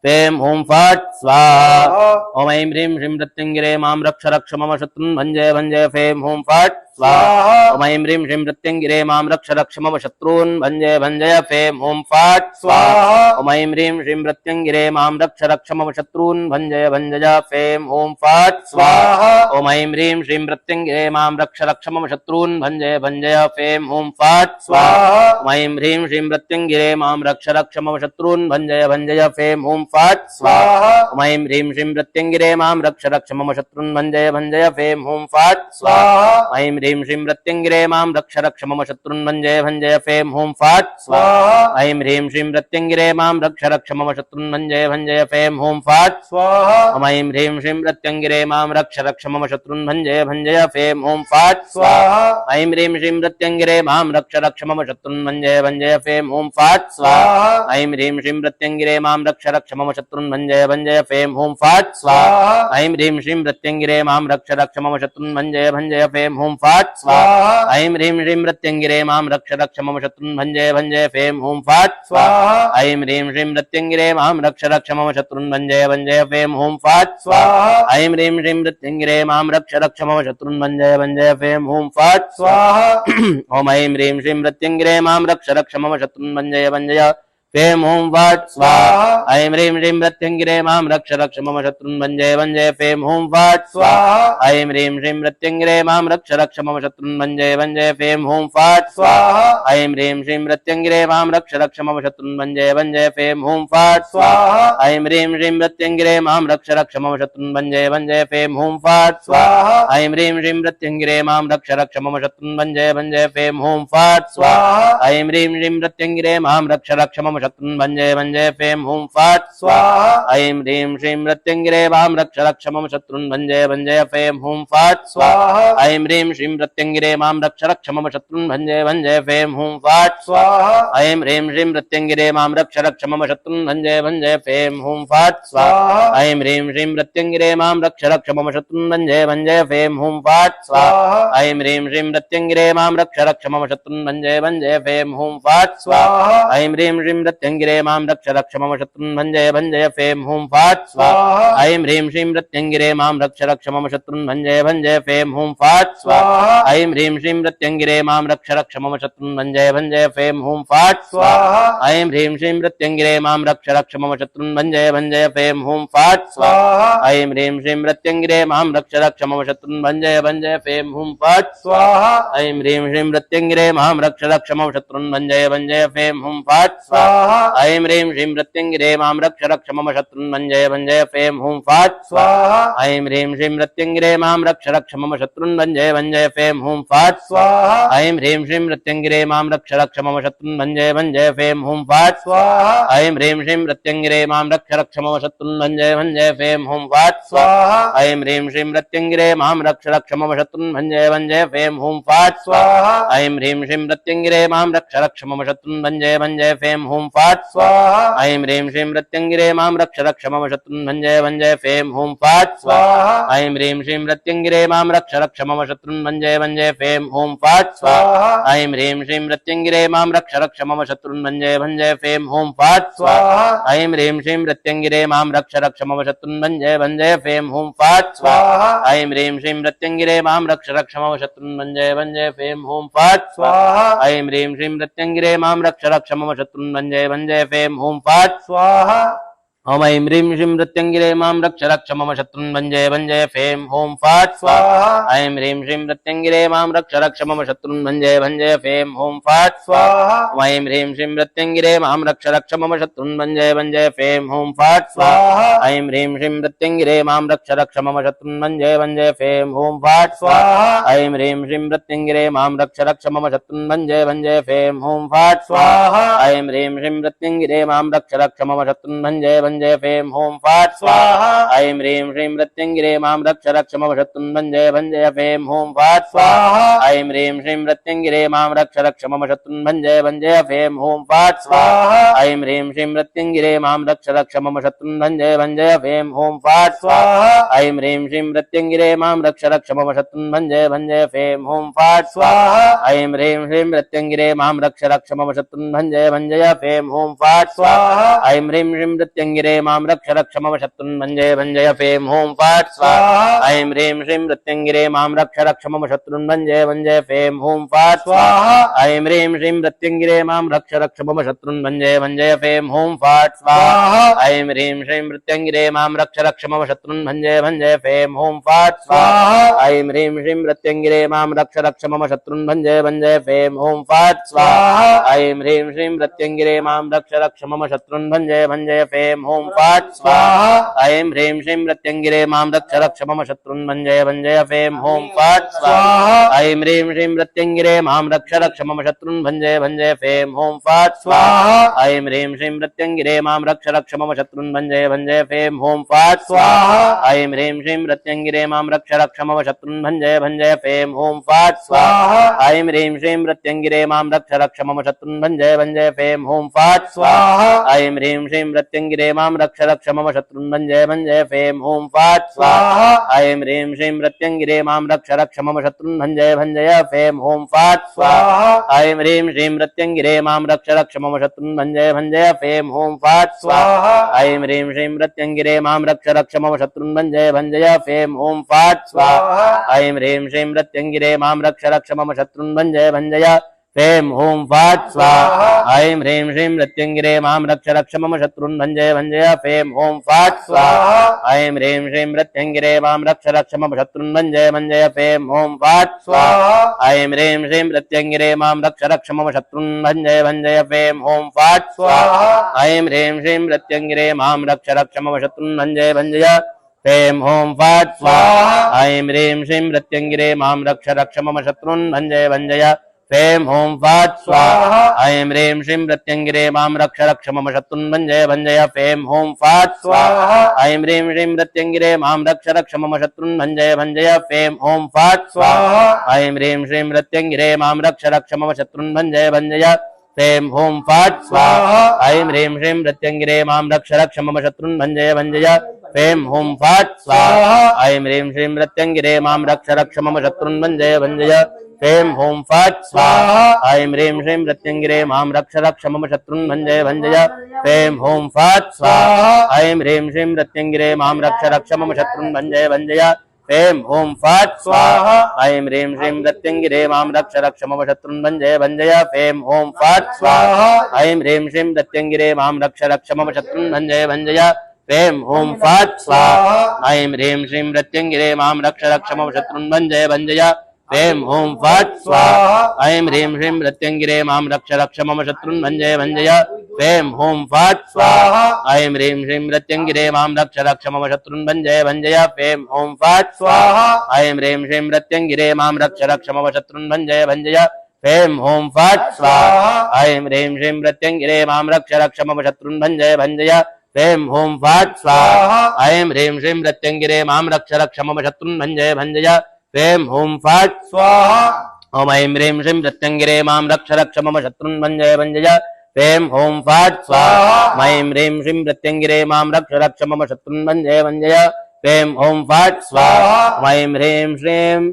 फें हूं फट् स्वाहा ओम ऐं ह्रीं श्रीं प्रत्यंगिरे मां रक्ष रक्ष मम शत्रुन् भञ्जय भञ्जय फें हूं फट् स्वाहा ओम ऐं ह्रीं श्रीं प्रत्यंगिरे मां रक्ष रक्ष मम शत्रून् भञ्जय भञ्जय फें हूं फट् स्वाहा ओम ऐं ह्रीं श्रीं प्रत्यंगिरे मां रक्ष रक्ष मम शत्रून् भञ्जय भञ्जय फें हूं फट् स्वाहा ओम ऐं ह्रीं श्रीं प्रत्यंगिरे मां रक्ष रक्ष मम शत्रून् भञ्जय भञ्जय फें हूं फट् स्वाहा ओम ऐं ह्रीं श्रीं प्रत्यंगिरे मां रक्ष रक्ष मम शत्रून् भञ्जय भञ्जय फें हूं फट् स्वाहा ओम ऐं ह्रीं श्रीं प्रत्यंगिरे मां रक्ष रक्ष मम शत्रून् भञ्जय भञ्जय फें हूं फट् स्वाहा ऐं ह्रीं श्रीं प्रत्यंगिरे मां रक्ष रक्ष मम शत्रुन् भञ्जय भञ्जय फें हूं फट् स्वाहा ऐं ह्रीं श्रीं प्रत्यंगिरे मां रक्ष रक्ष मम शत्रुन् भञ्जय भञ्जय फें हूं फट् स्वाहा ऐं ह्रीं श्रीं प्रत्यंगिरे मां रक्ष रक्ष मम शत्रुन् भञ्जय भञ्जय फें हूं फट् स्वाहा ऐं ह्रीं श्रीं प्रत्यंगिरे मां रक्ष रक्ष मम शत्रुन् भञ्जय भञ्जय फें हूं फट् स्वाहा ऐं ह्रीं श्रीं प्रत्यंगिरे मां रक्ष रक्ष मम शत्रुन् भञ्जय भञ्जय फें हूं फट् स्वाहा ऐं ह्रीं श्रीं प्रत्यंगिरे मां रक्ष रक्ष मम शत्रुन् भञ्जय भञ्जय फें हूं फट् स्वाहा ऐं ह्रीं श्रीं प्रत्यंगिरे मां रक्ष रक्ष मम शत्रुन् भञ्जय भञ्जय फें हूं फट् स्वाहा ऐं ह्रीं श्रीं प्रत्यंगिरे मां रक्ष रक्ष मम शत्रुन् भञ्जय भञ्जय फें हूं फट् स्वाहा ऐं ह्रीं श्रीं प्रत्यंगिरे मां रक्ष रक्ष मम शत्रुन् भञ्जय भञ्जय फें हूं फट् स्वाहा ओम ऐं ह्रीं श्रीं प्रत्यंगिरे मां रक्ष रक्ष मम शत्रुन् भञ्जय भञ्जय फें हूं फट् स्वाहा ऐं ह्रीं श्रीं प्रत्यंगिरे मां रक्ष रक्ष मम शत्रुन् भञ्जय भञ्जय फें हूं फट् स्वाहा ऐं ह्रीं श्रीं प्रत्यंगिरे मां रक्ष रक्ष मम शत्रुन् भञ्जय भञ्जय फें हूं फट् स्वाहा ऐं ह्रीं श्रीं प्रत्यंगिरे मां रक्ष रक्ष मम शत्रुन् भञ्जय भञ्जय फें हूं फट् स्वाहा ऐं ह्रीं श्रीं प्रत्यंगिरे मां रक्ष रक्ष मम शत्रुन् भञ्जय भञ्जय फें हूं फट् स्वाहा ऐं ह्रीं श्रीं प्रत्यंगिरे मां रक्ष रक्ष मम शत्रुन् भञ्जय भञ्जय फें हूं फट् स्वाहा ऐं ह्रीं श्रीं प्रत्यंगिरे मां रक्ष रक्ष मम शत्रुन् भञ्जय भञ्जय फें हूं फट् स्वाहा ऐं ह्रीं श्रीं प्रत्यंगिरे मां रक्ष रक्ष मम शत्रुन् भञ्जय भञ्जय फें हूं फट् स्वाहा ऐं ह्रीं श्रीं प्रत्यंगिरे मां रक्ष रक्ष मम शत्रुन् भञ्जय भञ्जय फें हूं फट् स्वाहा ऐं ह्रीं श्रीं प्रत्यंगिरे मां रक्ष रक्ष मम शत्रुन् भञ्जय भञ्जय फें हूं फट् स्वाहा ऐं ह्रीं श्रीं प्रत्यंगिरे मां रक्ष रक्ष मम शत्रुन् भञ्जय भञ्जय फें हूं फट् स्वाहा ऐं ह्रीं श्रीं प्रत्यंगिरे मां रक्ष रक्ष मम शत्रुन् भञ्जय भञ्जय फें हूं फट् स्वाहा ऐं ह्रीं श्रीं मृत्यङ्गिरे मां रक्ष रक्ष मम शत्रुन् भञ्जय भञ्जय फें हुं फाट् स्वाहा ऐं ह्रीं श्रीं मृत्यङ्गिरे मां रक्ष रक्ष मम शत्रुन् भञ्जय भञ्जय फें हुं फाट् स्वाहा ऐं ह्रीं श्रीं मृत्यङ्गिरे मां रक्ष रक्ष मम शत्रुन् भञ्जय भञ्जय फें हुं फाट् स्वाहा ऐं ह्रीं श्रीं मृत्यङ्गिरे मां रक्ष रक्ष मम शत्रुन् भञ्जय भञ्जय फें हुं फाट् स्वाहा ऐं ह्रीं श्रीं मृत्यङ्गिरे मां रक्ष रक्ष मम शत्रुन् भञ्जय भञ्जय फें हुं फाट् स्वाहा ऐं ह्रीं श्रीं मृत्यङ्गिरे मां रक्ष रक्ष मम शत्रुन् भञ्जय भञ्जय फें हुं फाट् स्वाहा ऐं ह्रीं श्रीं मृत्यङ्गिरे मां रक्ष रक्ष मम शत्रुन् भञ्जय भञ्जय फें हुं फाट् स्वाहा ऐं ह्रीं श्रीं मृत्यङ्गिरे मां रक्ष रक्ष मम शत्रुन् भञ्जय भञ्जय फें हुं फाट् स्वाहा ऐं ह्रीं श्रीं मृत्यङ्गिरे मां रक्ष रक्ष मम शत्रुन् भञ्जय भञ्जय फें हुं फाट् स्वाहा ऐं ह्रीं श्रीं मृत्यङ्गिरे मां रक्ष रक्ष मम शत्रुन् भञ्जय भञ्जय फें हुं फाट् स्वाहा ऐं ह्रीं श्रीं मृत्यङ्गिरे मां रक्ष रक्ष मम शत्रुन् भञ्जय भञ्जय फें हुं फाट् स्वाहा ऐं ह्रीं श्रीं मृत्यङ्गिरे मां रक्ष रक्ष मम शत्रुन् भञ्जय भञ्जय फें हुं फाट् स्वाहा ऐं ह्रीं श्रीं मृत्यङ्गिरे मां रक्ष रक्ष मम शत्रुन् भञ्जय भञ्जय फें हुं फाट् स्वाहा ऐं ह्रीं श्रीं मृत्यङ्गिरे मां रक्ष रक्ष मम शत्रुन् भञ्जय भञ्जय फें हुं फाट् स्वाहा ऐं ह्रीं श्रीं मृत्यङ्गिरे मां रक्ष रक्ष मम शत्रुन् भञ्जय भञ्जय फें हुं फाट् स्वाहा ऐं ह्रीं श्रीं मृत्यङ्गिरे मां रक्ष रक्ष मम शत्रुन् भञ्जय भञ्जय फें हुं फाट् स्वाहा ऐं ह्रीं श्रीं मृत्यङ्गिरे मां रक्ष रक्ष मम शत्रुन् भञ्जय भञ्जय फें हुं फाट् स्वाहा ऐं ह्रीं श्रीं मृत्यङ्गिरे मां रक्ष रक्ष मम शत्रुन् भञ्जय भञ्जय फें हुं फाट् स्वाहा ॐ ऐं ह्रीं श्रीं मृत्यङ्गिरे मां रक्ष रक्ष मम शत्रुन् भञ्जय भञ्जय फें हुं फाट् स्वाहा ऐं ह्रीं श्रीं मृत्यङ्गिरे मां रक्ष रक्ष मम शत्रुन् भञ्जय भञ्जय फें हुं फाट् स्वाहा ऐं ह्रीं श्रीं मृत्यङ्गिरे मां रक्ष रक्ष मम शत्रुन् भञ्जय भञ्जय फें हुं फाट् स्वाहा ऐं ह्रीं श्रीं मृत्यङ्गिरे मां रक्ष रक्ष मम शत्रुन् भञ्जय भञ्जय फें हुं फाट् स्वाहा ऐं ह्रीं श्रीं मृत्यङ्गिरे मां रक्ष रक्ष मम शत्रुन् भञ्जय भञ्जय फें हुं फाट् स्वाहा ऐं ह्रीं श्रीं मृत्यङ्गिरे मां रक्ष रक्ष मम शत्रुन् भञ्जय भञ्जय फें हुं फाट् स्वाहा ऐं ह्रीं श्रीं मृत्यङ्गिरे मां रक्ष रक्ष मम शत्रुन् भञ्जय भञ्जय फें हुं फाट् स्वाहा ऐं ह्रीं श्रीं मृत्यङ्गिरे मां रक्ष रक्ष मम शत्रुन् भञ्जय भञ्जय फें हुं फाट् स्वाहा ऐं ह्रीं श्रीं मृत्यङ्गिरे मां रक्ष रक्ष मम शत्रुन् भञ्जय भञ्जय फें हुं फाट् स्वाहा ऐं ह्रीं श्रीं मृत्यङ्गिरे मां रक्ष रक्ष मम शत्रुन् भञ्जय भञ्जय फें हुं फाट् स्वाहा ऐं ह्रीं श्रीं मृत्यङ्गिरे मां रक्ष रक्ष मम शत्रुन् भञ्जय भञ्जय फें हुं फाट् स्वाहा ऐं ह्रीं श्रीं मृत्यङ्गिरे मां रक्ष रक्ष मम शत्रुन् भञ्जय भञ्जय फें हुं फाट् स्वाहा ऐं ह्रीं श्रीं मृत्यङ्गिरे मां रक्ष रक्ष मम शत्रुन् भञ्जय भञ्जय फें हुं फाट् स्वाहा ऐं ह्रीं श्रीं मृत्यङ्गिरे मां रक्ष रक्ष मम शत्रुन् भञ्जय भञ्जय फें हुं फाट् स्वाहा ऐं ह्रीं श्रीं मृत्यङ्गिरे मां रक्ष रक्ष मम शत्रुन् भञ्जय भञ्जय फें हुं फाट् स्वाहा ऐं ह्रीं श्रीं मृत्यङ्गिरे मां रक्ष रक्ष मम शत्रुन् भञ्जय भञ्जय फें हुं फाट् स्वाहा ऐं ह्रीं श्रीं मृत्यङ्गिरे मां रक्ष रक्ष मम शत्रुन् भञ्जय भञ्जय फें हुं फाट् स्वाहा ऐं ह्रीं श्रीं मृत्यङ्गिरे मां रक्ष रक्ष मम शत्रुन् भञ्जय भञ्जय फें हुं फाट् स्वाहा ऐं ह्रीं श्रीं मृत्यङ्गिरे मां रक्ष रक्ष मम शत्रुन् भञ्जय भञ्जय फें हुं फाट् स्वाहा ऐं ह्रीं श्रीं मृत्यङ्गिरे मां रक्ष रक्ष मम शत्रुन् भञ्जय भञ्जय फें हुं फाट् स्वाहा ऐं ह्रीं श्रीं मृत्यङ्गिरे मां रक्ष रक्ष मम शत्रुन् भञ्जय भञ्जय फें हुं फाट् स्वाहा ऐं ह्रीं श्रीं मृत्यङ्गिरे मां रक्ष रक्ष मम शत्रुन् भञ्जय भञ्जय फें हुं फाट् स्वाहा ऐं ह्रीं श्रीं मृत्यङ्गिरे मां रक्ष रक्ष मम शत्रुन् भञ्जय भञ्जय फें हुं फाट् स्वाहा ऐं ह्रीं श्रीं मृत्यङ्गिरे मां रक्ष रक्ष मम शत्रुन् भञ्जय भञ्जय फें हुं फाट् स्वाहा ऐं ह्रीं श्रीं मृत्यङ्गिरे मां रक्ष रक्ष मम शत्रुन् भञ्जय भञ्जय फें हुं फाट् स्वाहा ऐं ह्रीं श्रीं मृत्यङ्गिरे मां रक्ष रक्ष मम शत्रुन् भञ्जय भञ्जय फें हुं फाट् स्वाहा ऐं ह्रीं श्रीं मृत्यङ्गिरे मां रक्ष रक्ष मम शत्रुन् भञ्जय भञ्जय फें हुं फाट् स्वाहा ऐं ह्रीं श्रीं मृत्यङ्गिरे मां रक्ष रक्ष मम शत्रुन् भञ्जय भञ्जय फें हुं फाट् स्वाहा ऐं ह्रीं श्रीं मृत्यङ्गिरे मां रक्ष रक्ष मम शत्रुन् भञ्जय भञ्जय फें हुं फाट् स्वाहा ऐं ह्रीं श्रीं मृत्यङ्गिरे मां रक्ष रक्ष मम शत्रुन् भञ्जय भञ्जय फें हुं फाट् स्वाहा ऐं ह्रीं श्रीं मृत्यङ्गिरे मां रक्ष रक्ष मम शत्रुन् भञ्जय भञ्जय फें हुं फाट् स्वाहा ऐं ह्रीं श्रीं मृत्यङ्गिरे मां रक्ष रक्ष मम शत्रुन् भञ्जय भञ्जय फें हुं फाट् स्वाहा ऐं ह्रीं श्रीं मृत्यङ्गिरे मां रक्ष रक्ष मम शत्रुन् भञ्जय भञ्जय फें हुं फाट् स्वाहा ऐं ह्रीं श्रीं मृत्यङ्गिरे मां रक्ष रक्ष मम शत्रुन् भञ्जय भञ्जय फें हुं फाट् स्वाहा ऐं ह्रीं श्रीं मृत्यङ्गिरे मां रक्ष रक्ष मम शत्रुन् भञ्जय भञ्जय फें हुं फाट् स्वाहा ऐं ह्रीं श्रीं मृत्यङ्गिरे मां रक्ष रक्ष मम शत्रुन् भञ्जय भञ्जय फें हुं फाट् स्वाहा ऐं ह्रीं श्रीं मृत्यङ्गिरे मां रक्ष रक्ष मम शत्रुन् भञ्जय भञ्जय फेम होम फट स्वाहा ऐं ह्रीं श्रीं प्रत्यंगिरे मां रक्ष रक्ष मम शत्रुन् भञ्जय भञ्जय फेम होम फट स्वाहा ऐं ह्रीं श्रीं प्रत्यंगिरे मां रक्ष रक्ष मम शत्रुन् भञ्जय भञ्जय फेम होम फट स्वाहा ऐं ह्रीं श्रीं प्रत्यंगिरे मां रक्ष रक्ष मम शत्रुन् भञ्जय भञ्जय फेम होम फट स्वाहा ऐं ह्रीं श्रीं प्रत्यंगिरे मां रक्ष रक्ष मम शत्रुन् भञ्जय भञ्जय फेम होम फट स्वाहा ऐं ह्रीं श्रीं प्रत्यंगिरे मां रक्ष रक्ष मम शत्रुन् भञ्जय भञ्जय फेम होम फट स्वाहा ऐं ह्रीं श्रीं प्रत्यंगिरे मां रक्ष रक्ष मम शत्रुन् भञ्जय भञ्जय फेम होम फट स्वाहा ऐं ह्रीं श्रीं प्रत्यंगिरे मां रक्ष रक्ष मम शत्रुन् भञ्जय भञ्जय फेम होम फट स्वाहा ऐं ह्रीं श्रीं प्रत्यंगिरे मां रक्ष रक्ष मम शत्रुन् भञ्जय भञ्जय फेम होम फट स्वाहा ऐं ह्रीं श्रीं प्रत्यंगिरे मां रक्ष रक्ष मम शत्रुन् भञ्जय भञ्जय फेम होम फट स्वाहा ऐं ह्रीं श्रीं प्रत्यंगिरे मां रक्ष रक्ष मम शत्रुन् भञ्जय भञ्जय फेम होम फट स्वाहा ओम ऐं ह्रीं श्रीं प्रत्यंगिरे मां रक्ष रक्ष मम शत्रुन् भञ्जय भञ्जय फेम होम फट स्वाहा ऐं ह्रीं श्रीं प्रत्यंगिरे मां रक्ष रक्ष मम शत्रुन् भञ्जय भञ्जय फेम होम फट स्वाहा ऐं ह्रीं श्रीं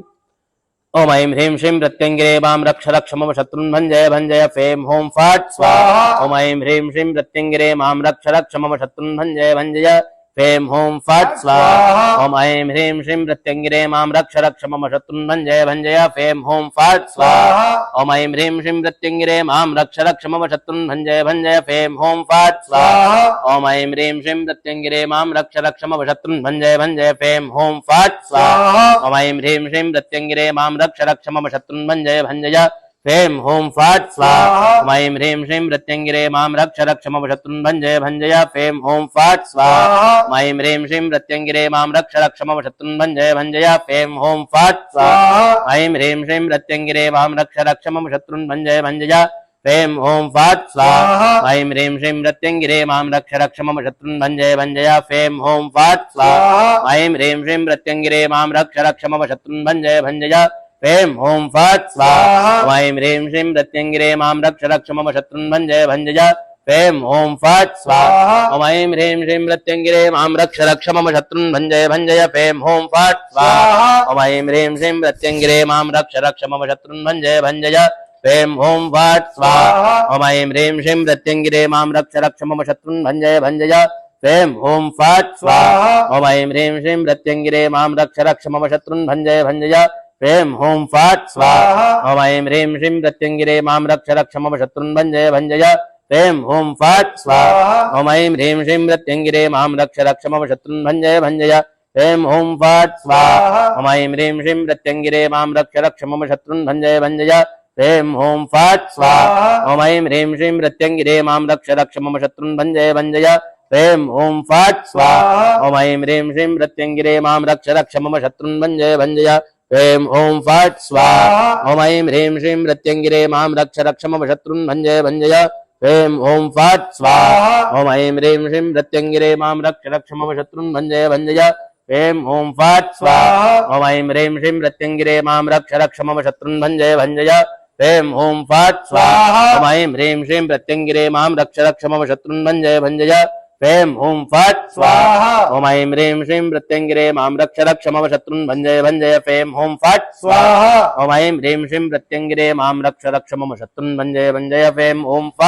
ओम ऐं ह्रीं श्रीं प्रत्यंगिरे मां रक्ष रक्ष मम शत्रुन् भञ्जय भञ्जय फेम होम फट स्वाहा ओम ऐं ह्रीं श्रीं प्रत्यंगिरे मां रक्ष रक्ष मम शत्रुन् भञ्जय भञ्जय फेम होम फट स्वाहा ओम ऐं ह्रीं श्रीं प्रत्यंगिरे मां रक्ष रक्ष मम शत्रुन् भञ्जय भञ्जय फेम होम फट स्वाहा ओम ऐं ह्रीं श्रीं प्रत्यंगिरे मां रक्ष रक्ष मम शत्रुन् भञ्जय भञ्जय फेम होम फट स्वाहा ओम ऐं ह्रीं श्रीं प्रत्यंगिरे मां रक्ष रक्ष मम शत्रुन् भञ्जय भञ्जय फेम होम फट स्वाहा ओम ऐं ह्रीं श्रीं प्रत्यंगिरे मां रक्ष रक्ष मम शत्रुन् भञ्जय भञ्जय फेम होम फट स्वाहा ओम ऐं ह्रीं श्रीं प्रत्यंगिरे मां रक्ष रक्ष मम शत्रुन् भञ्जय भञ्जय फेम होम फट स्वाहा ओम ऐं ह्रीं श्रीं प्रत्यंगिरे मां रक्ष रक्ष मम शत्रुन् भञ्जय भञ्जय फेम होम फट स्वाहा ऐं ह्रीं श्रीं प्रत्यंगिरे मां रक्ष रक्ष मम शत्रुन् भञ्जय भञ्जय फेम होम फट स्वाहा ऐं ह्रीं श्रीं प्रत्यंगिरे मां रक्ष रक्ष मम शत्रुन् भञ्जय भञ्जय फेम होम फट स्वाहा ऐं ह्रीं श्रीं प्रत्यंगिरे मां रक्ष रक्ष मम शत्रुन् भञ्जय भञ्जय फेम होम फट स्वाहा ऐं ह्रीं श्रीं प्रत्यंगिरे मां रक्ष रक्ष मम शत्रुन् भञ्जय भञ्जय फेम होम फट स्वाहा ओम ऐं ह्रीं श्रीं प्रत्यंगिरे मां रक्ष रक्ष मम शत्रुन् भञ्जय भञ्जय फेम होम फट स्वाहा ओम ऐं ह्रीं श्रीं प्रत्यंगिरे मां रक्ष रक्ष मम शत्रुन् भञ्जय भञ्जय फेम होम फट स्वाहा ओम ऐं ह्रीं श्रीं प्रत्यंगिरे मां रक्ष रक्ष मम शत्रुन् भञ्जय भञ्जय फेम होम फट स्वाहा ओम ऐं ह्रीं श्रीं प्रत्यंगिरे मां रक्ष रक्ष मम शत्रुन् भञ्जय भञ्जय फेम होम फट स्वाहा ओम ऐं ह्रीं श्रीं प्रत्यंगिरे मां रक्ष रक्ष मम शत्रुन् भञ्जय भञ्जय फेम होम फट स्वाहा ओम ऐं ह्रीं श्रीं प्रत्यंगिरे मां रक्ष रक्ष मम शत्रुन् भञ्जय भञ्जय फेम होम फट स्वाहा ओम ऐं ह्रीं श्रीं प्रत्यंगिरे मां रक्ष रक्ष मम शत्रुन् भञ्जय भञ्जय फेम होम फट स्वाहा ओम ऐं ह्रीं श्रीं प्रत्यंगिरे मां रक्ष रक्ष मम शत्रुन् भञ्जय भञ्जय फेम होम फट स्वाहा ओम ऐं ह्रीं श्रीं प्रत्यंगिरे मां रक्ष रक्ष मम शत्रुन् भञ्जय भञ्जय फेम होम फट स्वाहा ओम ऐं ह्रीं श्रीं प्रत्यंगिरे मां रक्ष रक्ष मम शत्रुन् भञ्जय भञ्जय फेम होम फट स्वाहा ओम ऐं ह्रीं श्रीं प्रत्यंगिरे मां रक्ष रक्ष मम शत्रुन् भञ्जय भञ्जय फेम होम फट स्वाहा ओम ऐं ह्रीं श्रीं प्रत्यंगिरे मां रक्ष रक्ष मम शत्रुन् भञ्जय भञ्जय फेम होम फट स्वाहा ओम ऐं ह्रीं श्रीं प्रत्यंगिरे मां रक्ष रक्ष मम शत्रुन् भञ्जय भञ्जय फेम होम फट स्वाहा ओम ऐं ह्रीं श्रीं प्रत्यंगिरे मां रक्ष रक्ष मम शत्रुन् भञ्जय भञ्जय फेम होम फट स्वाहा ओम ऐं ह्रीं श्रीं प्रत्यंगिरे मां रक्ष रक्ष मम शत्रुन् भञ्जय भञ्जय फेम होम फट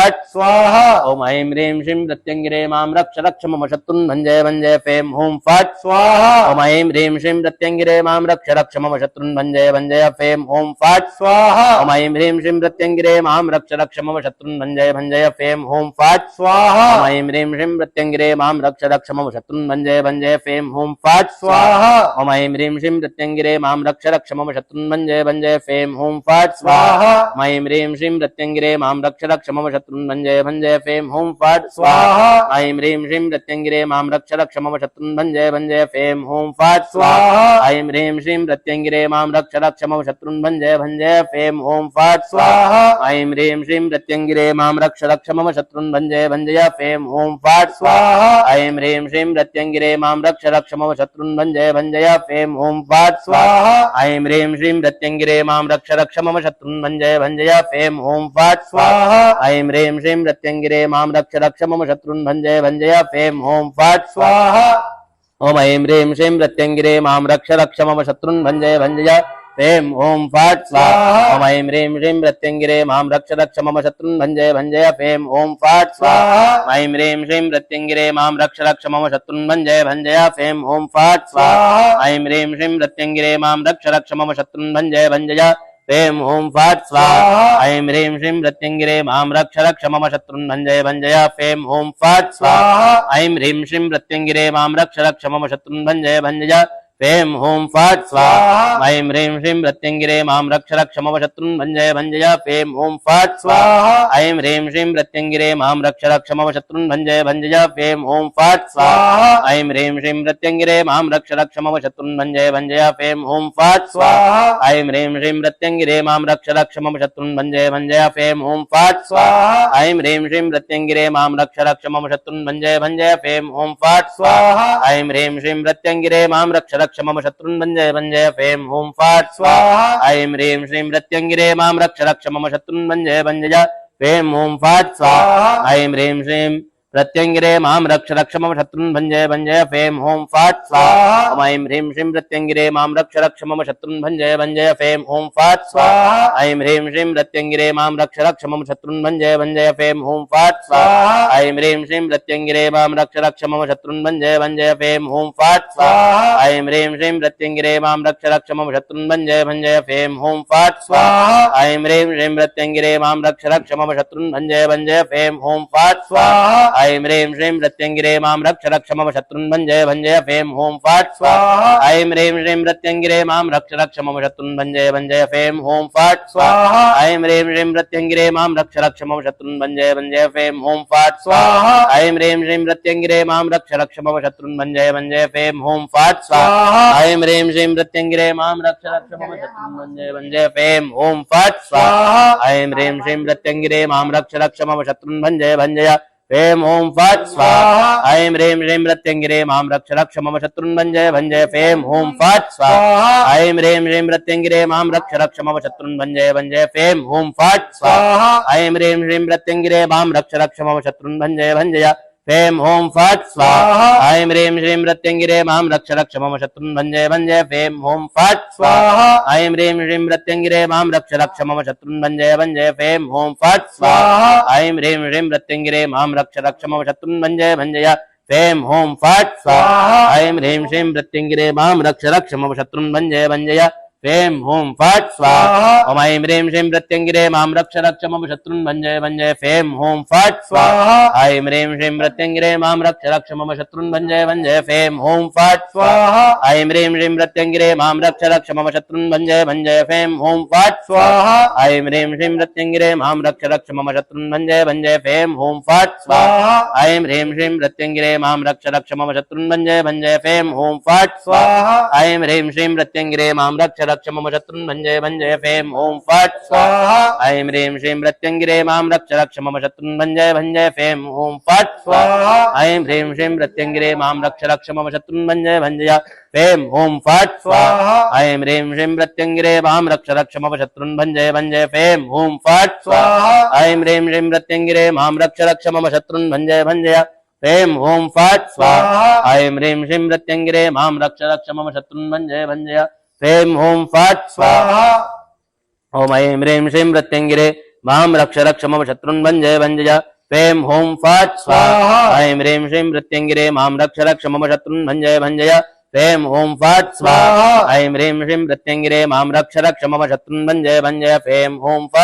स्वाहा ओम ऐं ह्रीं श्रीं प्रत्यंगिरे मां रक्ष रक्ष मम शत्रुन् भञ्जय भञ्जय फेम होम फट स्वाहा ओम ऐं ह्रीं श्रीं प्रत्यंगिरे मां रक्ष रक्ष मम शत्रुन् भञ्जय भञ्जय फेम होम फट स्वाहा ओम ऐं ह्रीं श्रीं प्रत्यंगिरे मां रक्ष रक्ष मम शत्रुन् भञ्जय भञ्जय फेम होम फट स्वाहा ओम ऐं ह्रीं श्रीं प्रत्यंगिरे मां रक्ष रक्ष मम शत्रुन् भञ्जय भञ्जय फेम होम फट स्वाहा ओम ऐं ह्रीं श्रीं प्रत्यंगिरे मां रक्ष रक्ष मम शत्रुन् भञ्जय भञ्जय फेम होम फट स्वाहा ओम ऐं ह्रीं श्रीं प्रत्यंगिरे मां रक्ष रक्ष मम शत्रुन् भञ्जय भञ्जय फेम होम फट स्वाहा ऐं ह्रीं श्रीं प्रत्यंगिरे मां रक्ष रक्ष मम शत्रुन् भञ्जय भञ्जय फेम होम फट स्वाहा ऐं ह्रीं श्रीं प्रत्यंगिरे मां रक्ष रक्ष मम शत्रुन् भञ्जय भञ्जय फेम होम फट स्वाहा ऐं ह्रीं श्रीं प्रत्यंगिरे मां रक्ष रक्ष मम शत्रुन् भञ्जय भञ्जय फेम होम फट स्वाहा ऐं ह्रीं श्रीं प्रत्यंगिरे मां रक्ष रक्ष मम शत्रुन् भञ्जय भञ्जय फेम होम फट स्वाहा ऐं ह्रीं श्रीं प्रत्यंगिरे मां रक्ष रक्ष मम शत्रुन् भञ्जय भञ्जय फेम होम फट स्वाहा ऐं ह्रीं श्रीं प्रत्यंगिरे मां रक्ष रक्ष मम शत्रुन् भञ्जय भञ्जय फेम होम फट स्वाहा ओम ऐं ह्रीं श्रीं प्रत्यंगिरे मां रक्ष रक्ष मम शत्रुन् भञ्जय भञ्जय फेम ओम फट स्वाहा ओम ऐं ह्रीं श्रीं प्रत्यंगिरे मां रक्ष रक्ष मम शत्रुन् भञ्जय भञ्जय फेम ओम फट स्वाहा ऐं ह्रीं श्रीं प्रत्यंगिरे मां रक्ष रक्ष मम शत्रुन् भञ्जय भञ्जय फेम ओम फट स्वाहा ऐं ह्रीं श्रीं प्रत्यंगिरे मां रक्ष रक्ष मम शत्रुन् भञ्जय भञ्जय फेम ओम फट स्वाहा ऐं ह्रीं श्रीं प्रत्यंगिरे मां रक्ष रक्ष मम शत्रुन् भञ्जय भञ्जय फेम ओम फट स्वाहा ऐं ह्रीं श्रीं प्रत्यंगिरे मां रक्ष रक्ष मम शत्रुन् भञ्जय भञ्जय फेम ओम फट स्वाहा ऐं ह्रीं श्रीं प्रत्यंगिरे मां रक्ष रक्ष मम शत्रुन् भञ्जय भञ्जय फेम ओम फट स्वाहा ऐं ह्रीं श्रीं प्रत्यंगिरे मां रक्ष रक्ष मम शत्रुन् भञ्जय भञ्जय फेम ओम फट स्वाहा ऐं ह्रीं श्रीं प्रत्यंगिरे मां रक्ष रक्ष मम शत्रुन् भञ्जय भञ्जय फेम ओम फट स्वाहा ऐं ह्रीं श्रीं प्रत्यंगिरे मां रक्ष रक्ष मम शत्रुन् भञ्जय भञ्जय फेम ओम फट स्वाहा ऐं ह्रीं श्रीं प्रत्यंगिरे मां रक्ष रक्ष मम शत्रुन् भञ्जय भञ्जय फेम ओम फट स्वाहा ऐं ह्रीं श्रीं प्रत्यंगिरे मां रक्ष रक्ष मम शत्रुन् भञ्जय भञ्जय फेम ओम फट स्वाहा ऐं ह्रीं श्रीं प्रत्यंगिरे मां रक्ष रक्ष मम शत्रुन् भञ्जय भञ्जय फेम ओम फट स्वाहा ऐं ह्रीं श्रीं प्रत्यंगिरे मां रक्ष रक्ष मम शत्रुन् भञ्जय भञ्जय फेम ओम फट स्वाहा ऐं ह्रीं श्रीं प्रत्यंगिरे मां रक्ष रक्ष मम शत्रुन् भञ्जय भञ्जय फेम ओम फट स्वाहा ऐं ह्रीं श्रीं प्रत्यंगिरे मां रक्ष रक्ष मम शत्रुन् भञ्जय भञ्जय फेम ओम फट स्वाहा ऐं ह्रीं श्रीं प्रत्यंगिरे मां रक्ष रक्ष मम शत्रुन् भञ्जय भञ्जय फेम ओम फट स्वाहा ऐं ह्रीं श्रीं प्रत्यंगिरे मां रक्ष रक्ष मम शत्रुन् भञ्जय भञ्जय फेम ओम फट स्वाहा ऐं ह्रीं श्रीं प्रत्यंगिरे मां रक्ष रक्ष मम शत्रुन् भञ्जय भञ्जय फेम ओम फट स्वाहा ऐं ह्रीं श्रीं प्रत्यंगिरे मां रक्ष रक्ष मम शत्रुन् भञ्जय भञ्जय फेम ओम फट स्वाहा ऐं ह्रीं श्रीं प्रत्यंगिरे मां रक्ष रक्ष मम शत्रुन् भञ्जय भञ्जय फेम ओम फट स्वाहा ऐं ह्रीं श्रीं प्रत्यंगिरे मां रक्ष रक्ष मम शत्रुन् भञ्जय भञ्जय फेम ओम फट स्वाहा ऐं ह्रीं श्रीं प्रत्यंगिरे मां रक्ष रक्ष मम शत्रुन् भञ्जय भञ्जय फेम ओम फट स्वाहा ऐं ह्रीं श्रीं प्रत्यंगिरे मां रक्ष रक्ष मम शत्रुन् भञ्जय भञ्जय फेम ओम फट स्वाहा ऐं ह्रीं श्रीं प्रत्यंगिरे मां रक्ष रक्ष मम शत्रुन् भञ्जय भञ्जय फेम ओम फट स्वाहा ऐं ह्रीं श्रीं प्रत्यंगिरे मां रक्ष रक्ष मम शत्रुन् भञ्जय भञ्जय फेम ओम फट स्वाहा ऐं ह्रीं श्रीं प्रत्यंगिरे मां रक्ष रक्ष मम शत्रुन् भञ्जय भञ्जय फेम ओम फट स्वाहा ऐं ह्रीं श्रीं प्रत्यंगिरे मां रक्ष रक्ष मम शत्रुन् भञ्जय भञ्जय फेम ओम फट स्वाहा ऐं ह्रीं श्रीं प्रत्यंगिरे मां रक्ष रक्ष मम शत्रुन् भञ्जय भञ्जय फेम ओम फट स्वाहा ऐं ह्रीं श्रीं प्रत्यंगिरे मां रक्ष रक्ष मम शत्रुन् भञ्जय भञ्जय फेम ओम फट स्वाहा ऐं ह्रीं श्रीं प्रत्यंगिरे मां रक्ष रक्ष मम शत्रुन् भञ्जय भञ्जय फेम ओम फट स्वाहा ऐं ह्रीं श्रीं प्रत्यंगिरे मां रक्ष रक्ष मम शत्रुन् भञ्जय भञ्जय फेम ओम फट स्वाहा ओम ऐं ह्रीं श्रीं प्रत्यंगिरे मां रक्ष रक्ष मम शत्रुन् भञ्जय भञ्जय फेम ओम फट स्वाहा ऐं ह्रीं श्रीं प्रत्यंगिरे मां रक्ष रक्ष मम शत्रुन् भञ्जय भञ्जय फेम ओम फट स्वाहा ऐं ह्रीं श्रीं प्रत्यंगिरे मां रक्ष रक्ष मम शत्रुन् भञ्जय भञ्जय फेम ओम फट स्वाहा ऐं ह्रीं श्रीं प्रत्यंगिरे मां रक्ष रक्ष मम शत्रुन् भञ्जय भञ्जय फेम ओम फट स्वाहा ऐं ह्रीं श्रीं प्रत्यंगिरे मां रक्ष रक्ष मम शत्रुन् भञ्जय भञ्जय फेम ओम फट स्वाहा ऐं ह्रीं श्रीं प्रत्यंगिरे मां रक्ष रक्ष मम शत्रुन् भञ्जय भञ्जय फेम ओम फट स्वाहा ऐं ह्रीं श्रीं प्रत्यंगिरे मां रक्ष रक्ष मम शत्रुन् भञ्जय भञ्जय फेम ओम फट स्वाहा ऐं ह्रीं श्रीं प्रत्यंगिरे मां रक्ष रक्ष मम शत्रुन् भञ्जय भञ्जय फेम ओम फट स्वाहा ऐं ह्रीं श्रीं प्रत्यंगिरे मां रक्ष रक्ष मम शत्रुन् भञ्जय भञ्जय फेम ओम फट स्वाहा ऐं ह्रीं श्रीं प्रत्यंगिरे मां रक्ष रक्ष मम शत्रुन् भञ्जय भञ्जय फेम ओम फट स्वाहा ऐं ह्रीं श्रीं प्रत्यंगिरे मां रक्ष रक्ष मम शत्रुन् भञ्जय भञ्जय फेम ओम फट स्वाहा ओम ऐं ह्रीं श्रीं प्रत्यंगिरे मां रक्ष रक्ष मम शत्रुन् भञ्जय भञ्जय फेम ओम फट स्वाहा ऐं ह्रीं श्रीं प्रत्यंगिरे मां रक्ष रक्ष मम शत्रुन् भञ्जय भञ्जय फेम ओम फट स्वाहा ऐं ह्रीं श्रीं प्रत्यंगिरे मां रक्ष रक्ष मम शत्रुन् भञ्जय भञ्जय फेम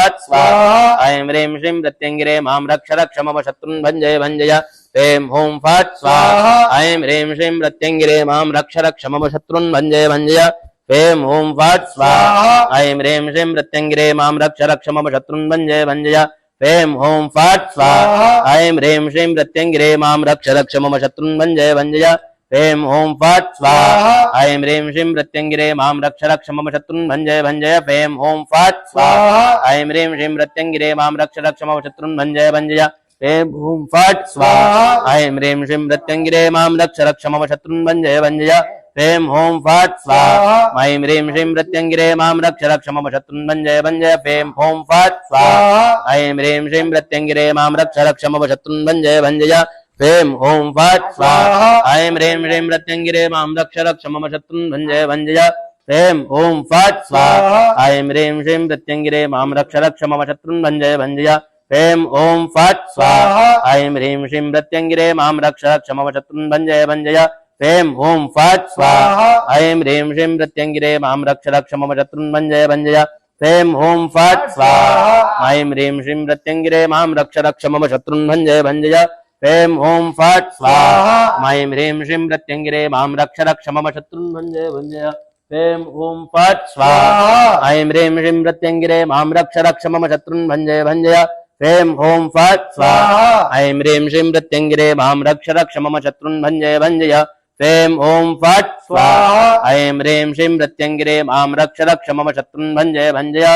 ओम फट स्वाहा ऐं ह्रीं श्रीं प्रत्यंगिरे मां रक्ष रक्ष मम शत्रुन् भञ्जय भञ्जय फेम ओम फट स्वाहा ऐं ह्रीं श्रीं प्रत्यंगिरे मां रक्ष रक्ष मम शत्रुन् भञ्जय भञ्जय फेम ओम फट स्वाहा ऐं ह्रीं श्रीं प्रत्यंगिरे मां रक्ष रक्ष मम शत्रुन् भञ्जय भञ्जय फेम ओम फट स्वाहा ऐं ह्रीं श्रीं प्रत्यंगिरे मां रक्ष रक्ष मम शत्रुन् भञ्जय भञ्जय फेम ओम फट स्वाहा ऐं ह्रीं श्रीं प्रत्यंगिरे मां रक्ष रक्ष मम शत्रुन् भञ्जय भञ्जय फेम ओम फट स्वाहा ऐं ह्रीं श्रीं प्रत्यंगिरे मां रक्ष रक्ष मम शत्रुन् भञ्जय भञ्जय फेम ओम फट स्वाहा ऐं ह्रीं श्रीं प्रत्यंगिरे मां रक्ष रक्ष मम शत्रुन् भञ्जय भञ्जय फेम ओम फट स्वाहा ऐं ह्रीं श्रीं प्रत्यंगिरे मां रक्ष रक्ष मम शत्रुन् भञ्जय भञ्जय फेम ओम फट स्वाहा ऐं ह्रीं श्रीं प्रत्यंगिरे मां रक्ष रक्ष मम शत्रुन् भञ्जय भञ्जय फेम ओम फट स्वाहा ऐं ह्रीं श्रीं प्रत्यंगिरे मां रक्ष रक्ष मम शत्रुन् भञ्जय भञ्जय ह्रीं ॐ फट् स्वाहा स्वाहा ऐं ह्रीं श्रीं प्रत्यङ्गिरे मां रक्ष रक्ष मम शत्रुन् भञ्जय भञ्जय ह्रीं ॐ फट् स्वाहा स्वाहा ऐं ह्रीं श्रीं प्रत्यङ्गिरे मां रक्ष रक्ष मम शत्रुन् भञ्जय भञ्जय ह्रीं ॐ फट् स्वाहा स्वाहा ऐं ह्रीं श्रीं प्रत्यङ्गिरे मां रक्ष रक्ष मम शत्रुन् भञ्जय भञ्जय ह्रीं ॐ फट् स्वाहा ऐं ह्रीं श्रीं प्रत्यङ्गिरे मां रक्ष रक्ष मम शत्रुन् भञ्जय भञ्जय ह्रीं ॐ फट् स्वाहा ऐं ह्रीं श्रीं प्रत्यङ्गिरे मां रक्ष रक्ष मम शत्रुन् भञ्जय भञ्जय ह्रीं ॐ फट् स्वाहा ऐं ह्रीं श्रीं प्रत्यङ्गिरे मां रक्ष रक्ष मम शत्रुन् भञ्जय भञ्जय ह्रीं ॐ फट् स्वाहा ऐं ह्रीं श्रीं प्रत्यङ्गिरे मां रक्ष रक्ष मम शत्रुन् भञ्जय भञ्जय ह्रीं ॐ फट् स्वाहा ऐं ह्रीं श्रीं प्रत्यङ्गिरे मां रक्ष रक्ष मम शत्रुन् भञ्जय भञ्जय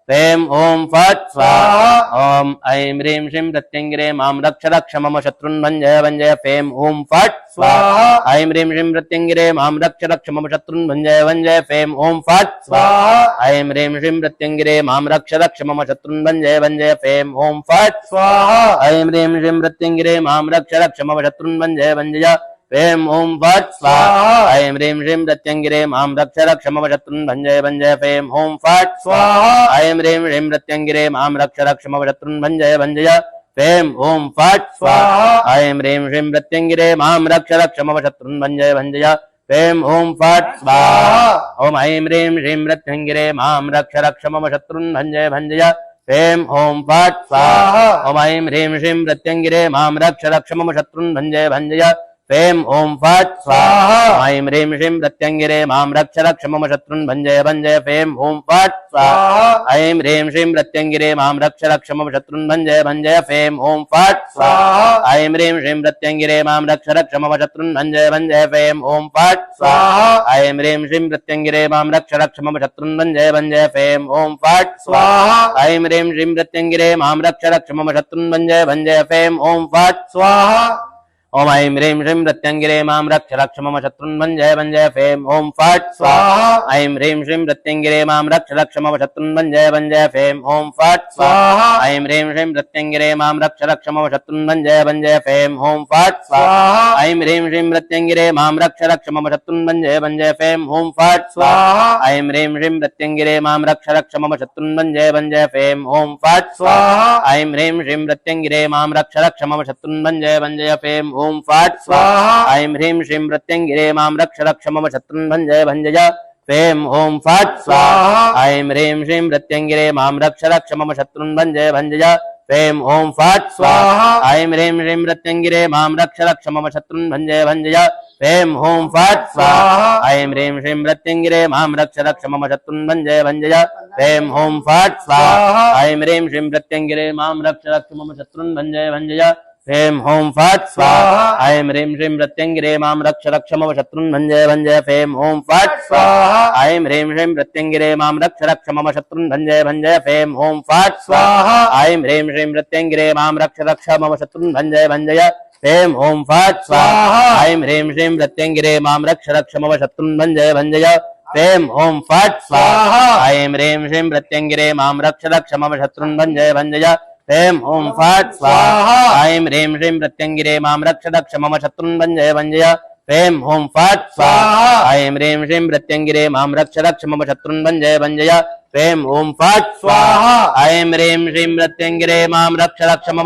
ह्रीं ॐ फट् स्वाहा ॐ ऐं ह्रीं श्रीं प्रत्यङ्गिरे मां रक्ष रक्ष मम शत्रुन् भञ्जय भञ्जय ह्रीं ॐ फट् स्वाहा ऐं ह्रीं श्रीं प्रत्यङ्गिरे मां रक्ष रक्ष मम शत्रुन् भञ्जय भञ्जय ह्रीं ॐ फट् स्वाहा ऐं ह्रीं श्रीं प्रत्यङ्गिरे मां रक्ष रक्ष मम शत्रुन् भञ्जय भञ्जय ह्रीं ॐ फट् स्वाहा ऐं ह्रीं श्रीं प्रत्यङ्गिरे मां रक्ष रक्ष मम शत्रुन् भञ्जय भञ्जय ह्रीं ॐ फट् स्वाहा ऐं ह्रीं श्रीं प्रत्यङ्गिरे मां रक्ष रक्ष मम शत्रुन् भञ्जय भञ्जय ह्रीं ॐ फट् स्वाहा ऐं ह्रीं श्रीं प्रत्यङ्गिरे मां रक्ष रक्ष मम शत्रुन् भञ्जय भञ्जय ह्रीं ॐ फट् स्वाहा ऐं ह्रीं श्रीं प्रत्यङ्गिरे मां रक्ष रक्ष मम शत्रुन् भञ्जय भञ्जय ह्रीं ॐ फट् स्वाहा ॐ ऐं ह्रीं श्रीं प्रत्यङ्गिरे मां रक्ष रक्ष मम शत्रुन् भञ्जय भञ्जय ह्रीं ॐ फट् स्वाहा ॐ ऐं ह्रीं श्रीं प्रत्यङ्गिरे मां रक्ष रक्ष मम शत्रुन् भञ्जय भञ्जय ह्रीं ॐ फट् स्वाहा ऐं ह्रीं श्रीं प्रत्यङ्गिरे मां रक्ष रक्ष मम शत्रुन् भञ्जय भञ्जय ह्रीं ॐ फट् स्वाहा ऐं ह्रीं श्रीं प्रत्यङ्गिरे मां रक्ष रक्ष मम शत्रुन् भञ्जय भञ्जय ह्रीं ॐ फट् स्वाहा ऐं ह्रीं श्रीं प्रत्यङ्गिरे मां रक्ष रक्ष मम शत्रुन् भञ्जय भञ्जय ह्रीं ॐ फट् स्वाहा ऐं ह्रीं श्रीं प्रत्यङ्गिरे मां रक्ष रक्ष मम शत्रुन् भञ्जय भञ्जय ह्रीं ॐ फट् स्वाहा ऐं ह्रीं श्रीं प्रत्यङ्गिरे मां रक्ष रक्ष मम शत्रुन् भञ्जय भञ्जय ह्रीं ॐ फट् स्वाहा ॐ ऐं ह्रीं श्रीं प्रत्यङ्गिरे मां रक्ष रक्ष मम शत्रुन् भञ्जय भञ्जय ह्रीं ॐ फट् स्वाहा ऐं ह्रीं श्रीं प्रत्यङ्गिरे मां रक्ष रक्ष मम शत्रुन् भञ्जय भञ्जय ह्रीं ॐ फट् स्वाहा ऐं ह्रीं श्रीं प्रत्यङ्गिरे मां रक्ष रक्ष मम शत्रुन् भञ्जय भञ्जय ह्रीं ॐ फट् स्वाहा ऐं ह्रीं श्रीं प्रत्यङ्गिरे मां रक्ष रक्ष मम शत्रुन् भञ्जय भञ्जय ह्रीं ॐ फट् स्वाहा ऐं ह्रीं श्रीं प्रत्यङ्गिरे मां रक्ष रक्ष मम शत्रुन् भञ्जय भञ्जय ह्रीं ॐ फट् स्वाहा ऐं ह्रीं श्रीं प्रत्यङ्गिरे मां रक्ष रक्ष मम शत्रुन् भञ्जय भञ्जय ह्रीं ॐ फट् स्वाहा ऐं ह्रीं श्रीं प्रत्यङ्गिरे मां रक्ष रक्ष मम शत्रुन् भञ्जय भञ्जय ह्रीं ॐ फट् स्वाहा ऐं ह्रीं श्रीं प्रत्यङ्गिरे मां रक्ष रक्ष मम शत्रुन् भञ्जय भञ्जय ह्रीं ॐ फट् स्वाहा ऐं ह्रीं श्रीं प्रत्यङ्गिरे मां रक्ष रक्ष मम शत्रुन् भञ्जय भञ्जय ह्रीं ॐ फट् स्वाहा ऐं ह्रीं श्रीं प्रत्यङ्गिरे मां रक्ष रक्ष मम शत्रुन् भञ्जय भञ्जय ह्रीं ॐ फट् स्वाहा ऐं ह्रीं श्रीं प्रत्यङ्गिरे मां रक्ष रक्ष मम शत्रुन् भञ्जय भञ्जय ह्रीं ॐ फट् स्वाहा ऐं ह्रीं श्रीं प्रत्यङ्गिरे मां रक्ष रक्ष मम शत्रुन् भञ्जय भञ्जय ह्रीं ॐ फट् स्वाहा ऐं ह्रीं श्रीं प्रत्यङ्गिरे मां रक्ष रक्ष मम शत्रुन् भञ्जय भञ्जय ह्रीं ॐ फट् स्वाहा ऐं ह्रीं श्रीं प्रत्यङ्गिरे मां रक्ष रक्ष मम शत्रुन् भञ्जय भञ्जय ह्रीं ॐ फट् स्वाहा ऐं ह्रीं श्रीं प्रत्यङ्गिरे मां रक्ष रक्ष मम शत्रुन् भञ्जय भञ्जय ह्रीं ॐ फट् स्वाहा ऐं ह्रीं श्रीं प्रत्यङ्गिरे मां रक्ष रक्ष मम शत्रुन् भञ्जय भञ्जय ह्रीं ॐ फट् स्वाहा ऐं ह्रीं श्रीं प्रत्यङ्गिरे मां रक्ष रक्ष मम शत्रुन् भञ्जय भञ्जय ह्रीं ॐ फट् स्वाहा ऐं ह्रीं श्रीं प्रत्यङ्गिरे मां रक्ष रक्ष मम शत्रुन् भञ्जय भञ्जय ह्रीं ॐ फट् स्वाहा ऐं ह्रीं श्रीं प्रत्यङ्गिरे मां रक्ष रक्ष मम शत्रुन्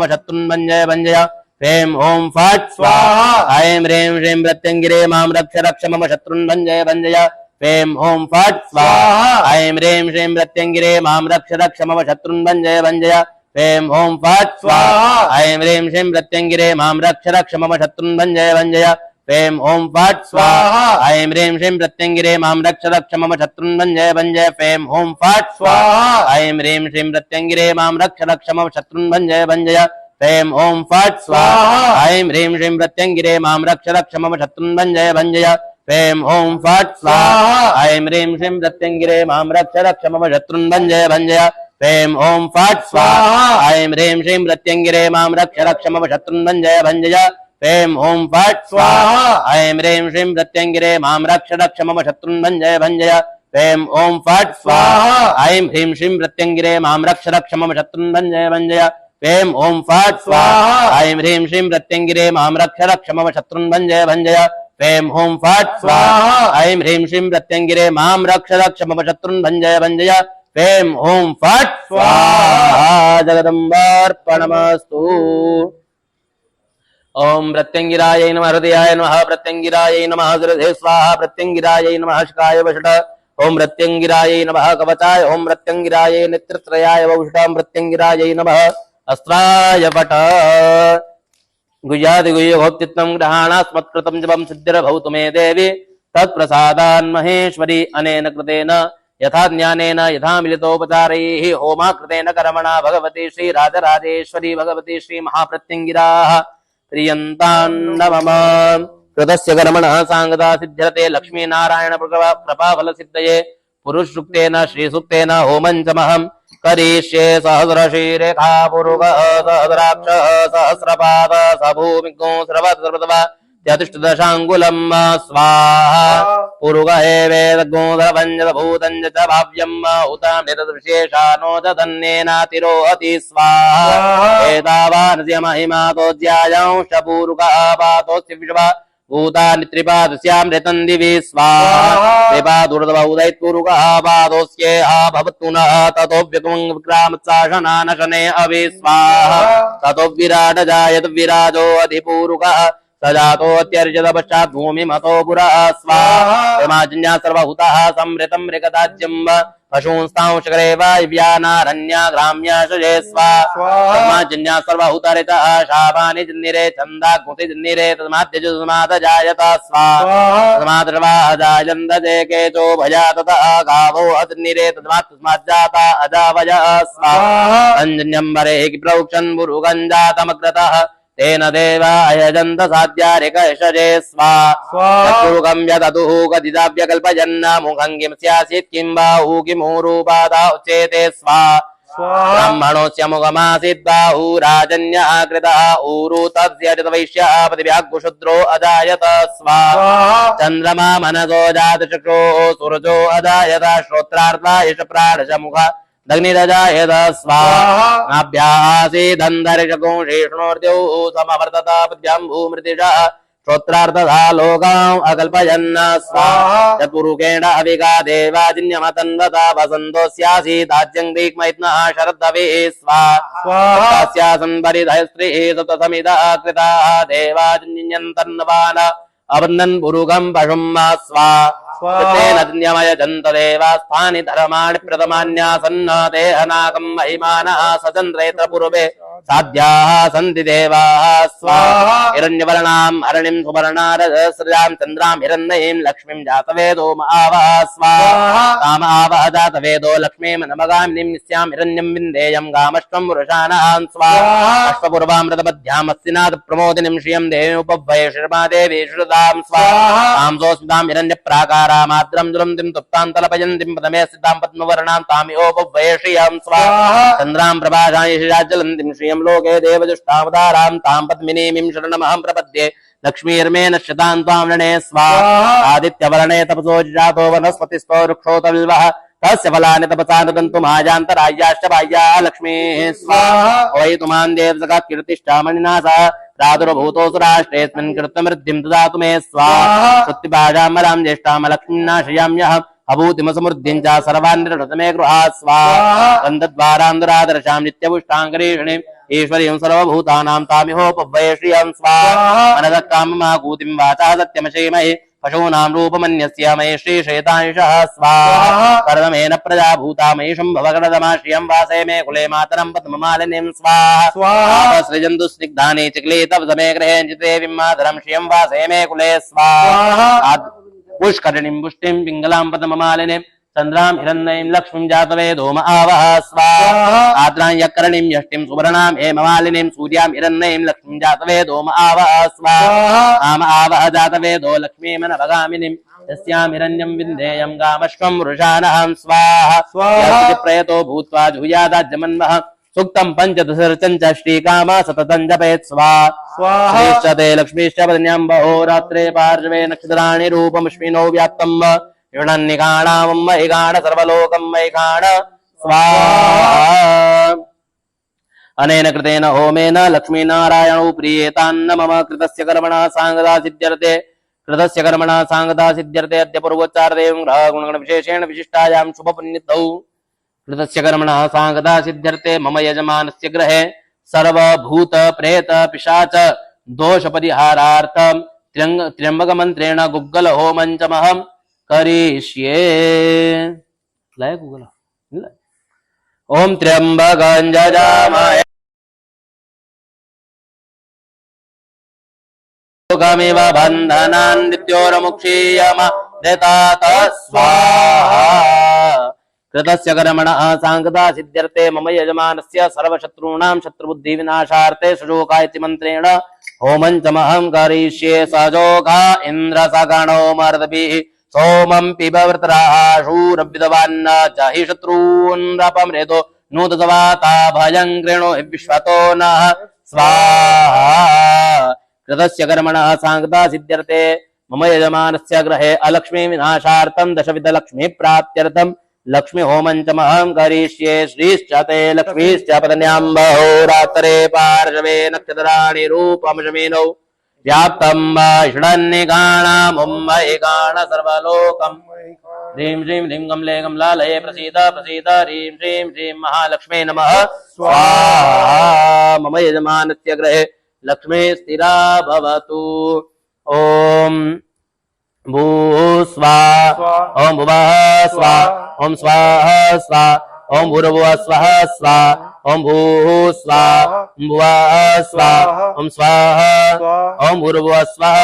भञ्जय भञ्जय ह्रीं ॐ फट् स्वाहा ऐं ह्रीं श्रीं प्रत्यङ्गिरे मां रक्ष रक्ष मम शत्रुन् भञ्जय भञ्जय ह्रीं ॐ फट् स्वाहा ऐं ह्रीं श्रीं प्रत्यङ्गिरे मां रक्ष रक्ष मम शत्रुन् भञ्जय भञ्जय ह्रीं ॐ फट् स्वाहा ऐं ह्रीं श्रीं प्रत्यङ्गिरे मां रक्ष रक्ष मम शत्रुन् भञ्जय भञ्जय ह्रीं ॐ फट् स्वाहा ऐं ह्रीं श्रीं प्रत्यङ्गिरे मां रक्ष रक्ष मम शत्रुन् भञ्जय भञ्जय ह्रीं ॐ फट् स्वाहा ऐं ह्रीं श्रीं प्रत्यङ्गिरे मां रक्ष रक्ष मम शत्रुन् भञ्जय भञ्जय ह्रीं ॐ फट् स्वाहा ऐं ह्रीं श्रीं प्रत्यङ्गिरे मां रक्ष रक्ष मम शत्रुन् भञ्जय भञ्जय ह्रीं ॐ फट् स्वाहा ऐं ह्रीं श्रीं प्रत्यङ्गिरे मां रक्ष रक्ष मम शत्रुन् भञ्जय भञ्जय ह्रीं ॐ फट् स्वाहा ऐं ह्रीं श्रीं प्रत्यङ्गिरे मां रक्ष रक्ष मम शत्रुन् भञ्जय भञ्जय ह्रीं ॐ फट् स्वाहा ऐं ह्रीं श्रीं प्रत्यङ्गिरे मां रक्ष रक्ष मम शत्रुन् भञ्जय भञ्जय ह्रीं ॐ फट् स्वाहा ऐं ह्रीं श्रीं प्रत्यङ्गिरे मां रक्ष रक्ष मम शत्रुन् भञ्जय भञ्जय ह्रीं ॐ फट् स्वाहा ऐं ह्रीं श्रीं प्रत्यङ्गिरे मां रक्ष रक्ष मम शत्रुन् भञ्जय भञ्जय फेम होम फट स्वाहा ऐं ह्रीं श्रीं प्रत्यंगिरे माम रक्ष रक्ष मम शत्रुन् भंजय भंजय फेम होम फट स्वाहा जगदम्बार्पणमस्तु। ओम प्रत्यंगिराय नमः हृदयाय नमः प्रत्यंगिराय नमः हृदये स्वाहा प्रत्यंगिराय नमः शिखाय वषट ओम प्रत्यंगिराय नमः कवचाय ओम प्रत्यंगिराय नेत्रत्रयाय वषट प्रत्यंगिराय नमः अस्त्राय वट गुह्यादि गुह्यभोक्तित्वं ग्रहाणास्मत्कृतं जपं सिद्धिर्भवतु मे देवी तत्प्रसादान् महेश्वरी अनेन कृतेन यथा ज्ञानेन यथा मिलितोपचारैः होमा कृतेन कर्मणा भगवती श्री राजराजेश्वरी भगवती श्री महाप्रत्यंगिराः प्रियन्तान्नमम कृतस्य कर्मणः सांगता सिद्ध्यते लक्ष्मीनारायण प्रभाफल सिद्धये पुरुषसूक्तेन श्रीसूक्तेन होमञ्चमहं करिष्ये सहस्रशीरेखा पुरुगः सहस्राक्षः सहस्रपाद सभूमिको सर्वतर्वतवा चतुष्टदशाङ्गुलं स्वाहा पुरुगहे वेदगोधरभञ्जभूतं च भाव्यम् उतां निरदृशेषानो च धन्येनातिरोहति स्वाहा एतावानस्य महिमातो ज्यायांश पुरुगः पातोऽस्य विश्वा भूतानि त्रिपादस्यामृतं दिवि स्वाहा त्रिपादुर्दवौदैत्पुरुगः पादोऽस्येहा भवतु नः ततो विक्रामत्साशनानशने अभि स्वाहा ततो विराट जायत विराजो अधिपूरुगः सजातोऽत्यर्जत पश्चात् भूमिमतो पुरः स्वाहा यमाजन्या सर्वभूतः संवृतं मृगदाज्यं पशूंस्तांशकरे वायव्यानारण्या ग्राम्याशजे स्वाहा यमाजन्या सर्वभूतरितः शापानि जन्निरे छन्दाग्मुति जन्निरे तस्माद्यजुस्मात् जायत स्वाहा तस्मात् जायन्त जे केचो भया ततः गावो अजन्निरे तस्मात् जाता अजावयः स्वाहा अञ्जन्यम्बरे प्रौक्षन् बुरुगं जातमग्रतः तेन देवा अयजन्त साध्यारिकैषजे स्वाहा यदतुः कदिदाभ्य कल्पयन्न मुखं किं स्यासीत् किं बाहु किमूरूपादा उच्येते स्वाहा ब्राह्मणोऽस्य मुखमासीत् बाहुराजन्यः कृतः ऊरु तस्य वैश्यः पतिव्याग्शूद्रो अजायत स्वाहा चन्द्रमा मनसो जातचक्षुः सूरजो अजायत श्रोत्रार्था यश प्राणश मुख दग्निरजायत स्वाहा नाभ्यासीदन्धरिषगो शेषणोर्द्यौः समवर्तत पद्भ्यां भूमृतिषः श्रोत्रार्थधा लोकाम् अकल्पयन्न स्वाहा चतुरुकेण अविगा देवाजिन्यमतन्वता वसन्तोऽस्यासीदाज्यं ग्रीक्मैत्नः शरद्धविः स्वाहा तस्यासन् परिधयस्त्रिः सप्तसमिदः कृताः देवाजिन्यन्तन्वान अवन्दन् पुरुगं पशुं स्वाहा तेन देवास्थानि धर्माणि प्रथमान्यासन्न देहनाकं महिमानः सचन्द्रेत्र पूर्वे साध्याः सन्ति देवाः स्वाहा हिरण्यवर्णां हरणिं सुवर्णारसृजां चन्द्रां हिरण्मयीं लक्ष्मीं जातवेदो महावः स्वाहा कामावः जातवेदो लक्ष्मीं नमगामिनीं निस्यां हिरण्यं विन्देयं गामश्वं पुरुषाणां स्वाहा अश्वपूर्वामृतमध्यामस्तिनाथ प्रमोदिनीं श्रियं देवीमुपभये शर्मा देवी श्रुतां स्वाहा तांसोऽस्मितां हिरण्यप्राकारामाद्रं दुरन्तिं तुप्तान्तलपयन्तिं पदमे स्थितां पद्मवर्णां तामिहोपभये श्रियं स्वाहा चन्द्रां प्रभासां यशिराज्ज्वलन्तिं श्रियं लोके देवजुष्टावतारां तां पद्मिनीं शरणमहं प्रपद्ये लक्ष्मीर्मे नश्यतां त्वां वृणे स्वाहा आदित्यवर्णे तपसो जातो वनस्पतिस्थो वृक्षोतविल्वः तस्य फलानि तपसा नदन्तु महाजान्तराज्याश्च बाह्याः लक्ष्मीः स्वाहा वै तुमान् देवसखा कीर्तिष्ठामणिना सह प्रादुर्भूतोऽसु राष्ट्रेऽस्मिन् कृतमृद्धिं ददातु मे स्वाहा श्रुतिभाजामलां ज्येष्ठामलक्ष्मीनाशयाम्यहम् अभूतिमसमृद्धिं च सर्वान्निर्णतमे गृहात् स्वाहा गन्धद्वारान्दरादर्शां नित्यपुष्टाङ्गरीषणीम् ईश्वरीं सर्वभूतानां तामिहोपभये श्रियं स्वाहा मनसः काममाकूतिं वाचा सत्यमशीमहि पशूनां रूपमन्यस्य मयि श्रीशेतांशः स्वाहा कर्दमेन प्रजा भूता मयि शम्भवगणदमा श्रियं वासे मे कुले मातरं पद्ममालिनीं स्वाहा सृजन्तु स्निग्धानि चिक्लीतवसमे गृहे देवीं मातरं श्रियं वासे मे कुले स्वाहा पुष्करिणीं पुष्टिं पिङ्गलां पद्ममालिनीं चन्द्रां हिरण्मयीं लक्ष्मीं जातवेदो महावः स्वाहा आद्रां यकर्णीं यष्टिं सुवर्णां हेममालिनीं सूर्यां हिरण्मयीं लक्ष्मीं जातवेदो महावः स्वाहा महावः जातवेदो लक्ष्मीमनभगामिनीं यस्यां हिरण्यं विन्देयं गामश्वं वृषाणहं स्वाहा प्रयतो भूत्वा जुहुयादाज्यमन्वः सूक्तं पञ्चदशरचं च श्रीकामा सततं जपेत् स्वाहा लक्ष्मीश्च पत्न्यां बहोरात्रे पार्श्वे नक्षत्राणि रूपमश्विनो व्याप्तं युणन्निगाणां महिगाण सर्वलोकं महिगाण स्वाहा अनेन कृतेन होमेन लक्ष्मीनारायणौ प्रीयेतान्न मम कृतस्य कर्मणः सांगदा सिद्ध्यर्थे कृतस्य कर्मणः सांगता सिद्ध्यर्थे अद्य पूर्वोच्चारदेवं ग्रहगुणगण विशेषेण विशिष्टायां शुभपुण्यतौ कृतस्य कर्मणः सांगता सिद्ध्यर्थे मम यजमानस्य गृहे सर्वभूत प्रेत पिशाच दोष परिहारार्थं त्र्यंबक मंत्रेण गुग्गल होमंचमहं करिष्ये लाय गुग्गल ओम त्र्यंबकं जजामहे लोकमेव बन्धनान् मृत्योर्मुक्षीयम देतात स्वाहा कृतस्य कर्मणः सांगता सिद्ध्यर्थे मम यजमानस्य सर्वशत्रूणां शत्रुबुद्धिविनाशार्थे सुशोकायति मन्त्रेण होमञ्चमहं करिष्ये सजोगा इन्द्र सगणो मर्दभिः सोमं पिब वृत्राशूरविदवान्न जहि शत्रून् रपमृदो नूतसवाता भयं कृणो हि विश्वतो नः स्वाहा कृतस्य कर्मणः सांगता सिद्ध्यर्थे मम यजमानस्य गृहे अलक्ष्मी विनाशार्थं दशविधलक्ष्मी प्राप्त्यर्थं लक्ष्मी होमञ्चमहं करिष्ये श्रीश्च ते लक्ष्मीश्च पत्न्याम्बहोरात्रे पार्श्वे नक्षत्राणि रूपमशमेनौ व्याप्तं वा षडन्निगाणामुम्मैगाण सर्वलोकम् ह्रीं श्रीं ह्रीं कमले कमलालये प्रसीद प्रसीद ह्रीं श्रीं ह्रीं महालक्ष्मे नमः स्वाहा मम यजमानस्य गृहे लक्ष्मी स्थिरा भवतु ओम भूः स्वाहा ओम भुवः स्वाहा ओम स्वाहा स्वाहा ओम भूर्भुवः स्वः स्वाहा ओम भूः स्वाहा ओम भुवः स्वाहा ओम स्वाहा ओम भूर्भुवः स्वः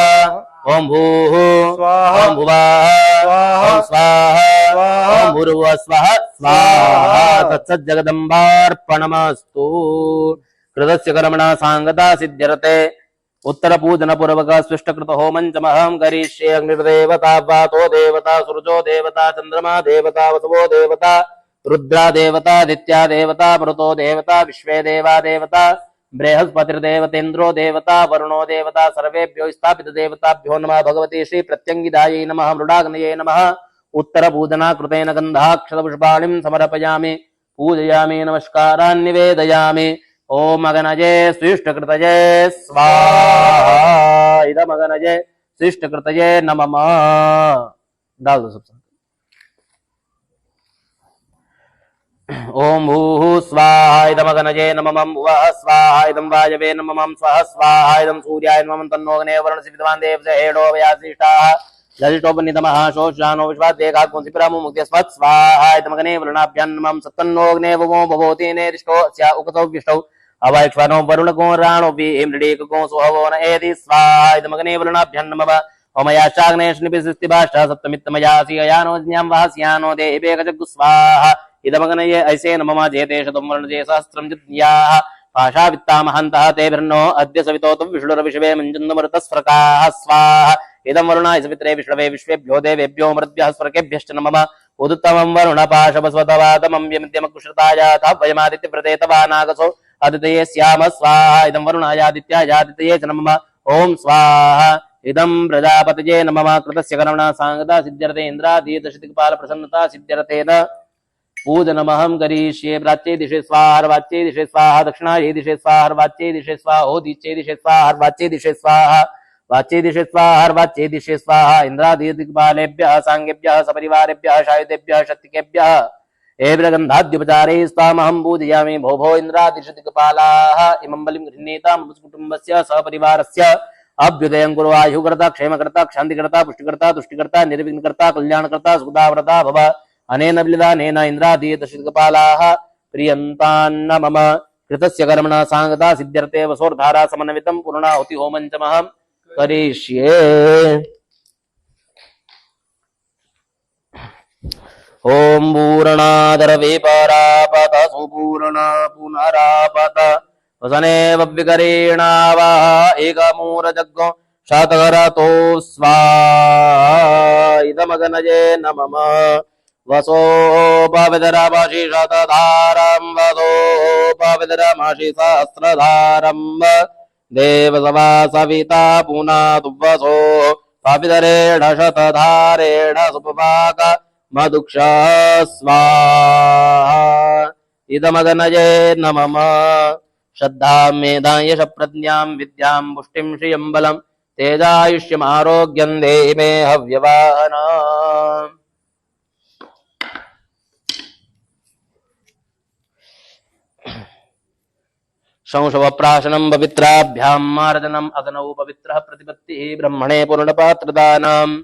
ओम भूः ओम भुवः ओम स्वाहा ओम भूर्भुवः स्वः स्वाहा तत्सज्जगदम्बार्पणमस्तु कृतस्य कर्मणः सांगता सिद्ध्यर्थे उत्तर पूजन पूर्वक स्विष्टकृत होमञ्चमहं करिष्ये अग्निर्देवता वातो देवता सूर्यो देवता चंद्रमा देवता वसवो देवता रुद्रा देवता आदित्या देवता मरुतो देवता विश्वे देवा देवता बृहस्पतिर्देवतेन्द्रो देवता वरुणो देवता सर्वेभ्यो स्थापित देवताभ्यो नमः भगवती श्री प्रत्यंगिदायै नमः मृडाग्नये नमः उत्तर पूजना कृतेन गन्धाक्षतपुष्पाणिं समर्पयामि पूजयामि नमस्कारान् निवेदयामि ओम अगनजे स्विष्टकृतये स्वाहा इदम अगनजे स्विष्टकृतये नमः डाल दो सब ओम भूः स्वाहा इदम अगनजे नमः भुवः स्वाहा इदम वायवे नमः स्वः स्वाहा इदम सूर्याय नमः तन्नो अग्ने वरुणस्य विद्वान् देवस्य हेडो वयासिष्ठाः ललितोपनितमः शोषानो विश्वाद्वेगा कुंसिपरामो मुक्त्यस्मत् स्वाहा इदम अग्ने वरुणाभ्यां नमः सत्तन्नो अग्ने वमो भवोति नेरिष्टो अस्या उक्तौ विष्टौ अवैक्ष्वानो वरुणको राणो विमृडीको सुहवो न एति स्वाहा इदमग्ने वरुणाभ्यां नमः ओमया चाग्नेशनिपिसिस्तिभाष्टा सप्तमित्तमयासि अयानो ज्ञां वास्यानो देवेकजग्गु स्वाहा इदमग्नये ऐसे नमः जेते शतं वर्णजे सहस्रं जित्याः पाशावित्तामहन्तः तेभिर्नो अद्य सवितोतं विष्णुरविषवे मञ्जुन्दमृतस्फृकाः स्वाहा इदं वरुणाय सवित्रे विष्णवे विश्वेभ्यो देवेभ्यो मृद्भ्यः स्वर्गेभ्यश्च नमः उदुत्तमं वरुणपाशवस्वतवातमं व्यमद्यमकुश्रुतायातः वयमादित्यव्रतेतवानागसो आदितये स्याम स्वाहा इदं वरुणायादित्याय आदितये च नमः ओम स्वाहा इदं प्रजापतये नमः कृतस्य कर्मणः सांगता सिद्ध्यर्थे इन्द्रादीदशदिक्पाल प्रसन्नता सिद्ध्यर्थेन पूजनमहं करिष्ये प्राच्ये दिशे स्वाहा वाच्ये दिशे स्वाहा दक्षिणाये दिशे स्वाहा वाच्ये दिशे स्वाहा ओदिच्ये दिशे स्वाहा वाच्ये दिशे स्वाहा वाच्ये दिशे स्वाहा वाच्ये दिशे स्वाहा इन्द्रादीदिक्पालेभ्यः सांगेभ्यः सपरिवारेभ्यः शायुधेभ्यः शक्तिकेभ्यः एभिर्गन्धाद्युपचारे स्वामहं पूजयामि भो भो इन्द्रादिशदिक्पालाः इमं बलिं गृह्णीतां कुटुम्बस्य सहपरिवारस्य अभ्युदयं कुरु आयुकर्ता क्षेमकर्ता क्षान्तिकर्ता पुष्टिकर्ता तुष्टिकर्ता निर्विघ्नकर्ता कल्याणकर्ता सुखदाव्रता भव अनेन बलिदानेन इन्द्रादीदशदिक्पालाः प्रियन्तान्न मम कृतस्य कर्मणः सांगता सिद्ध्यर्थे वसोर्धारा समन्वितं पूर्णाहुति होमञ्चमहं करिष्ये ओम पूर्णादरवे परापत सुपूर्णा पुनरापत वसनेव विकरेणावः एकमूरजग्गो शतकरतो स्वाहा इदमगनजे नमः वसोपविदरमषि शतधारं वसोपविदरमषि सहस्रधारं देवसभा सविता पुनातुवसो पविदरेण शतधारेण सुपवाक मधुक्षा स्वाहा इदमगनये नमः श्रद्धां मेधां यश प्रज्ञां विद्यां पुष्टिं श्रियं बलं तेजायुष्यमारोग्यं देहि मे हव्यवाहन। शंशवप्राशनं पवित्राभ्यां मार्जनम् अग्नौ पवित्रः प्रतिपत्तिः ब्रह्मणे पूर्णपात्रदानम्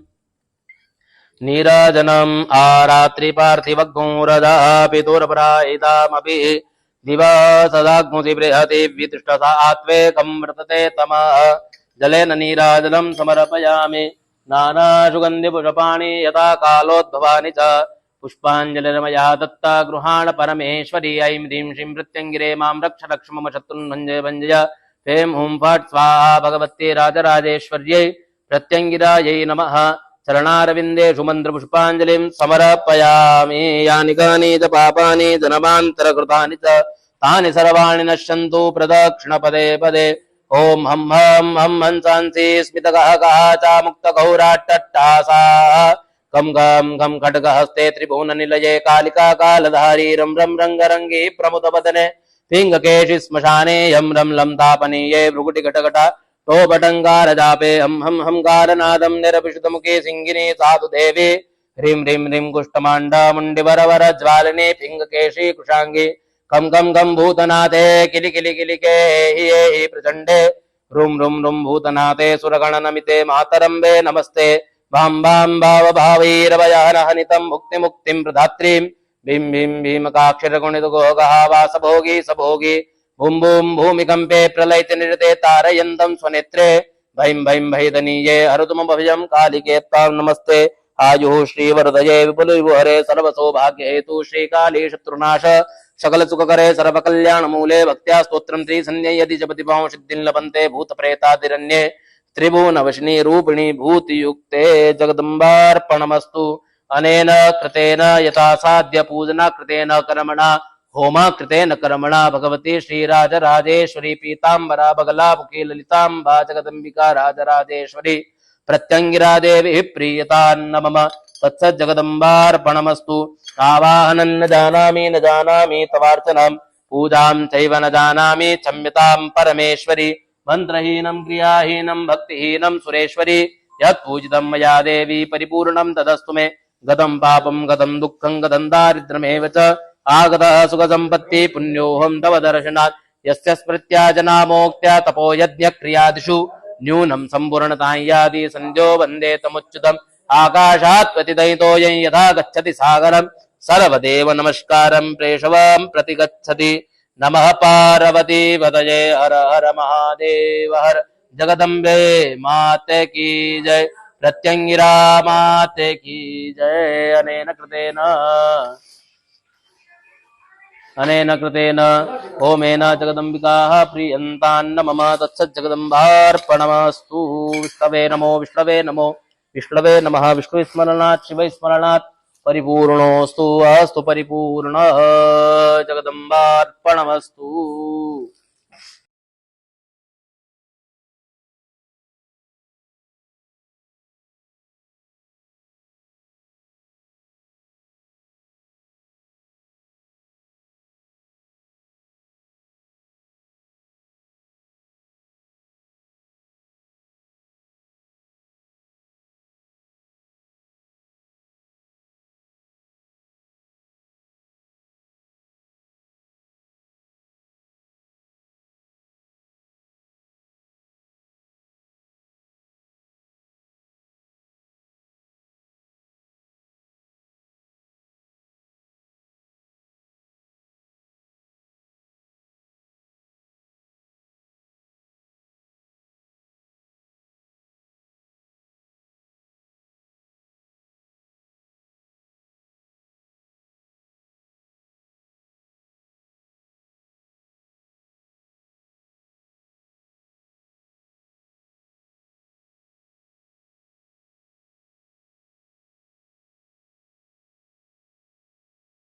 नीराजनम् आरात्रि पार्थिवग्मुरदः पितुरपरायितामपि दिवा सदाग्मुति बृहति वितिष्ठसा आत्वेकं वर्तते तमः जलेन नीराजनं समर्पयामि नानासुगन्धिपुष्पाणि यथा कालोद्भवानि च पुष्पाञ्जलिर्मया दत्ता गृहाण परमेश्वरी ऐं ह्रीं श्रीं प्रत्यङ्गिरे मां रक्ष रक्ष मम शत्रुन् भञ्जय भञ्जय फें हुं फट् स्वाहा भगवत्यै राजराजेश्वर्यै प्रत्यङ्गिरायै नमः चरणारविन्देषु मन्त्रपुष्पाञ्जलिं समर्पयामि यानि कानि च पापानि जन्मान्तरकृतानि च तानि सर्वाणि नश्यन्तु प्रदक्षिणपदे पदे ॐ हं हं हं हंसांसि स्मितगः गः च मुक्तगौराट्टट्टासाः कं गं गं खड्गहस्ते त्रिभुवननिलये कालिका कालधारी रं रं रङ्गरङ्गी प्रमुदवदने पिङ्गकेशि श्मशाने यं रं लं तापनीये भृगुटिघटघट टोपटङ्गारजापे हं हंकारनादं निरपिषुतमुखे सिंहिनी साधु देवी ह्रीं ह्रीं ह्रीं कुष्ठमाण्डा मुण्डिवरवर ज्वालिनी पिङ्गकेशी कुशाङ्गी कं कं कं भूतनाथे किलि किलि किलिके हि प्रचण्डे रुं रुं रुं भूतनाथे सुरगणनमिते मातरम्बे नमस्ते भां भां भावभावैरवयानहनितं मुक्तिमुक्तिं प्रदात्रीं भीं भीं भीमकाक्षरगुणितगोगः वासभोगी सभोगी भूं भूं भूमिकम्पे प्रलयतिनिरते तारयन्तं स्वनेत्रे भैं भैं भैदनीये हरतुमभयं कालिके त्वां नमस्ते आयुः श्रीवरदये विपुलविभुहरे सर्वसौभाग्यहेतु श्रीकाली शत्रुनाश सकलसुखकरे सर्वकल्याणमूले भक्त्या स्तोत्रं त्रिसन्ध्ये यदि जपति पां सिद्धिं लभन्ते भूतप्रेतादिरन्ये त्रिभुवनवशिनी रूपिणी भूतियुक्ते जगदम्बार्पणमस्तु अनेन कृतेन यथा साध्य पूजना कृतेन कर्मणा होमा कृतेन कर्मणा भगवती श्रीराजराजेश्वरी पीताम्बरा बगलामुखी ललिताम्बा जगदम्बिका राजराजेश्वरी प्रत्यङ्गिरा देवी प्रीयतान्न मम तत्सज्जगदम्बार्पणमस्तु आवाहनं न जानामि तवार्चनां पूजां चैव न जानामि क्षम्यतां परमेश्वरी मन्त्रहीनं क्रियाहीनं भक्तिहीनं सुरेश्वरी यत्पूजितं मया देवी परिपूर्णं तदस्तु मे गतं पापं गतं दुःखं गतं दारिद्र्यमेव च आगतः सुखसम्पत्ति पुण्योऽहं तव दर्शनात् यस्य स्मृत्याजनामोक्त्या तपो यज्ञक्रियादिषु न्यूनं सम्पूर्णतां यादि सन्ध्यो वन्दे तमुच्युतम् आकाशात् प्रतिदयितोऽयं यथा गच्छति सागरं सर्वदेव नमस्कारं प्रेषवां प्रतिगच्छति नमः पार्वती पतये हर हर महादेव हर जगदम्बे माते की जय प्रत्यङ्गिरा माते की जय अनेन कृतेन होमेन जगदम्बिकाः प्रीयन्तान्न मम तत्सज्जगदम्बार्पणमस्तु विष्णवे नमो विष्णवे नमः विष्णुस्मरणात् शिवस्मरणात् परिपूर्णोऽस्तु अस्तु परिपूर्णः जगदम्बार्पणमस्तु।